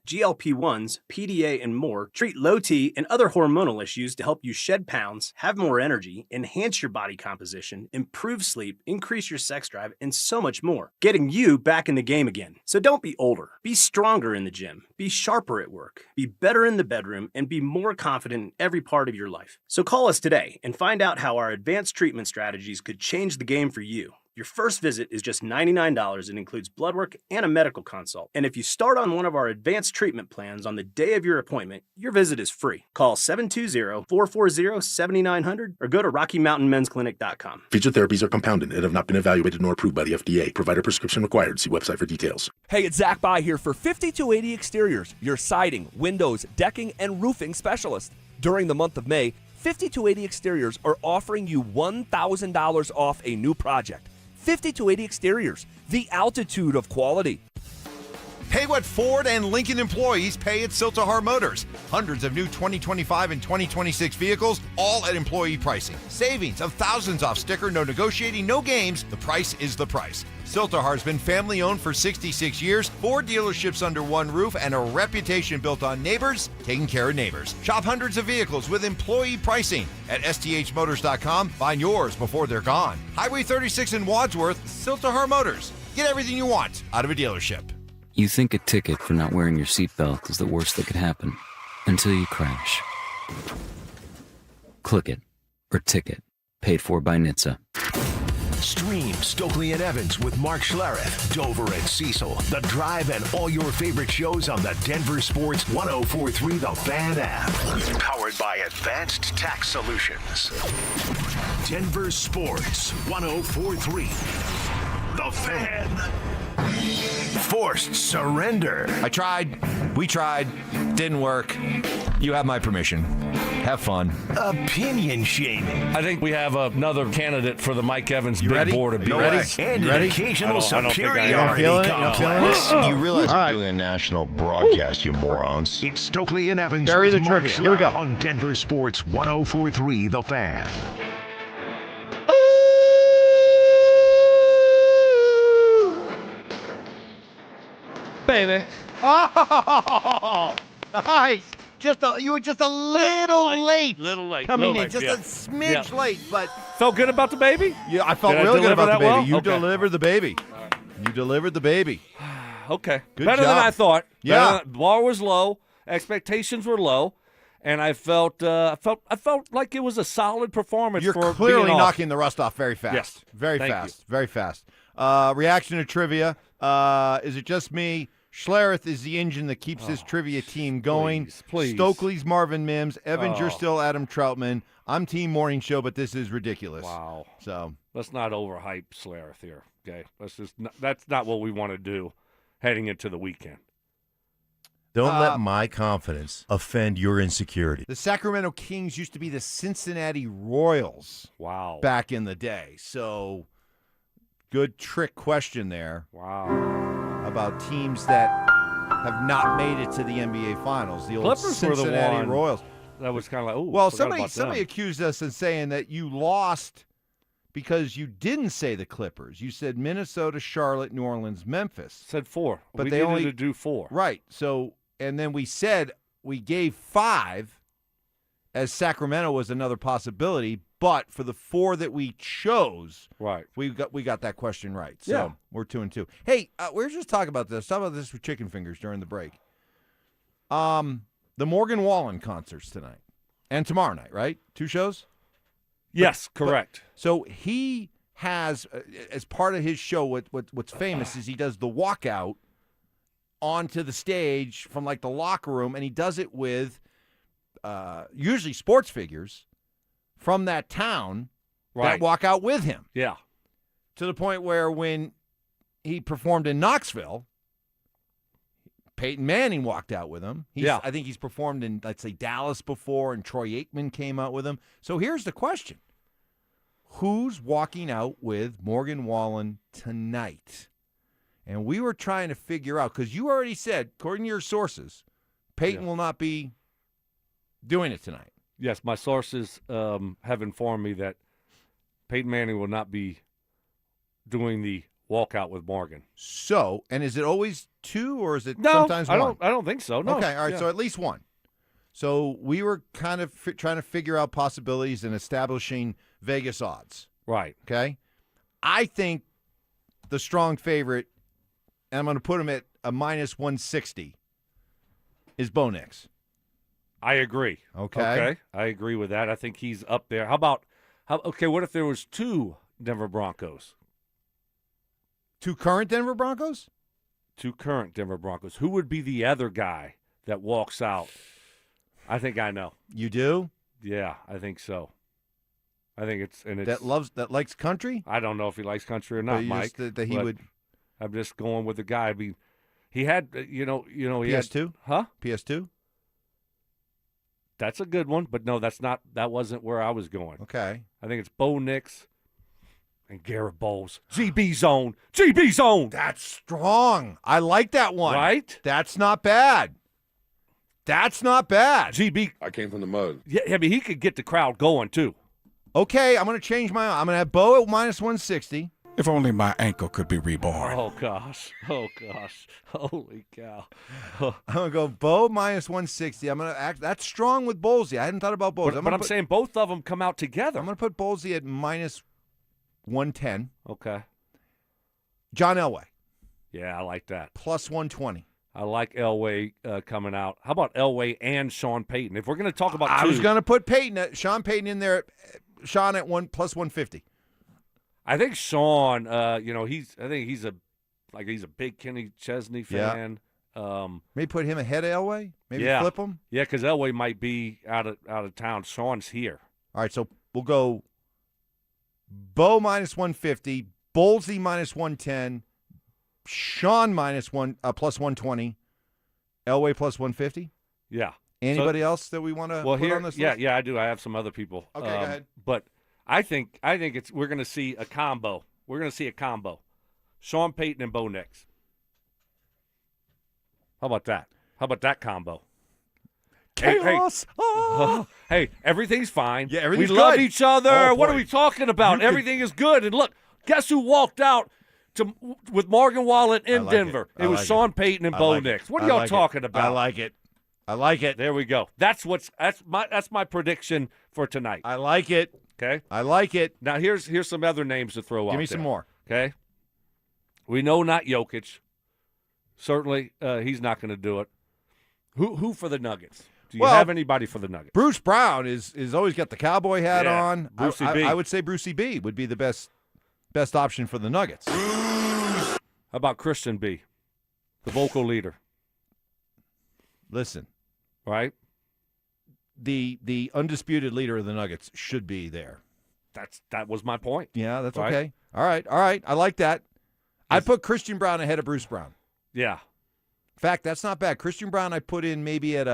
GLP-1s, PDA, and more treat low T and other hormonal issues to help you shed pounds, have more energy, enhance your body composition, improve sleep, increase your sex drive, and so much more. Getting you back in the game again. So don't be older. Be stronger in the gym. Be sharper at work. Be better in the bedroom, and be more confident in every part of your life. So call us today and find out how our advanced treatment strategies could change the game for you. Your first visit is just $99 and includes blood work and a medical consult. And if you start on one of our advanced treatment plans on the day of your appointment, your visit is free. Call 720-440-7900 or go to RockyMountainMen'sClinic.com. Featured therapies are compounded and have not been evaluated nor approved by the FDA. Provider prescription required. See website for details. Hey, it's Zach By here for 5280 Exteriors, your siding, windows, decking, and roofing specialist. During the month of May, 5280 Exteriors are offering you $1,000 off a new project. 5280 Exteriors, the altitude of quality. Pay what Ford and Lincoln employees pay at Siltahar Motors. Hundreds of new 2025 and 2026 vehicles, all at employee pricing. Savings of thousands off sticker, no negotiating, no games. The price is the price. Siltahar has been family-owned for 66 years, 4 dealerships under one roof, and a reputation built on neighbors taking care of neighbors. Shop hundreds of vehicles with employee pricing at sthmotors.com. Find yours before they're gone. Highway 36 in Wadsworth, Siltahar Motors. Get everything you want out of a dealership. You think a ticket for not wearing your seatbelt is the worst that could happen until you crash. Click it or ticket. Paid for by NHTSA. Stream Stokley and Evans with Mark Schlereth, Dover and Cecil, The Drive, and all your favorite shows on the Denver Sports 104.3 The Fan app. Powered by Advanced Tax Solutions. Denver Sports 104.3 The Fan. Forced surrender. I tried. We tried. Didn't work. You have my permission. Have fun. Opinion shaming. I think we have another candidate for the Mike Evans You big ready? board of You BS. ready? And You an ready? occasional I don't think I am. superiority complex. You realize you're doing a national broadcast, you morons. It's Stokley and Evans. Bury the with Mark trivia. Here we go. Schlereth on Denver Sports 104.3 The Fan. Baby. Oh, nice. You were just a little late. Little late. Coming little in, late, just yeah. a smidge late, but Felt good about the baby? Yeah, I felt Did I really good deliver about the that baby. well? You Okay. delivered the baby. You delivered the baby. Okay. Good Better job. than I thought. Yeah. The bar was low. Expectations were low. And I felt like it was a solid performance. You're for clearly being off. knocking the rust off very fast. Yes. Very Thank fast. Very fast. Reaction to trivia. Is it just me? Schlereth is the engine that keeps this trivia team going. Please. Stokely's Marvin Mims. Evans, you're Oh. still Adam Troutman. I'm Team Morning Show, but this is ridiculous. Wow. So Let's not overhype Schlereth here. Okay. That's not what we want to do heading into the weekend. Don't let my confidence offend your insecurity. the Sacramento Kings used to be the Cincinnati Royals. Wow. Back in the day. So good trick question there. Wow. About teams that have not made it to the NBA Finals. The old Clippers were the Cincinnati one Royals. that was kind of like, ooh. Well, forgot somebody about them. accused us of saying that you lost because you didn't say the Clippers. You said Minnesota, Charlotte, New Orleans, Memphis. Said 4. But we they needed only to do 4. Right. So, and then we said we gave 5, as Sacramento was another possibility, but for the 4 that we chose, right, we got that question right. So Yeah. we're 2-2. Hey, we were just talking about this. Talk about this with Chicken Fingers during the break. The Morgan Wallen concerts tonight and tomorrow night, right? 2 shows? Yes, correct. So he has, as part of his show, what's famous is he does the walkout onto the stage from like the locker room, and he does it with usually sports figures from that town that walk out with him. Yeah. To the point where when he performed in Knoxville, Peyton Manning walked out with him. I think he's performed in, let's say, Dallas before, and Troy Aikman came out with him. So here's the question. Who's walking out with Morgan Wallen tonight? And we were trying to figure out, because you already said, according to your sources, Peyton will not be doing it tonight. Yes, my sources have informed me that Peyton Manning will not be doing the walkout with Morgan. So, and is it always 2 or is it sometimes 1? I don't think so. No. Okay, all right, so at least 1. So we were kind of trying to figure out possibilities and establishing Vegas odds. Right. Okay? I think the strong favorite, and I'm going to put him at a minus 160, is Bo Nix. I agree. Okay. I agree with that. I think he's up there. What if there was 2 Denver Broncos? 2 current Denver Broncos? 2 current Denver Broncos. Who would be the other guy that walks out? I think I know. You do? Yeah, I think so. I think it's that likes country? I don't know if he likes country or not, Mike. That he would. I'm just going with the guy. I mean, he had he PS2? had, huh? PS2? That's a good one, but no, that wasn't where I was going. Okay. I think it's Bo Nix and Garrett Bowles. GB zone. That's strong. I like that one. Right? That's not bad. GB. I came from the mud. Yeah, I mean, he could get the crowd going, too. Okay, I'm going to change I'm going to have Bo at minus 160. If only my ankle could be reborn. Oh, gosh. Holy cow. I'm going to go Bo minus 160. I'm going to act. That's strong with Bowlesy. I hadn't thought about Bowlesy. But I'm saying both of them come out together. I'm going to put Bowlesy at minus 110. Okay. John Elway. Yeah, I like that. Plus 120. I like Elway coming out. How about Elway and Sean Payton? If we're going to talk about I two, was going to put Sean Payton in there. Sean at plus 150. I think Sean, he's a big Kenny Chesney fan. Yeah. Maybe put him ahead of Elway. Maybe flip him. Yeah, because Elway might be out of town. Sean's here. All right, so we'll go Bo minus 150, Bowlesy minus 110, Sean minus plus 120, Elway plus 150. Yeah. Anybody else that we want to put on this list? Yeah, I do. I have some other people. Okay, go ahead. But I think we're going to see a combo. We're going to see a combo. Sean Payton and Bo Nix. How about that? How about that combo? Chaos. Hey, everything's fine. Yeah, everything's we love good. each other. Oh, what boy. are we talking about? Everything is good. And look, guess who walked out with Morgan Wallen in Denver? It was Sean Payton and Bo Nix. What are y'all talking about? I like it. I like it. There we go. That's my prediction for tonight. I like it. Okay. I like it. Now here's some other names to throw out. Give me some more. Okay. We know not Jokic. Certainly, he's not going to do it. Who for the Nuggets? Do you have anybody for the Nuggets? Bruce Brown is always got the cowboy hat on. Brucey B. I would say Brucey B would be the best option for the Nuggets. How about Christian B, the vocal leader? Listen. Right? The undisputed leader of the Nuggets should be there. That was my point. Yeah, that's right? okay. All right. I like that. I put Christian Brown ahead of Bruce Brown. Yeah. In fact, that's not bad. Christian Brown I put in maybe at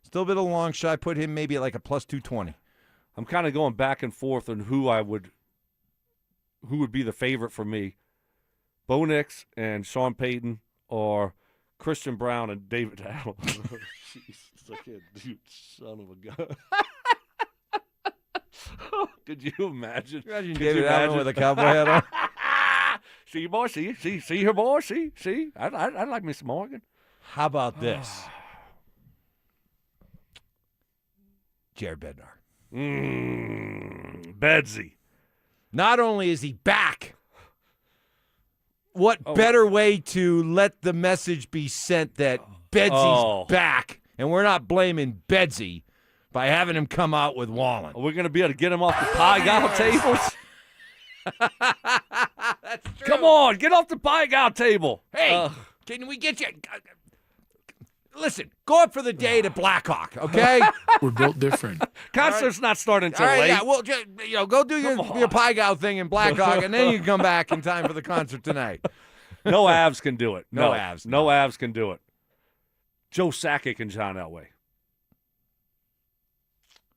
still a bit of a long shot. I put him maybe at like a plus 220. I'm kind of going back and forth on who would be the favorite for me. Bo Nix and Sean Payton or Christian Brown and David Allen. Jesus, I can't do son of a gun. Could you imagine? David Allen with a cowboy hat on? See, boy, see her, boy, see. I like Miss Morgan. How about this? Jared Bednar. Bedsy. Not only is he back, what better way to let the message be sent that Bedsy's back, and we're not blaming Bedsy by having him come out with Wallen. Are we going to be able to get him off the pie gal tables? That's true. Come on, get off the pie gal table. Hey, can we get you? Listen, go up for the day to Blackhawk, okay? We're built different. Concert's not starting until All right, late. yeah, well, just, go do your pie gal thing in Blackhawk, and then you can come back in time for the concert tonight. No Avs can do it. No Avs. No Avs can do it. Joe Sakic and John Elway.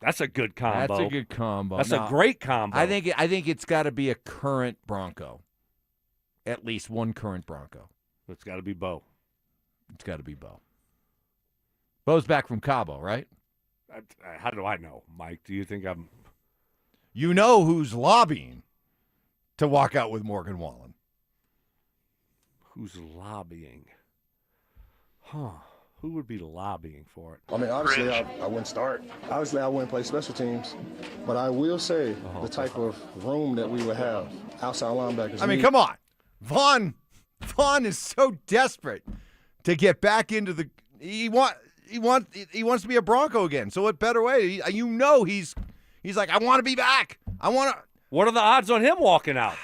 That's a good combo. That's a good combo. That's Now, a great combo. I think it's got to be a current Bronco. At least one current Bronco. It's got to be Bo. It's got to be Bo. Bo's back from Cabo, right? How do I know, Mike? Do you think I'm... You know who's lobbying to walk out with Morgan Wallen. Who's lobbying? Huh. Who would be lobbying for it? I mean, obviously, I wouldn't start. Obviously, I wouldn't play special teams. But I will say the type of room that we would have, outside linebackers. I mean, come on. Vaughn is so desperate to get back into the... He wants to be a Bronco again. So what better way? He's like, I want to be back. I want to... What are the odds on him walking out?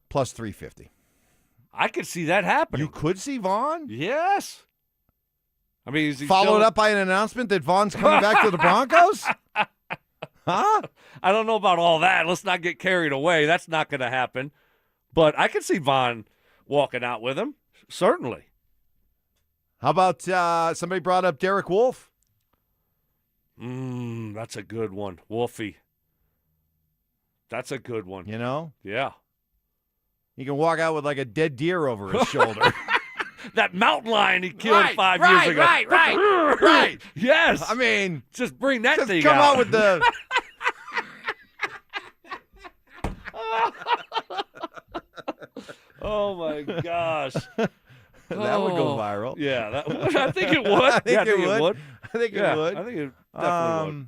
Plus 350. I could see that happening. You could see Vaughn? Yes. I mean, is he followed up by an announcement that Vaughn's coming back to the Broncos? Huh? I don't know about all that. Let's not get carried away. That's not going to happen. But I could see Vaughn walking out with him. Certainly. How about somebody brought up Derek Wolfe? That's a good one. Wolfie. That's a good one. You know? Yeah. He can walk out with like a dead deer over his shoulder. That mountain lion he killed 5 years ago. Right. Yes. I mean, just bring that thing come out. out with the... Oh, my gosh. That would go viral. Yeah, that would. I think it would. I think it would. it would. I think it would. I think it definitely would.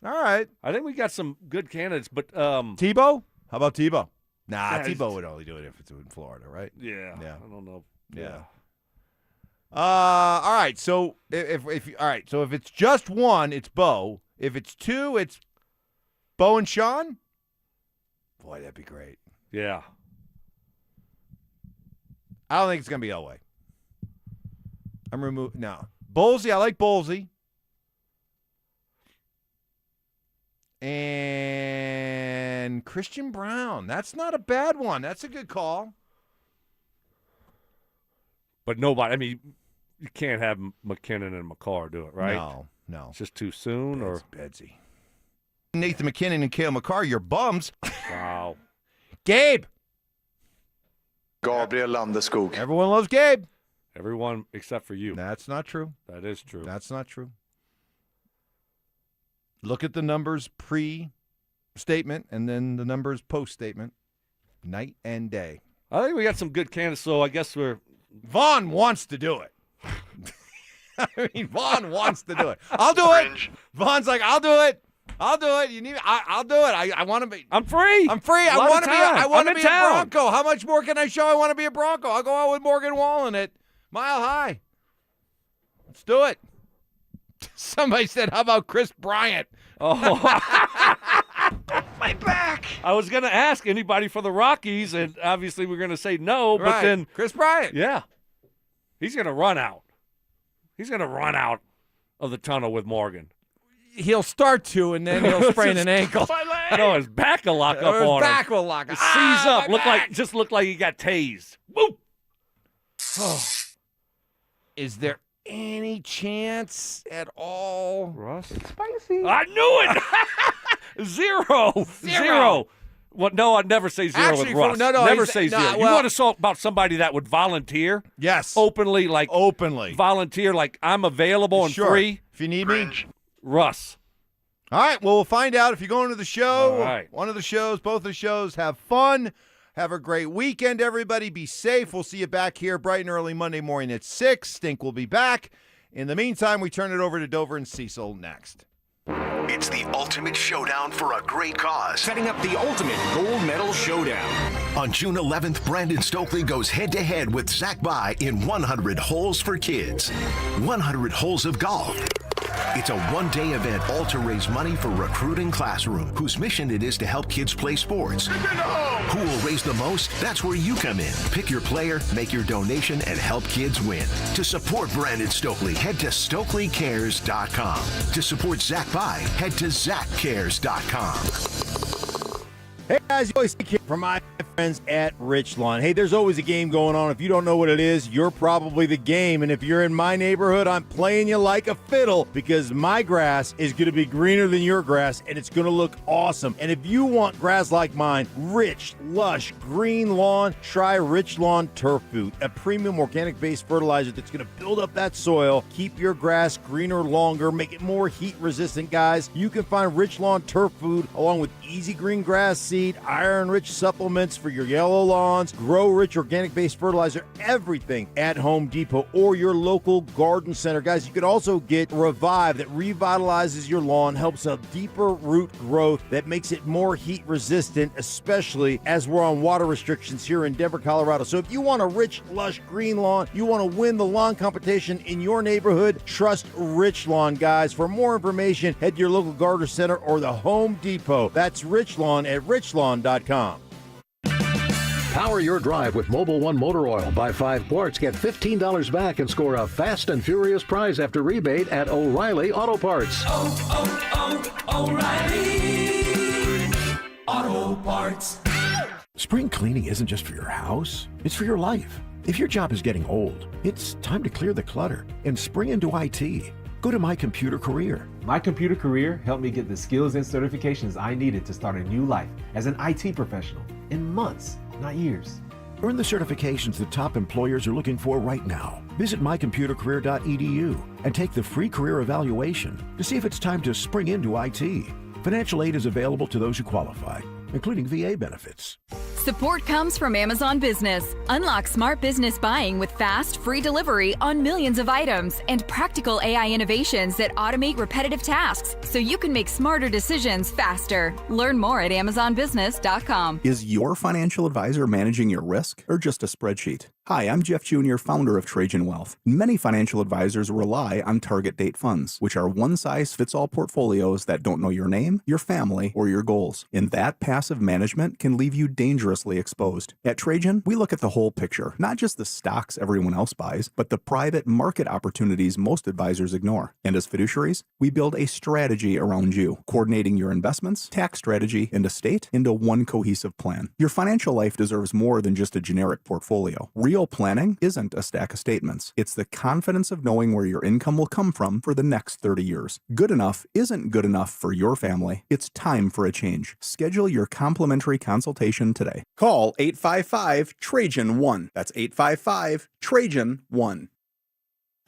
All right. I think we got some good candidates, but Tebow? How about Tebow? Nah, Yeah, Tebow would only do it if it's in Florida, right? Yeah. I don't know. Yeah. All right. So if it's just one, it's Bo. If it's two, it's Bo and Sean. Boy, that'd be great. Yeah. I don't think it's gonna be Elway. I'm removed. No. Bowlesy, I like Bowlesy. And Christian Brown. That's not a bad one. That's a good call. But nobody, I mean, you can't have McKinnon and McCarr do it, right? No. It's just too soon, or Bedsy. Nathan McKinnon and Cale McCarr, you're bums. Wow. Gabe. Gabriel Landeskog. Everyone loves Gabe. Everyone except for you. That's not true. That is true. That's not true. Look at the numbers pre-statement and then the numbers post-statement. Night and day. I think we got some good candidates, so I guess Vaughn wants to do it. I mean, Vaughn wants to do it. I'll do it. Vaughn's like, I'll do it. I'll do it. I'll do it. I want to be. I'm free. I'm free. I want to be. I want to be a town. Bronco. How much more can I show? I want to be a Bronco. I'll go out with Morgan Wallen at Mile High. Let's do it. Somebody said, "How about Chris Bryant?" Oh, my back. I was going to ask anybody for the Rockies, and obviously we're going to say no. But Right. then Chris Bryant. yeah, he's going to run out. He's going to run out of the tunnel with Morgan. He'll start to, and then he'll sprain an ankle. No, his back will lock up His on him. back will lock up. Seize up. My Look like he got tased. Woo! Is there any chance at all? Russ? Spicy. I knew it. Zero. Well, no, I'd never say zero Actually, with Russ. Never say zero. You well- want to talk about somebody that would volunteer? Yes. Openly, volunteer, like I'm available and Sure. free. If you need me. Russ. All right, well, we'll find out if you're going to the show. All right. One of the shows, both of the shows. Have fun. Have a great weekend, everybody. Be safe. We'll see you back here bright and early Monday morning at 6. Stink will be back. In the meantime, we turn it over to Dover and Cecil next. It's the ultimate showdown for a great cause. Setting up the ultimate gold medal showdown. On June 11th, Brandon Stokley goes head-to-head with Zach By in 100 Holes for Kids. 100 holes of golf. It's a one-day event all to raise money for Recruiting Classroom, whose mission it is to help kids play sports. Who will raise the most? That's where you come in. Pick your player, make your donation, and help kids win. To support Brandon Stokley, head to StokleyCares.com. To support Zach By, head to ZachCares.com. Hey guys, you always hear from my friends at Richlawn. Hey, there's always a game going on. If you don't know what it is, you're probably the game. And if you're in my neighborhood, I'm playing you like a fiddle because my grass is going to be greener than your grass and it's going to look awesome. And if you want grass like mine, rich, lush, green lawn, try Richlawn Turf Food, a premium organic-based fertilizer that's going to build up that soil, keep your grass greener longer, make it more heat-resistant, guys. You can find Richlawn Turf Food along with Easy Green Grass Seed, iron-rich supplements for your yellow lawns, Grow Rich organic-based fertilizer, everything at Home Depot or your local garden center. Guys, you could also get Revive that revitalizes your lawn, helps a deeper root growth that makes it more heat resistant, especially as we're on water restrictions here in Denver, Colorado. So if you want a rich, lush green lawn, you want to win the lawn competition in your neighborhood, trust Richlawn, guys. For more information, head to your local garden center or the Home Depot. That's Richlawn at richlawn.com. Power your drive with Mobil 1 motor oil. Buy 5 quarts, get $15 back, and score a fast and furious prize after rebate at O'Reilly Auto Parts. O'Reilly Auto Parts. Spring cleaning isn't just for your house, it's for your life. If your job is getting old, it's time to clear the clutter and spring into IT. Go to My Computer Career. My Computer Career helped me get the skills and certifications I needed to start a new life as an IT professional in months, not years. Earn the certifications the top employers are looking for right now. Visit mycomputercareer.edu and take the free career evaluation to see if it's time to spring into IT. Financial aid is available to those who qualify, including VA benefits. Support comes from Amazon Business. Unlock smart business buying with fast, free delivery on millions of items and practical AI innovations that automate repetitive tasks so you can make smarter decisions faster. Learn more at amazonbusiness.com. Is your financial advisor managing your risk or just a spreadsheet? Hi, I'm Jeff Jr., founder of Trajan Wealth. Many financial advisors rely on target date funds, which are one-size-fits-all portfolios that don't know your name, your family, or your goals. And that passive management can leave you dangerously exposed. At Trajan, we look at the whole picture, not just the stocks everyone else buys, but the private market opportunities most advisors ignore. And as fiduciaries, we build a strategy around you, coordinating your investments, tax strategy, and estate into one cohesive plan. Your financial life deserves more than just a generic portfolio. Real planning isn't a stack of statements. It's the confidence of knowing where your income will come from for the next 30 years. Good enough isn't good enough for your family. It's time for a change. Schedule your complimentary consultation today. Call 855-TRAJAN-1. That's 855-TRAJAN-1.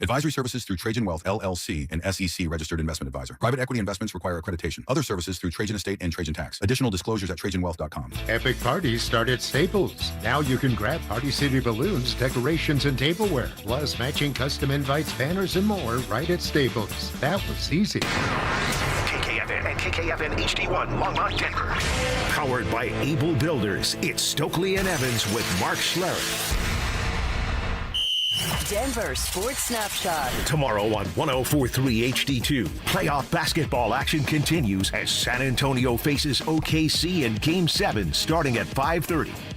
Advisory services through Trajan Wealth, LLC, an SEC registered investment advisor. Private equity investments require accreditation. Other services through Trajan Estate and Trajan Tax. Additional disclosures at TrajanWealth.com. Epic parties start at Staples. Now you can grab Party City balloons, decorations, and tableware, plus matching custom invites, banners, and more right at Staples. That was easy. KKFN and KKFN HD1, Longmont, Denver. Powered by Able Builders, it's Stokley and Evans with Mark Schlereth. Denver Sports Snapshot. Tomorrow on 104.3 HD2, playoff basketball action continues as San Antonio faces OKC in Game 7 starting at 5:30.